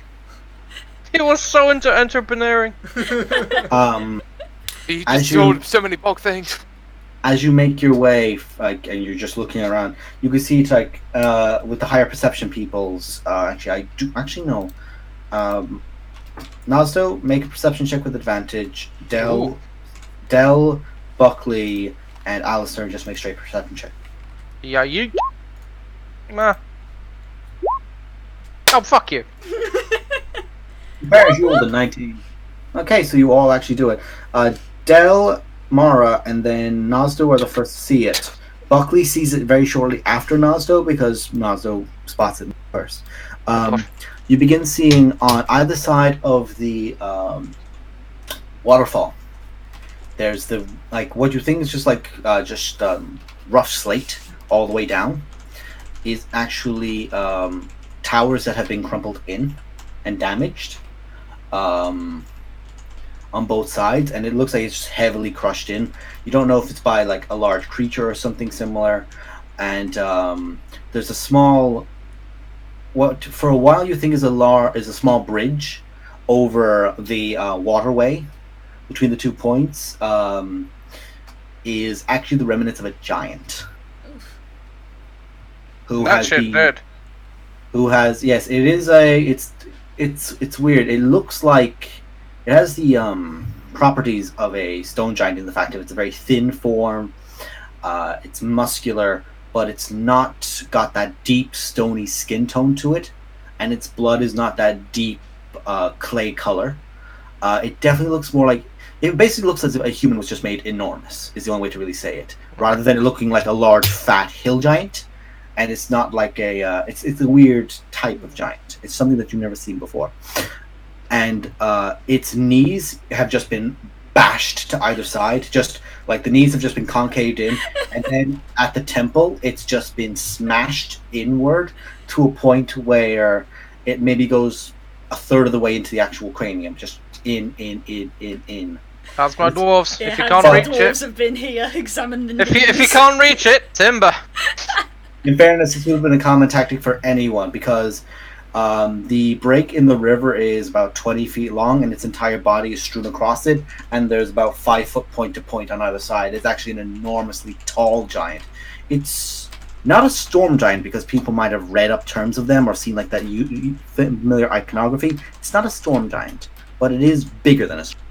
He was so into entrepreneuring. He As just you- sold so many bulk things. As you make your way, like, and you're just looking around, you can see, like, with the higher perception peoples. No. Nazdo, make a perception check with advantage. Del, Buckley, and Alistair just make straight perception check. Yeah, you. Nah. Oh, fuck you. Barry, you rolled a 19. Okay, so you all actually do it. Del, Mara, and then Nazdo are the first to see it. Buckley sees it very shortly after Nazdo because Nazdo spots it first. You begin seeing on either side of the waterfall. There's the, like, what you think is just like rough slate all the way down is actually towers that have been crumpled in and damaged on both sides, and it looks like it's just heavily crushed in. You don't know if it's by like a large creature or something similar. And there's a small, what for a while you think is a small bridge over the waterway between the 2 points, is actually the remnants of a giant who That has shit been, dead. who has, yes, it is it's weird. It looks like it has the properties of a stone giant in the fact that it's a very thin form. It's muscular, but it's not got that deep stony skin tone to it, and its blood is not that deep clay color. It definitely looks more like, it basically looks as if a human was just made enormous, is the only way to really say it, rather than it looking like a large fat hill giant. And it's not like a it's a weird type of giant. It's something that you've never seen before. And its knees have just been bashed to either side, just like the knees have just been concaved in, and then at the temple it's just been smashed inward to a point where it maybe goes a third of the way into the actual cranium, just in. That's my dwarves. Yeah, If you how can't many reach dwarves it, have been here examined the if you knees? can't reach it, timber. In fairness, this would have been a common tactic for anyone, because the break in the river is about 20 feet long and its entire body is strewn across it, and there's about 5 foot point to point on either side. It's actually an enormously tall giant. It's not a storm giant because people might have read up terms of them or seen like that familiar iconography. It's not a storm giant, but it is bigger than a storm.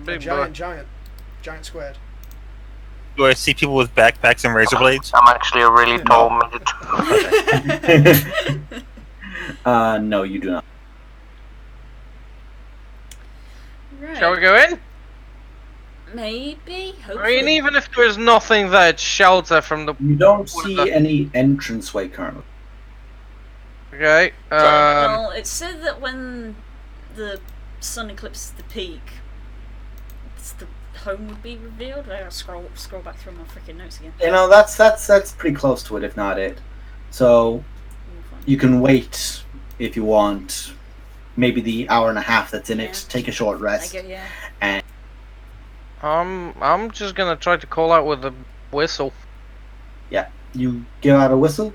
Big boy. Giant squared. Do I see people with backpacks and razor blades? I'm actually a really tall midget. No, you do not. Right. Shall we go in? Maybe. I Hopefully. mean, even if there is nothing there, it's shelter from the. You don't see any entranceway currently. Okay. Well, it said that when the sun eclipses the peak, the home would be revealed. I gotta scroll back through my freaking notes again. You know, that's pretty close to it, if not it. So you can wait if you want. Maybe the hour and a half that's in it. Take a short I rest. get, yeah. And I'm just gonna try to call out with a whistle. yeah, you give out a whistle,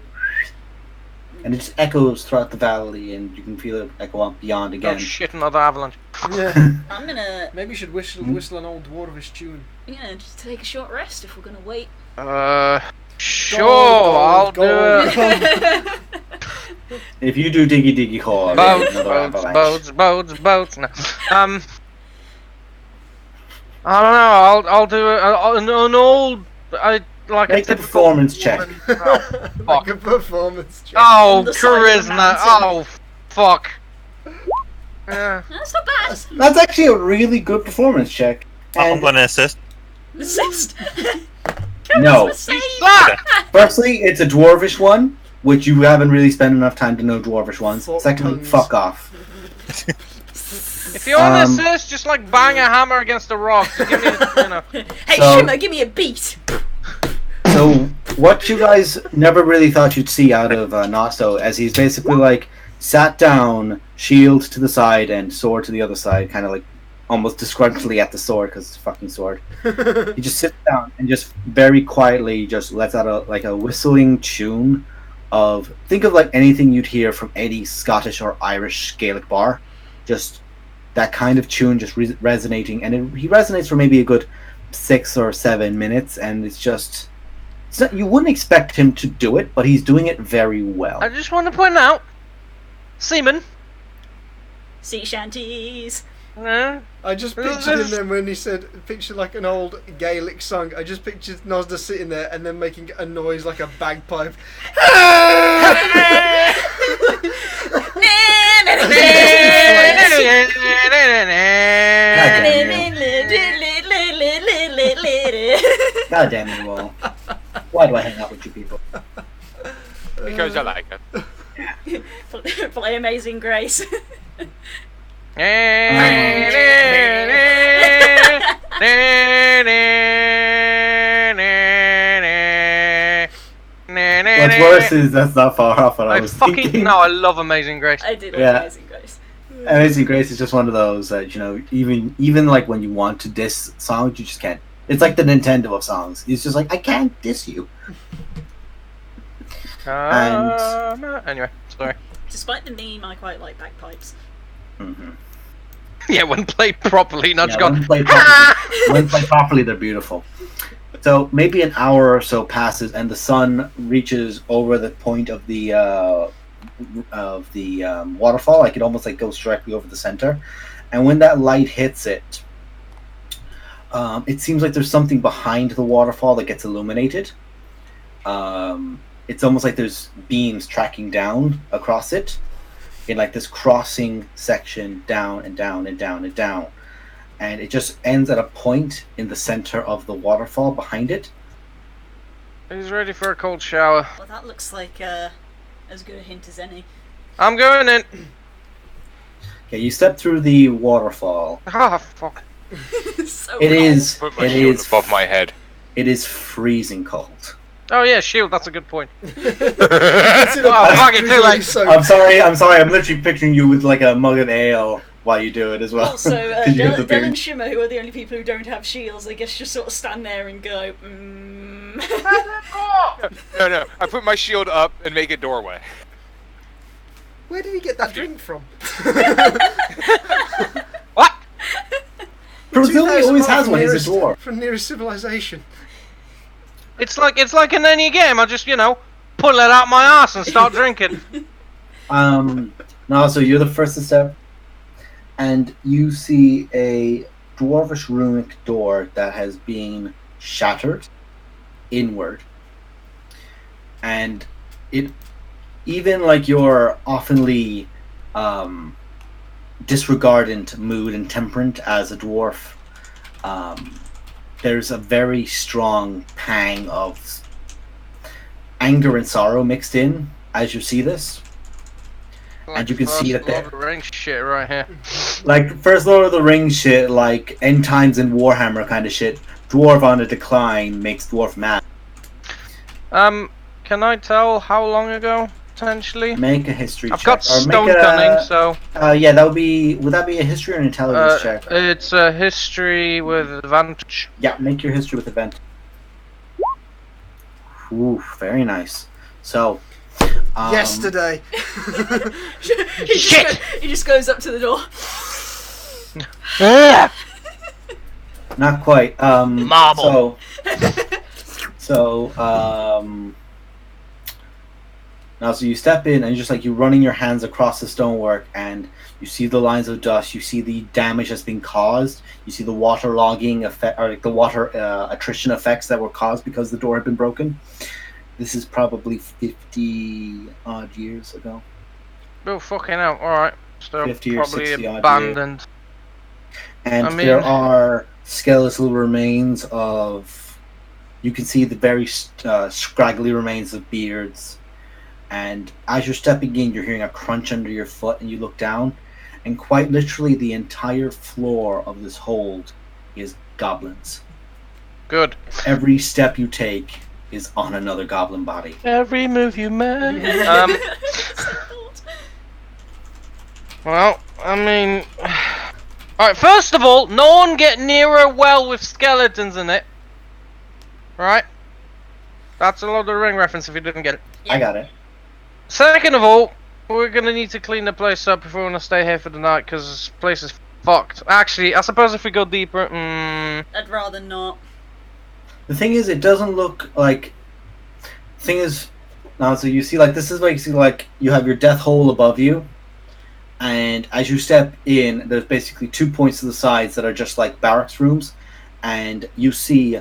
and it just echoes throughout the valley, and you can feel it echo out beyond Oh again. shit! Another avalanche. Yeah. I'm gonna Maybe you should whistle an old dwarvish tune. just take a short rest if we're gonna wait. Sure, I'll do it. If you do diggy diggy call, Boats, another boats, avalanche. boats. No. I don't know. I'll do an old. Make the performance check. Like a performance check. Oh, On the side of the charisma. mountain. Oh, fuck. Yeah. That's not bad. That's actually a really good performance check. I'm And gonna assist. Assist. no, Charisma save. firstly, it's a dwarvish one, which you haven't really spent enough time to know dwarvish ones. Fork Secondly, tongues. fuck off. If you want Um, to assist, just like bang a hammer against a rock. So give me, Hey, So- Shimmer, give me a beat. So, what you guys never really thought you'd see out of Naso, as he's basically like sat down, shield to the side and sword to the other side, kind of like almost disgruntledly at the sword because it's a fucking sword. He just sits down and just very quietly just lets out a whistling tune of, think of like anything you'd hear from any Scottish or Irish Gaelic bar, just that kind of tune just resonating, and he resonates for maybe a good 6 or 7 minutes, and it's just. You wouldn't expect him to do it, but he's doing it very well. I just want to point out, Seaman. Sea shanties. I just pictured him then when he said, picture like an old Gaelic song. I just pictured Nosda sitting there and then making a noise like a bagpipe. God damn it, well. Why do I hang out with you people? Because I like it. Play Amazing Grace. What's worse is that's not far off what I I was fucking thinking. no, I love Amazing Grace. I do love Yeah. Amazing Grace. Amazing Grace is just one of those that, even like when you want to diss songs, you just can't. It's like the Nintendo of songs. It's just like, I can't diss you. Anyway, sorry. Despite the meme, I quite like bagpipes. Mm-hmm. Yeah, when played properly, not just When gone. played properly, when played properly, they're beautiful. So maybe an hour or so passes, and the sun reaches over the point of the waterfall. Like it almost like goes directly over the center, and when that light hits it, it seems like there's something behind the waterfall that gets illuminated. It's almost like there's beams tracking down across it, in like this crossing section, down and down and down and down. And it just ends at a point in the center of the waterfall behind it. He's ready for a cold shower. Well, that looks like as good a hint as any. I'm going in. Okay, you step through the waterfall. Ah, fuck. So It cold. is Put my shield is above my head. it is freezing cold. Oh yeah, shield. That's a good point. It's in a Oh, bag, fuck it, too drizzly late. soap. I'm sorry. I'm literally picturing you with like a mug of ale while you do it as well. Also, 'Cause you have the Del beard. and Shimmer, who are the only people who don't have shields, I guess just sort of stand there and go, No. I put my shield up and make a doorway. Where did he get that drink from? What? Presumably, he 2,000 always miles has from one. He's nearest- a dwarf. From nearest civilization. It's like in any game. I just pull it out my ass and start drinking. No, so you're the first to step, and you see a dwarvish runic door that has been shattered inward, and it, even like your oftenly disregardant mood and temperament as a dwarf, there's a very strong pang of anger and sorrow mixed in as you see this. And you can see that Lord of the Rings shit right here. like first Lord of the Rings shit, like end times in Warhammer kind of shit. Dwarf on a decline makes dwarf mad. Can I tell how long ago potentially? Make a history I've check. got Or make stone cunning, so yeah, that would be. Would that be a history or an intelligence check? it's a history with advantage. Yeah, make your history with advantage. Ooh, very nice. So, Yesterday. He just goes up to the door. not quite. Marble. Now, so you step in and just like you running your hands across the stonework, and you see the lines of dust. You see the damage that's been caused. You see the water logging effect, or like the water attrition effects that were caused because the door had been broken. This is probably 50 odd years ago. Oh fucking hell! All right, still 50 or probably 60 odd abandoned. And I mean- there are skeletal remains of. You can see the very scraggly remains of beards. And as you're stepping in, you're hearing a crunch under your foot, and you look down, and quite literally the entire floor of this hold is goblins. Good. Every step you take is on another goblin body. Every move you make. Well, I mean, all right. First of all, no one get near a well with skeletons in it. Right? That's a Lord of the Ring reference if you didn't get it. I got it. Second of all, we're gonna need to clean the place up if we want to stay here for the night, because this place is fucked. Actually, I suppose if we go deeper, I'd rather not. The thing is, it doesn't look like. Thing is, now so you see, like this is basically like you have your death hole above you, and as you step in, there's basically 2 points to the sides that are just like barracks rooms, and you see,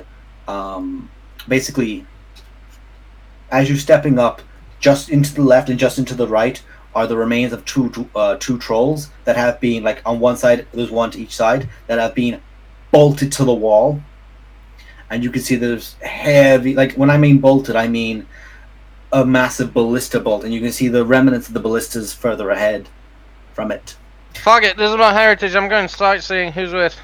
basically, as you're stepping up, just into the left and just into the right are the remains of two trolls that have been, like, on one side, there's one to each side, that have been bolted to the wall. And you can see there's heavy, like, when I mean bolted, I mean a massive ballista bolt, and you can see the remnants of the ballistas further ahead from it. fuck it. This is my heritage. I'm going sightseeing. Who's with?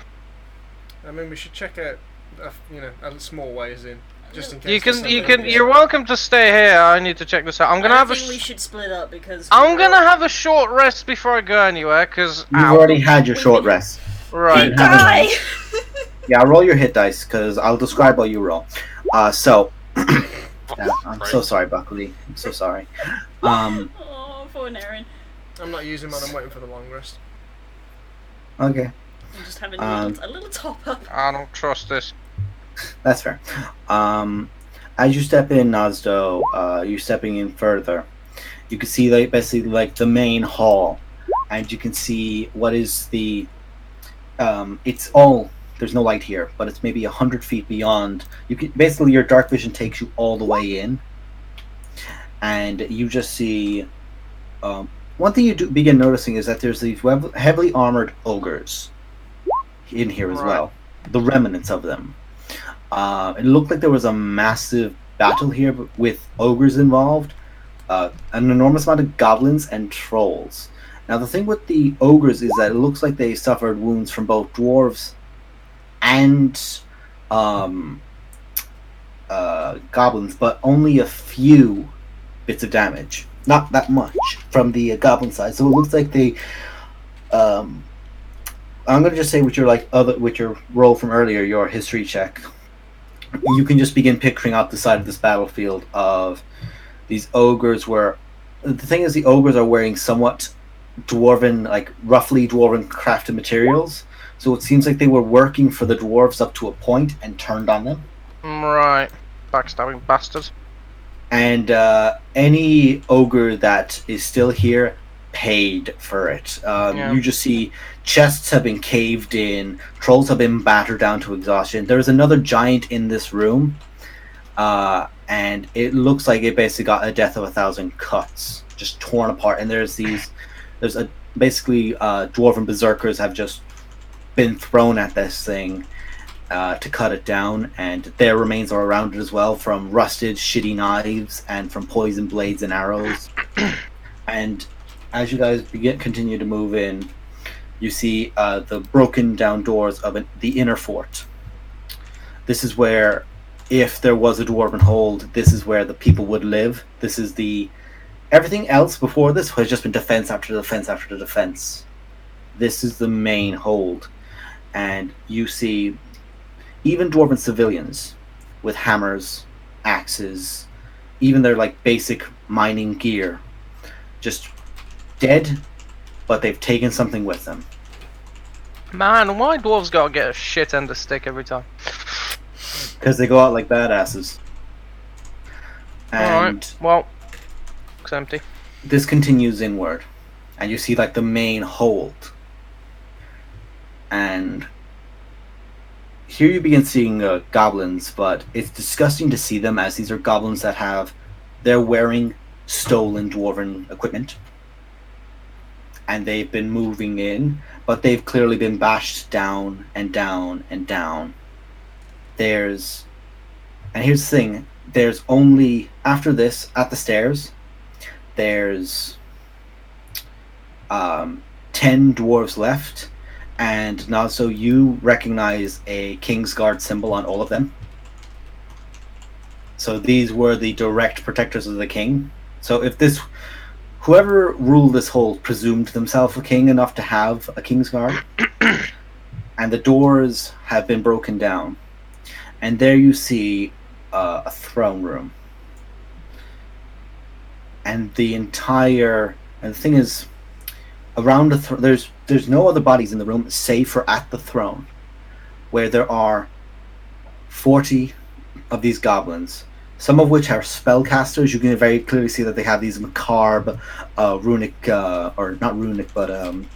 I mean, we should check out, a small ways in, just in case. You there's can. You something can. You're welcome to stay here. I need to check this out. I'm gonna I have a. think we should split up because I'm gonna have a short rest before I go anywhere, cause. You've Ow. already had your short rest. Right. You die. Yeah, roll your hit dice, because I'll describe what you roll. So, yeah, I'm so sorry, Buckley. I'm so sorry. Oh, poor Naren. I'm not using mine. I'm waiting for the long rest. Okay, I'm just having Um, a little top up. I don't trust this. that's fair. As you step in, Nazdo, you're stepping in further. You can see, like, basically, like, the main hall, and you can see what is the. It's all. There's no light here, but it's maybe 100 feet beyond. You can basically, your dark vision takes you all the way in, and you just see. One thing you do begin noticing is that there's these heavily armored ogres in here as well. The remnants of them. It looked like there was a massive battle here with ogres involved, an enormous amount of goblins and trolls. Now the thing with the ogres is that it looks like they suffered wounds from both dwarves and goblins, but only a few bits of damage. Not that much from the goblin side. So it looks like they. I'm gonna just say with your roll from earlier, your history check. You can just begin picturing out the side of this battlefield of these ogres. Where the thing is, the ogres are wearing somewhat dwarven, like roughly dwarven crafted materials. So it seems like they were working for the dwarves up to a point and turned on them. Right. Backstabbing bastards. And any ogre that is still here paid for it. You just see chests have been caved in, trolls have been battered down to exhaustion. There's another giant in this room, and it looks like it basically got a death of 1,000 cuts, just torn apart. And basically dwarven berserkers have just been thrown at this thing, to cut it down, and their remains are around it as well, from rusted, shitty knives and from poison blades and arrows. And as you guys continue to move in, you see the broken down doors of the inner fort. This is where, if there was a dwarven hold, this is where the people would live. This is everything else before this has just been defense after defense after defense. This is the main hold. And you see even dwarven civilians with hammers, axes, even their like basic mining gear, just dead, but they've taken something with them. Man, why dwarves gotta get a shit end of stick every time? Because they go out like badasses. And Alright, well, looks empty. this continues inward, and you see like the main hold. And here you begin seeing goblins, but it's disgusting to see them, as these are goblins that they're wearing stolen dwarven equipment. And they've been moving in, but they've clearly been bashed down and down and down. And here's the thing, there's only, after this, at the stairs, there's 10 dwarves left, and now so you recognize a Kingsguard symbol on all of them. So these were the direct protectors of the king. So if whoever ruled this hold presumed themselves a king enough to have a Kingsguard, and the doors have been broken down. And there you see a throne room. And the thing is, around there's no other bodies in the room save for at the throne, where there are 40 of these goblins, some of which are spellcasters. You can very clearly see that they have these macabre runic, or not runic, but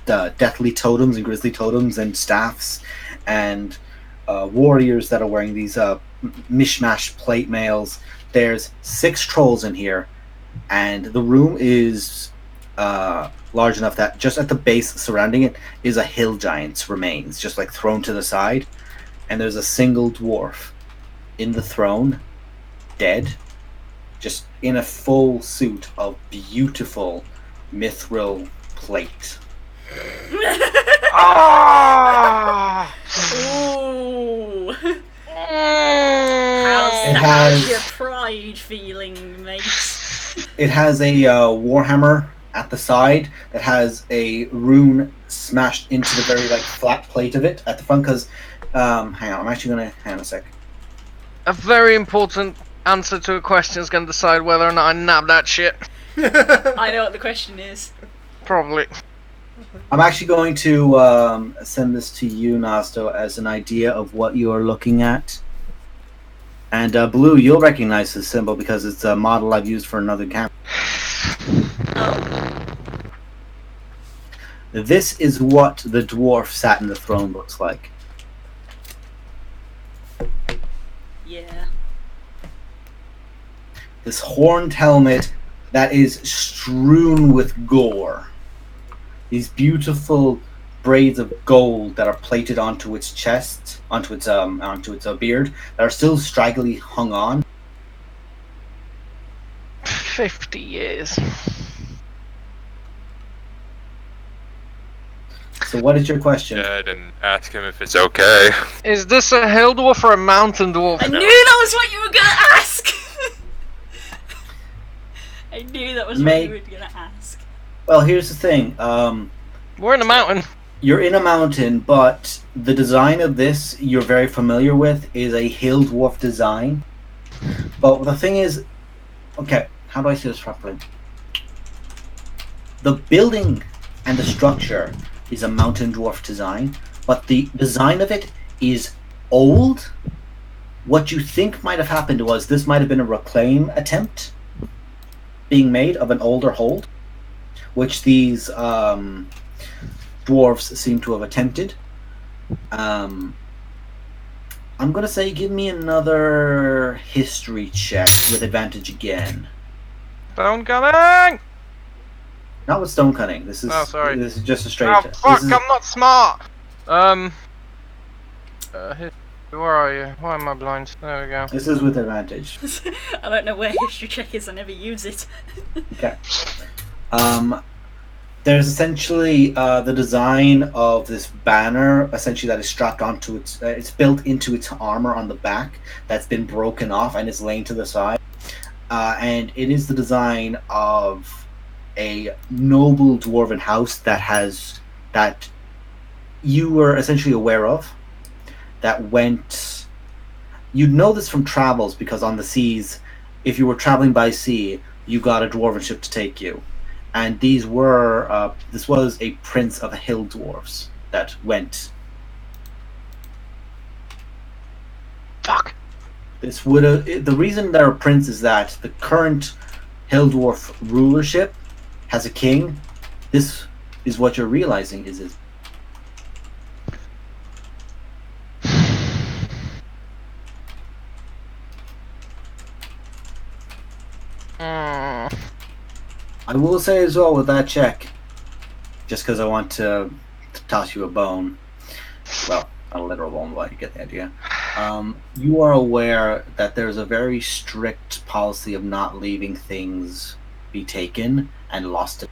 deathly totems and grisly totems and staffs, and warriors that are wearing these mishmash plate mails. There's 6 trolls in here, and the room is large enough that just at the base surrounding it is a hill giant's remains, just like thrown to the side. And there's a single dwarf in the throne, dead, just in a full suit of beautiful mithril plate. Ah! Ooh. It How's has- your pride feeling, mate? It has a warhammer at the side that has a rune smashed into the very like flat plate of it at the front. Because hang on, I'm actually gonna hang on a sec. A very important answer to a question is going to decide whether or not I nab that shit. I know what the question is. Probably. I'm actually going to send this to you, Nasto, as an idea of what you are looking at. And Blue, you'll recognize this symbol because it's a model I've used for another camera. Oh. This is what the dwarf sat in the throne looks like. Yeah. This horned helmet that is strewn with gore. These beautiful braids of gold that are plated onto its chest, onto its beard, that are still straggly hung on. 50 years. So what is your question? Dead and ask him if it's okay. Is this a hill dwarf or a mountain dwarf? I knew that was what you were gonna ask! I knew that was Mate. what you were gonna ask. Well, here's the thing. We're in a mountain. You're in a mountain, but the design of this you're very familiar with is a hill dwarf design. But the thing is, okay, how do I say this properly? The building and the structure is a mountain dwarf design, but the design of it is old. What you think might have happened was this might have been a reclaim attempt being made of an older hold, which these dwarves seem to have attempted. I'm gonna say give me another history check with advantage again. Stone cutting! Not with stone cutting. This is Oh, sorry. This is just a straight. Oh this fuck, is- I'm not smart! Where are you? Why am I blind? There we go. This is with advantage. I don't know where history check is. I never use it. Okay. There's essentially the design of this banner, essentially that is strapped onto its. It's built into its armor on the back. That's been broken off and is laying to the side. And it is the design of a noble dwarven house that you were essentially aware of. That went. You'd know this from travels because on the seas, if you were traveling by sea, you got a dwarven ship to take you. And these were, this was a prince of hill dwarves that went. Fuck. This would have, the reason they're a prince is that the current hill dwarf rulership has a king. This is what you're realizing is I will say as well with that check, just because I want to toss you a bone, well, a literal bone, but you get the idea. You are aware that there's a very strict policy of not leaving things be taken and lost.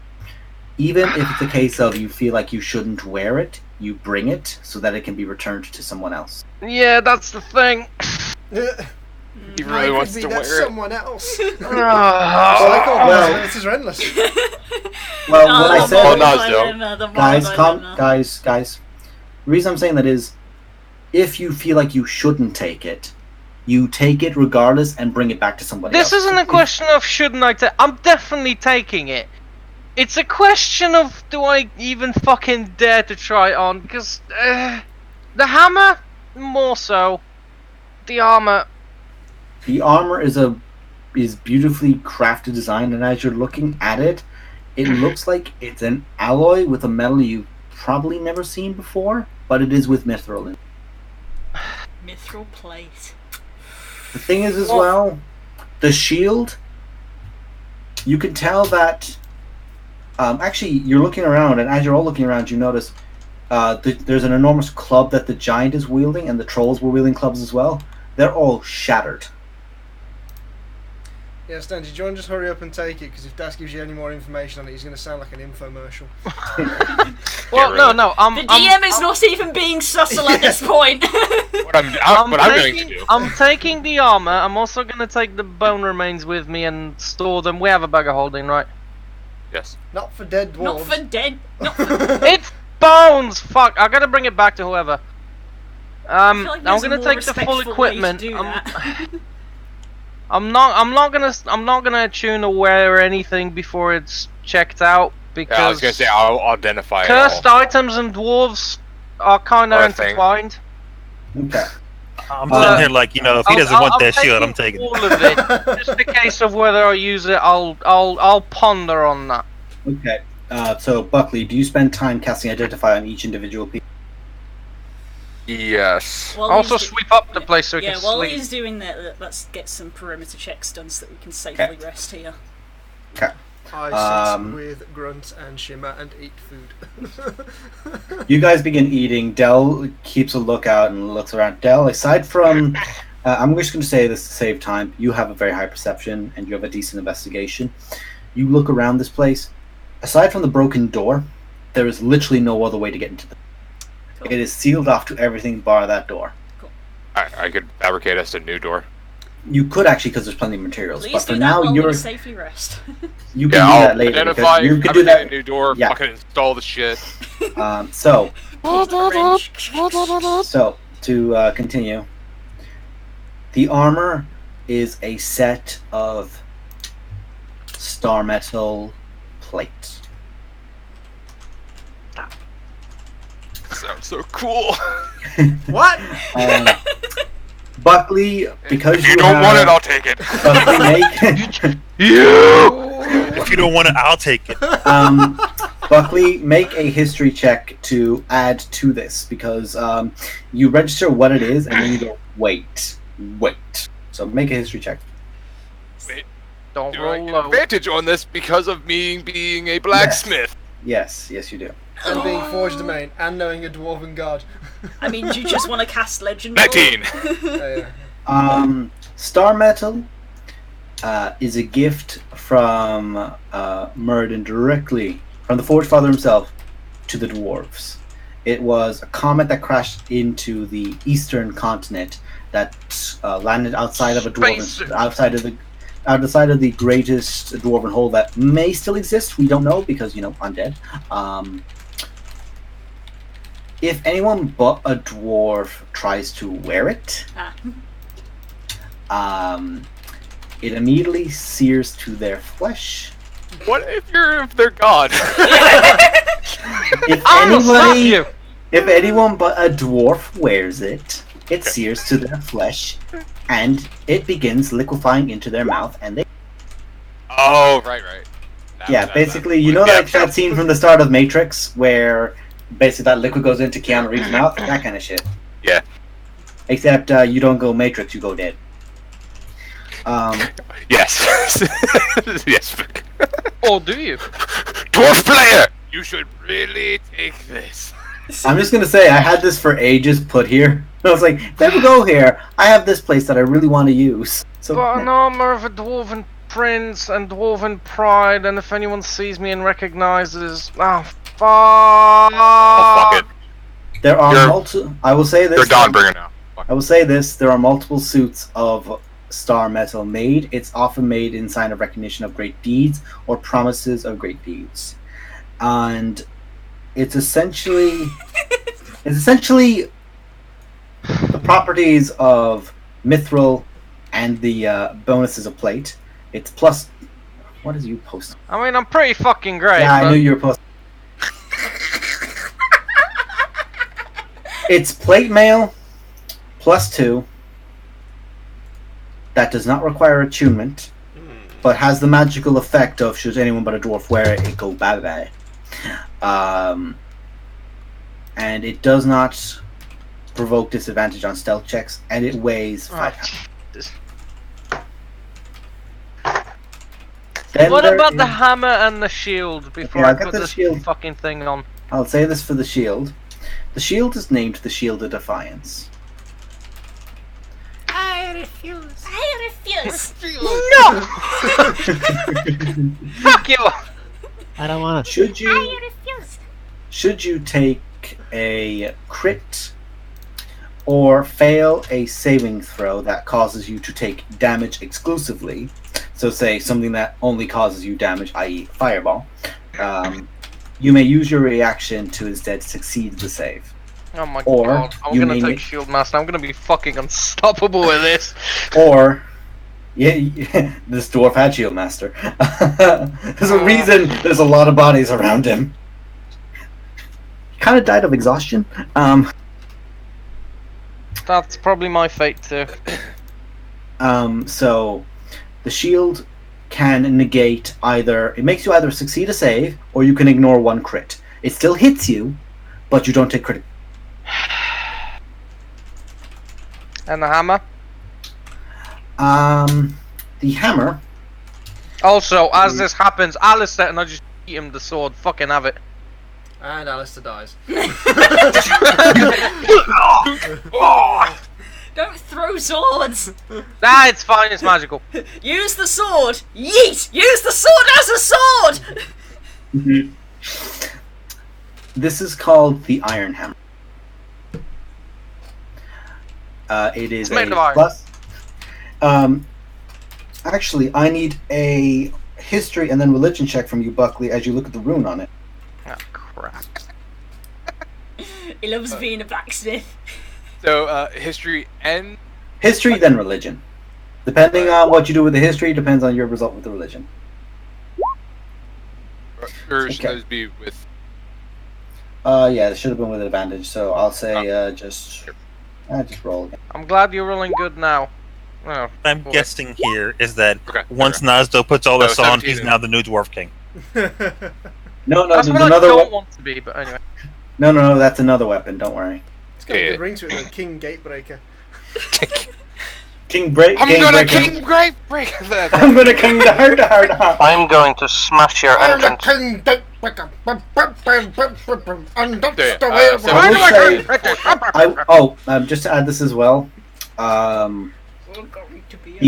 Even if it's a case of you feel like you shouldn't wear it, you bring it so that it can be returned to someone else. Yeah, that's the thing. He really wants to wear it. Someone else. Well, this is endless. Well, what I said, no. guys. The reason I'm saying that is, if you feel like you shouldn't take it, you take it regardless and bring it back to somebody else. This isn't a question of shouldn't I take. I'm definitely taking it. It's a question of do I even fucking dare to try it on, because the hammer more so, the armor. The armor is beautifully crafted design, and as you're looking at it, it looks like it's an alloy with a metal you've probably never seen before, but it is with mithril in it. Mithril plate. The thing is as well, the shield, you can tell that actually you're looking around, and as you're all looking around, you notice there's an enormous club that the giant is wielding, and the trolls were wielding clubs as well. They're all shattered. Yeah, Stan, did you want to just hurry up and take it? Because if Das gives you any more information on it, he's going to sound like an infomercial. Well, no. The DM is not even being subtle at this point. What I'm going to do. I'm taking the armor. I'm also going to take the bone remains with me and store them. We have a bag of holding, right? Yes. Not for dead dwarves. Not for dead. Not for It's bones. Fuck! I gotta bring it back to whoever. I feel like I'm there's a gonna more take the full respectful equipment. way to do that. I'm not gonna attune or wear anything before it's checked out because Yeah, I was going to say, I'll identify cursed it all. items and dwarves are kind of Are a thing. intertwined. Okay. I'm sitting here like, if he doesn't want that shield, I'm taking it. all of it. Just a case of whether I use it. I'll ponder on that. Okay. So Buckley, do you spend time casting Identify on each individual piece? Yes. While Also he's sweep up the place so we yeah, can while sleep. he's doing that, let's get some perimeter checks done so that we can safely rest here. Okay. I sit with Grunt and Shimmer and eat food. You guys begin eating. Dell keeps a lookout and looks around. Dell, aside from, I'm just going to say this to save time, you have a very high perception and you have a decent investigation. You look around this place. Aside from the broken door, there is literally no other way to get into it. Cool. It is sealed off to everything bar that door. I could fabricate us a new door. You could actually, because there's plenty of materials. Please But for do now, that while you're we safely rest. you can Yeah, do I'll that later. identify, Because you could do fabricate a that. new door, Yeah. fucking install the shit. So Wrench. to continue, the armor is a set of star metal plates. Sounds so cool. What? Buckley, because If you don't want it, I'll take it. Buckley, make If you don't want it, I'll take it. Buckley, make a history check to add to this because you register what it is and then you go wait. So make a history check. Wait, Don't do I roll get low. advantage on this because of me being a blacksmith? Yes, you do. And being forged domain and knowing a dwarven god. I mean, do you just want to cast Legend? 19! Yeah. Star Metal is a gift from Murden directly from the Forge Father himself to the dwarves. It was a comet that crashed into the eastern continent that landed outside of a dwarven, outside of the greatest dwarven hole that may still exist. We don't know because undead. If anyone but a dwarf tries to wear it, it immediately sears to their flesh. What if they're gone? If anyone but a dwarf wears it, it sears to their flesh, and it begins liquefying into their mouth, and they. Oh, right. Basically, that scene from the start of Matrix where basically that liquid goes into Keanu Reeves' mouth, that kind of shit. Yeah. Except you don't go Matrix, you go dead. Yes. Yes. Or do you? Dwarf player! You should really take this. I'm just gonna say, I had this for ages put here. I was like, if I ever go here, I have this place that I really want to use. So, But an armor of a dwarven prince and dwarven pride, and if anyone sees me and recognizes, fuck. Oh, fuck it. There are multiple. I will say this. They're Dawnbringer now. I will say this: there are multiple suits of Star Metal made. It's often made in sign of recognition of great deeds or promises of great deeds, and it's essentially the properties of Mithril and the bonuses of plate. It's plus. What is you post? I mean, I'm pretty fucking great. Yeah, I knew you were posting. It's plate mail plus 2. That does not require attunement, but has the magical effect of should anyone but a dwarf wear it, it go bye bye. And it does not provoke disadvantage on stealth checks, and it weighs 5 pounds. What about the hammer and the shield before I put this shield. fucking thing on? I'll say this for the shield. The shield is named the Shield of Defiance. I refuse. No! Fuck you! I don't want to. Should you take a crit or fail a saving throw that causes you to take damage exclusively, so say something that only causes you damage, i.e. fireball, you may use your reaction to instead succeed the save. Oh my god, I'm gonna take Shield Master, I'm gonna be fucking unstoppable with this. Or, this dwarf had Shield Master. There's a reason there's a lot of bodies around him. He kind of died of exhaustion. That's probably my fate too. So, the shield can negate either, it makes you either succeed a save, or you can ignore 1 crit. It still hits you, but you don't take crit. And the hammer? The hammer. Also, as this happens, Alistair and I just eat him the sword. Fucking have it. And Alistair dies. Don't throw swords! Nah, it's fine, it's magical. Use the sword! Yeet! Use the sword as a sword! This is called the Iron Hammer. It is made a of iron. plus. Actually, I need a history and then religion check from you, Buckley, as you look at the rune on it. Oh, crap. He loves being a blacksmith. So, history and... History, then religion. Depending on what you do with the history, depends on your result with the religion. Or should those be with... Yeah, it should have been with advantage, so I'll say just roll again. I'm glad you're rolling good now. Oh, I'm boy. guessing here is that Okay, once Nazdo puts all this on, 17 he's now the new Dwarf King. No, That's there's what I another don't want to be, but anyway. No, that's another weapon, don't worry. It's got a Yeah. good ring to it, though. King Gatebreaker. King break. I'm King gonna breaker. king break that. I'm gonna king the hard. I'm going to smash your I'm the entrance. king. And that's Yeah, the way it so- I will say, just to add this as well, the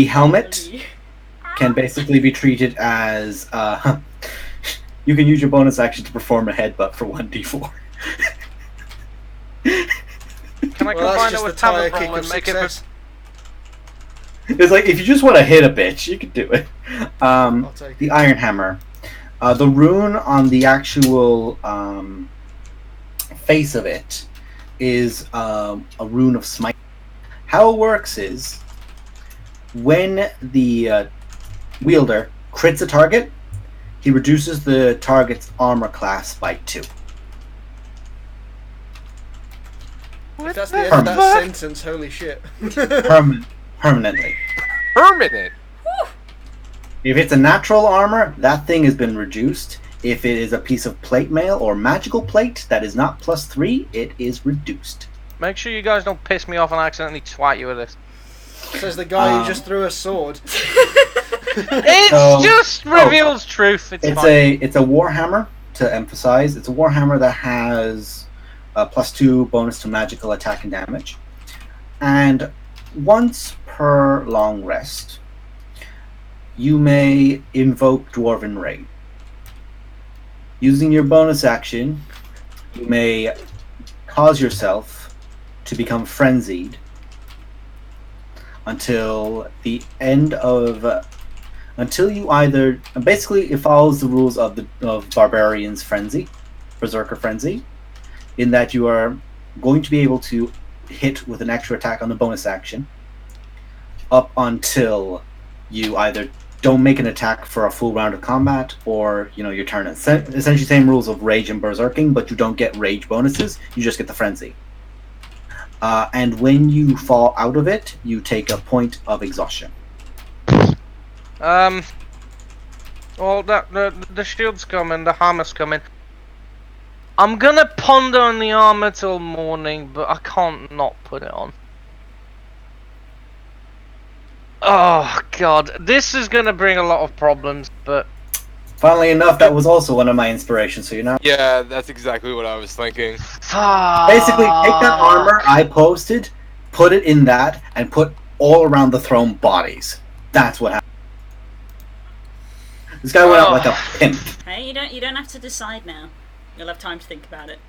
helmet can basically be treated as you can use your bonus action to perform a headbutt for 1d4. Can I Well, that's combine it just the with tire Tavern kick Roll of and make it? success. It's like if you just want to hit a bitch, you can do it. I'll take The it. Iron Hammer. The rune on the actual face of it is a rune of smite. How it works is when the wielder crits a target, he reduces the target's armor class by 2. If that's the end of that sentence, holy shit. Permanently. Permanent. If it's a natural armor, that thing has been reduced. If it is a piece of plate mail or magical plate that is not +3, it is reduced. Make sure you guys don't piss me off and accidentally twat you with this. Says the guy who just threw a sword. It So- just reveals truth. It's fine. It's a warhammer, to emphasize. It's a warhammer that has a +2 bonus to magical attack and damage. And once per long rest, you may invoke Dwarven Rage. Using your bonus action, you may cause yourself to become frenzied until the end of until you either basically it follows the rules of Barbarian's Frenzy, Berserker Frenzy, in that you are going to be able to hit with an extra attack on the bonus action up until you either don't make an attack for a full round of combat or your turn. Essentially same rules of Rage and Berserking, but you don't get Rage bonuses, you just get the Frenzy. And when you fall out of it, you take a point of exhaustion. Well, the shield's coming, the hammer's coming. I'm gonna ponder on the armor till morning, but I can't not put it on. Oh god, this is gonna bring a lot of problems, but Funnily enough, that was also one of my inspirations, so you're not... Yeah, that's exactly what I was thinking. Basically, take that armor I posted, put it in that, and put all around the throne bodies. That's what happened. This guy went out like a pimp. Hey, you don't have to decide now. You'll have time to think about it.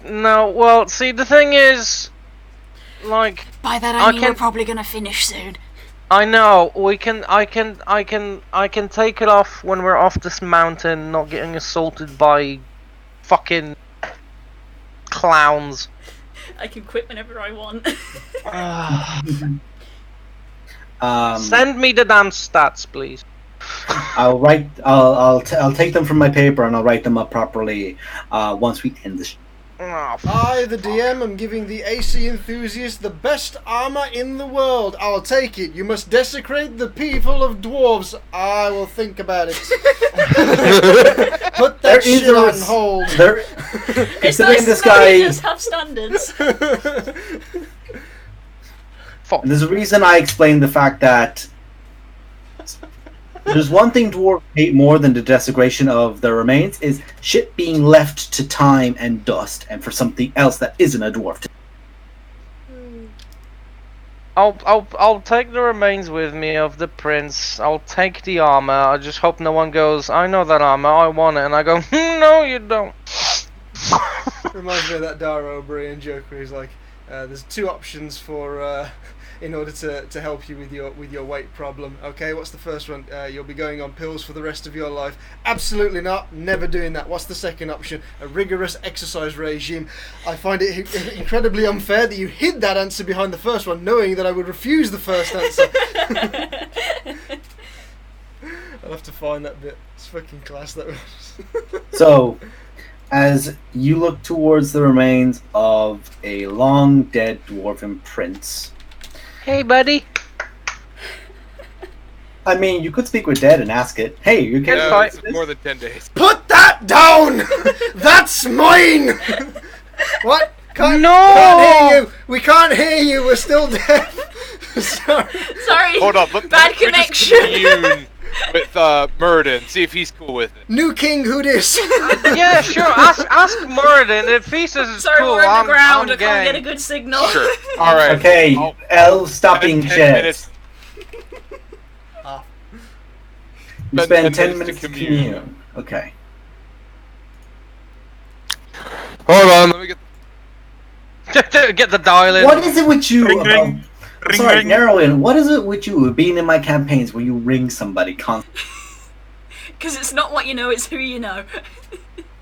no. Well, see, the thing is, like, By that I I mean can- we're probably gonna finish soon. I know I can take it off when we're off this mountain, not getting assaulted by fucking clowns. I can quit whenever I want. Send me the damn stats, please. I'll take them from my paper and I'll write them up properly once we end this. Oh, I, the DM, am giving the AC enthusiast the best armor in the world. I'll take it. You must desecrate the people of dwarves. I will think about it. Put that shit on hold. It's Considering nice this to know guy, he does have standards. fuck. there's a reason I explained the fact that there's one thing dwarves hate more than the desecration of their remains is shit being left to time and dust, and for something else that isn't a dwarf. I'll take the remains with me of the prince. I'll take the armor. I just hope no one goes, I know that armor, I want it, and I go, no, you don't. Reminds me of that Dara O'Brien joke where he's like, there's 2 options for in order to help you with your weight problem. Okay, what's the first one? You'll be going on pills for the rest of your life. Absolutely not. Never doing that. What's the second option? A rigorous exercise regime. I find it incredibly unfair that you hid that answer behind the first one, knowing that I would refuse the first answer. I'll have to find that bit. It's fucking class, that was. So, as you look towards the remains of a long dead dwarven prince, Hey, buddy. I mean, you could speak with Dead and ask it. Hey, you can. No, it's more than 10 days. Put that down! That's mine! What? Can't hear you! We can't hear you! We're still deaf! Sorry. Sorry. Hold on, Bad connection. with Muradin. See if he's cool with it. New king, who dis? Yeah, sure. Ask Muradin. If he says it's Sorry, cool, we're underground. I'm I can't get a game. good signal. Sure. All right. Okay, elves, stop being 10 shit. minutes. You spend 10 minutes to commune. Okay. Hold on, let me get. Get the dial in. What is it with you? Ring, ring. Ring, Sorry, ring. Narrowin, what is it with you being in my campaigns where you ring somebody constantly? Because it's not what you know, it's who you know.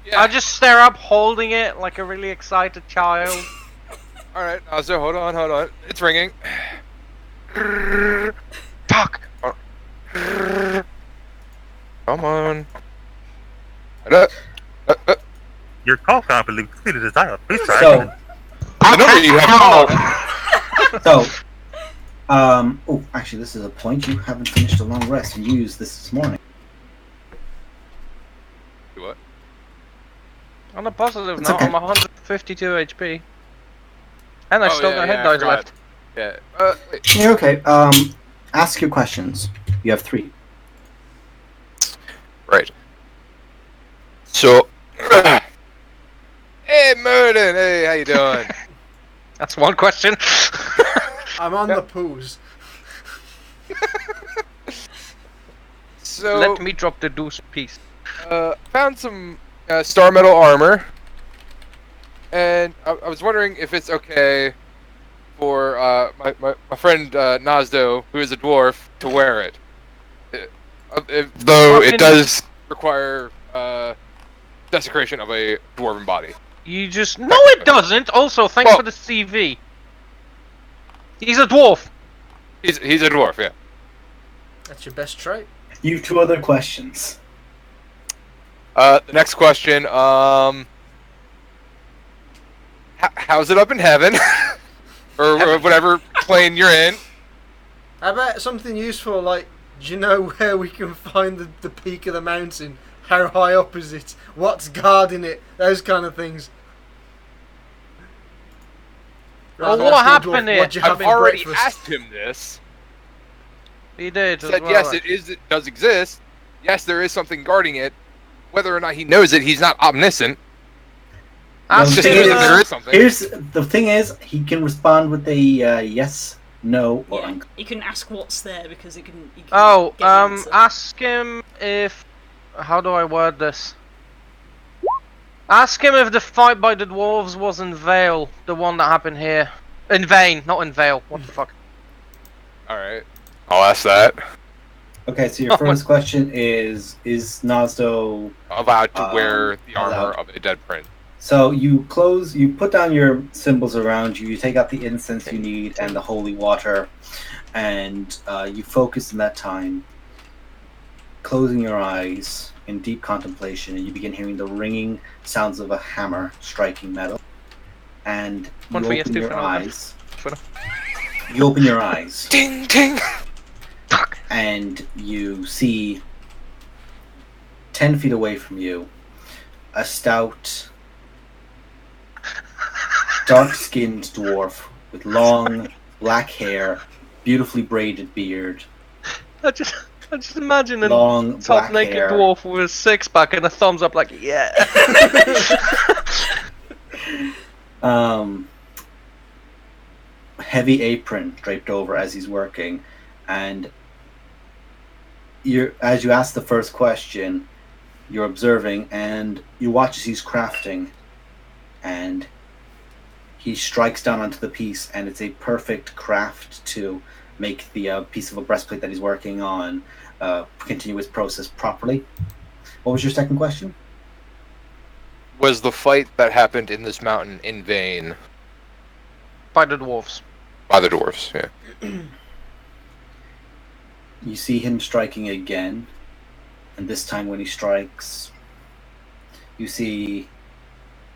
Yeah. I just stare up, holding it like a really excited child. All right, so hold on. It's ringing. Fuck. Come on. Your call can't be completed as dialed. Please try So, again. The number you have called. oh, actually, this is a point. You haven't finished a long rest, and you used this morning. What? On a positive It's note, okay. I'm 152 HP. And I still got hit I dice forgot. left. Yeah. Wait. Yeah, okay. Ask your questions. You have 3. Right. So. Hey, Muradin. Hey, how you doing? That's one question. I'm on the poos. So. Let me drop the deuce piece. Found some star metal armor, and I was wondering if it's okay for my friend Nazdo, who is a dwarf, to wear it. Though it does require desecration of a dwarven body. You just... No, it doesn't! Also, thanks Well- for the CV. He's a dwarf. He's a dwarf, yeah. That's your best trait. You have 2 other questions. The next question, how's it up in heaven? or whatever plane you're in. How about something useful like, do you know where we can find the peak of the mountain? How high up is it? What's guarding it? Those kind of things. Well, Rather what than asking a happened dwarf, here? What'd you have I've in already breakfast? asked him this. He did. He as said well, yes, actually. it does exist. Yes, there is something guarding it. Whether or not he knows it, he's not omniscient. Ask Just thing knows him, that is- there is something. Here's the thing: is he can respond with a yes, no, or Yeah, you can ask what's there because you can Oh, get the answer. ask him if... How do I word this? Ask him if the fight by the dwarves was in Vale, the one that happened here. In Vane, not in Vale. What the fuck? Alright. I'll ask that. Okay, so your first question is Nazdo... Allowed to wear the armor allowed. of a dead prince. So you put down your symbols around you, you take out the incense you need and the holy water, and you focus in that time, closing your eyes in deep contemplation, and you begin hearing the ringing sounds of a hammer striking metal. And you One for yes, open two your for no. eyes. For no. You open your eyes, Ding ding! and you see 10 feet away from you a stout, dark-skinned dwarf with long black hair, beautifully braided beard, I just imagine a long top black naked hair. dwarf with a six-pack and a thumbs up like, yeah. Heavy apron draped over as he's working, and as you ask the first question, you're observing and you watch as he's crafting, and he strikes down onto the piece, and it's a perfect craft to make the piece of a breastplate that he's working on continue his process properly. What was your second question? Was the fight that happened in this mountain in vain By the dwarves. by the dwarves? Yeah. You see him striking again, and this time when he strikes, you see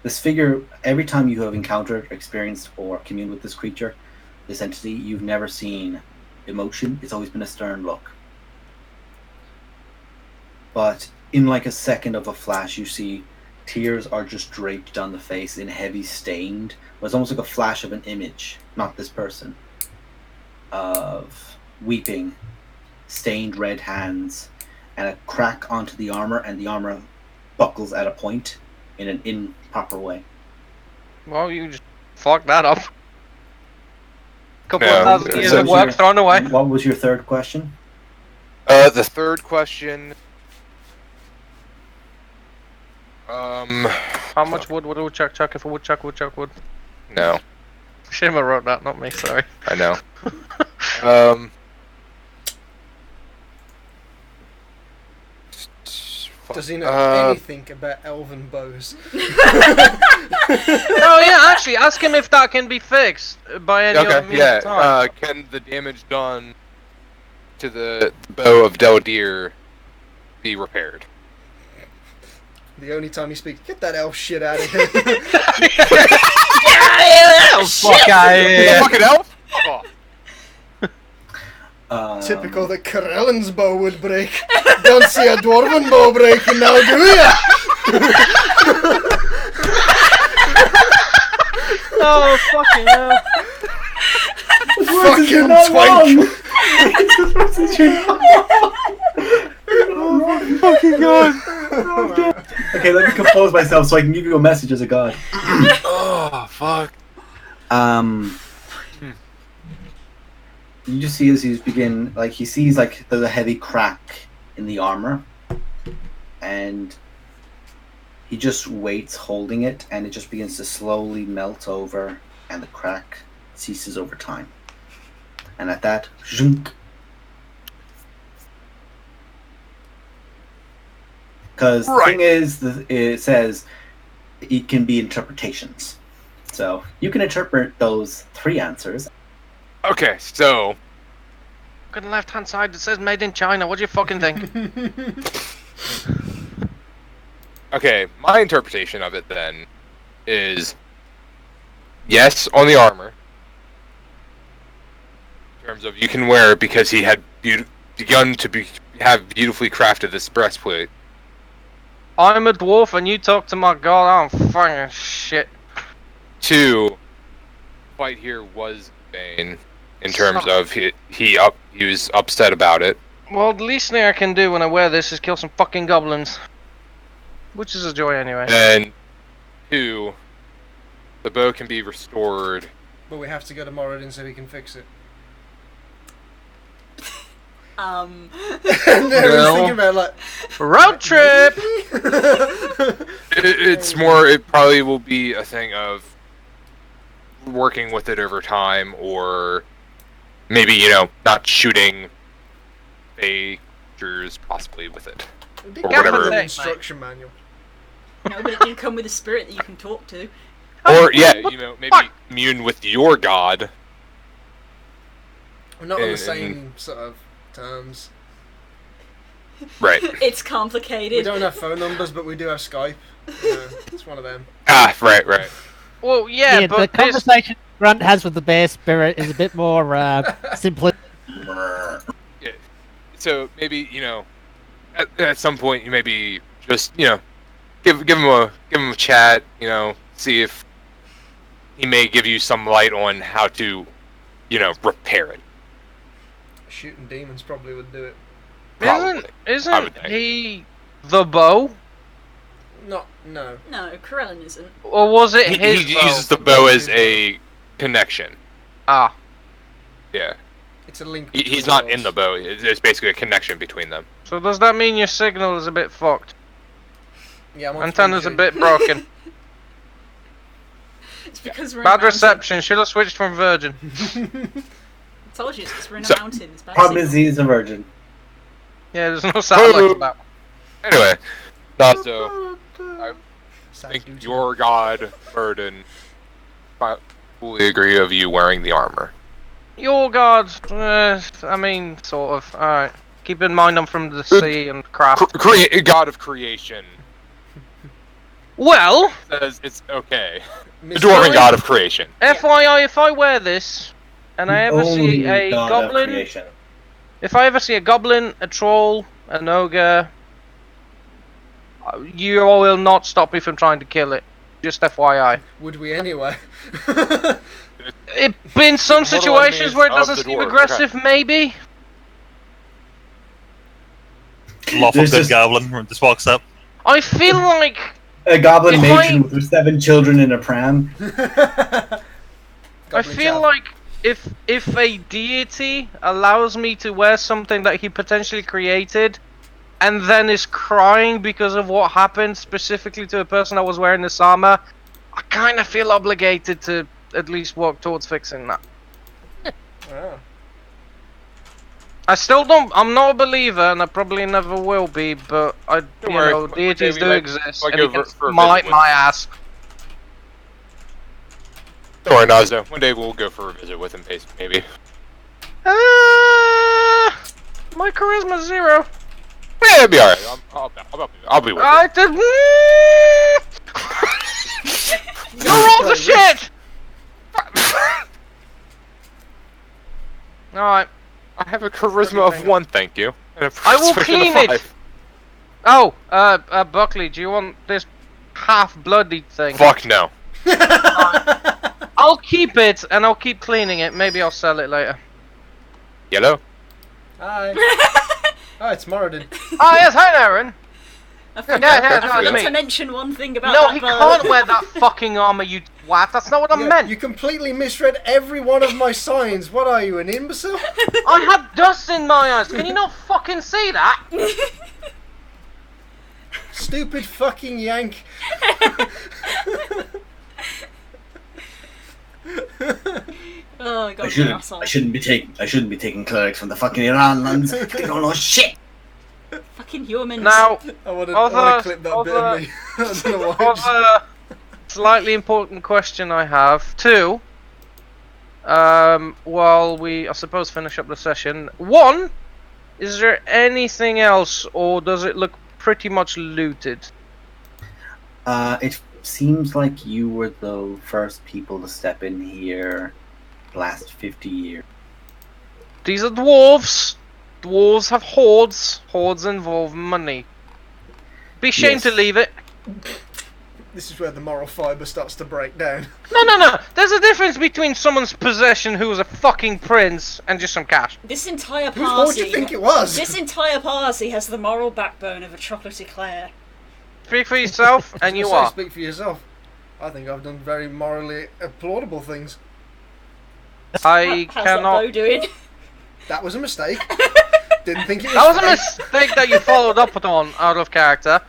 this figure. Every time you have encountered, experienced, or communed with this creature, this entity, you've never seen emotion. It's always been a stern look. But in like a second of a flash, you see tears are just draped down the face in heavy stained. It's almost like a flash of an image, not this person, of weeping, stained red hands, and a crack onto the armor, and the armor buckles at a point in an improper way. Well, you just fucked that up. Couple No, of thousand years so of work thrown away. What was your third question? The third question. How much wood would a woodchuck chuck if a woodchuck would? No, Shimmer wrote that, not me, sorry. I know. Does he know anything about elven bows? Oh yeah, actually, ask him if that can be fixed by any other Okay, means yeah. of time. Can the damage done to the bow of Deldir be repaired? The only time you speak, get that elf shit out of here. Fuck out of here. Fucking elf! Oh. Typical that Corellan's bow would break. Don't see a dwarven bow breaking now, do ya? Oh, fucking hell. Fucking twank! Fucking god! Okay, let me compose myself so I can give you a message as a god. Oh, fuck. You just see as he's begin, like, he sees, like, there's a heavy crack in the armor, and he just waits holding it, and it just begins to slowly melt over, and the crack ceases over time. And at that, zhunk. Because the thing is, it says it can be interpretations. So you can interpret those 3 answers. Okay, so Look at the left-hand side, it says made in China, what do you fucking think? okay, my interpretation of it then is yes on the armor. In terms of you can wear it because he had begun to have beautifully crafted this breastplate. I'm a dwarf and you talk to my god, I'm fucking shit. 2, fight here was vain in terms of he was upset about it. Well, the least thing I can do when I wear this is kill some fucking goblins. Which is a joy anyway. And 2, the bow can be restored. But we have to go to Moradin so we can fix it. And then I was thinking about, like... Road trip! It probably will be a thing of working with it over time, or maybe, not shooting creatures possibly with it. Or whatever. An instruction manual. No, but it can come with a spirit that you can talk to. Or, yeah, maybe commune with your god. We're not on the same sort of terms. Right. It's complicated. We don't have phone numbers, but we do have Skype. It's one of them. Ah, right. Well, yeah, but the conversation Grunt has with the bear spirit is a bit more simplistic. Yeah. So maybe at some point you maybe just give him a chat. See if he may give you some light on how to repair it. Shooting demons probably would do it. Isn't he the bow? No. No, Corellan isn't. Or was it his He bow? uses the bow as a connection. Ah. Yeah. It's a link. He's not in the bow. It's basically a connection between them. So does that mean your signal is a bit fucked? Yeah, I'm on Antenna's a 3G. bit broken. It's because we're in Bad a mountain. reception, should have switched from Virgin. I told you, it's because we're in a So- mountain. It's bad Problem is, signal. he's a virgin. Yeah, there's no satellite about. Anyway, so I Sad think dude. your god, Burden, I fully agree of you wearing the armor. Your god, I mean, sort of. Alright. Keep in mind I'm from the sea and craft. God of creation Well, says it's okay. The Miss dwarven Joey? god of creation. FYI, if I wear this, and I ever see a God of goblin, creation. if I ever see a goblin, a troll, an ogre, you all will not stop me from trying to kill it. Just FYI. Would we anyway? In some Mortal situations enemies where it of doesn't the seem dwarves, aggressive, maybe. Lawful There's good just- goblin just walks up. I feel like A goblin If matron I- with her 7 children in a pram. I Goblin feel chow. like if a deity allows me to wear something that he potentially created, and then is crying because of what happened specifically to a person that was wearing this armor, I kind of feel obligated to at least work towards fixing that. Ah. I still don't. I'm not a believer, and I probably never will be. But worry, one day deities we do might- exist, might and go he can for a smite visit with my him. ass. Don't worry, Nazno. One day we'll go for a visit with him, maybe. My charisma's 0. Yeah, it'll be alright. I'll be with you. I did. You're all the shit. All right. I have a charisma of 1, thank you. And a I will persuasion of clean it. 5. Oh, Buckley, do you want this half-bloodied thing? Fuck no. I'll keep it, and I'll keep cleaning it. Maybe I'll sell it later. Yellow? Hi. Oh, it's Moradin. Oh yes, hi, Aaron. I forgot, yeah, I that's forgot me. to mention one thing about No, that he bow. can't wear that fucking armor, you twat. That's not what I meant. You completely misread every one of my signs. What are you, an imbecile? I had dust in my eyes. Can you not fucking see that? Stupid fucking yank. Oh god, I you're an asshole. shouldn't be taking clerics from the fucking Iran lands. They don't know shit. Fucking humans. Now, I want to Other- clip that bit of me. I don't know why. other slightly important question I have. 2. While we, I suppose, finish up the session. 1, is there anything else, or does it look pretty much looted? It seems like you were the first people to step in here the last 50 years. These are dwarves. Dwarves have hoards. Hoards involve money. Be ashamed to Yes. leave it. This is where the moral fibre starts to break down. No. There's a difference between someone's possession who was a fucking prince and just some cash. This entire Whose fault do party. you think it was? This entire party has the moral backbone of a chocolate eclair. Speak for yourself, and you So are. Speak for yourself. I think I've done very morally applaudable things. I How's that bow cannot. doing? That was a mistake. Didn't think it was. That was a fake. mistake that you followed up on out of character.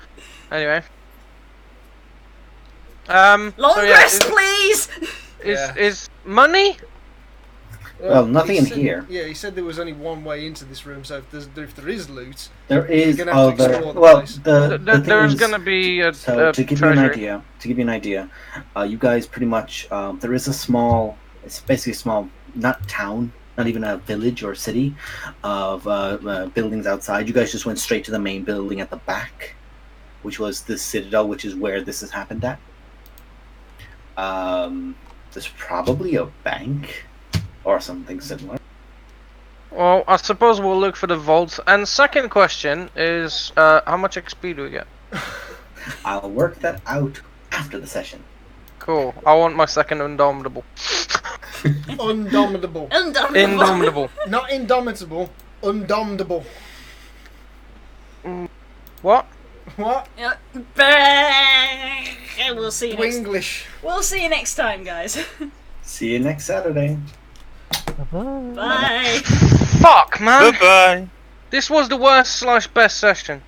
Anyway. Long so yeah, rest, please. Yeah. is money? Well, nothing he in said- here. Yeah, he said there was only one way into this room, so if there is loot, There is You're gonna have to other. explore the Well, place. the thing There's is, gonna be a, So a to give you an treasury. idea, you guys pretty much there is a small, it's basically a small, not town, not even a village or city, of buildings outside. You guys just went straight to the main building at the back, which was the Citadel, which is where this has happened at. There's probably a bank or something similar. Well, I suppose we'll look for the vault. And second question is, how much XP do we get? I'll work that out after the session. Cool. I want my second Indomitable. undomitable. Indomitable. Not indomitable, undomitable. What? What? We'll see you next. English. We'll see you next time, guys. See you next Saturday. Bye. Fuck, man. Goodbye. This was the worst/best session.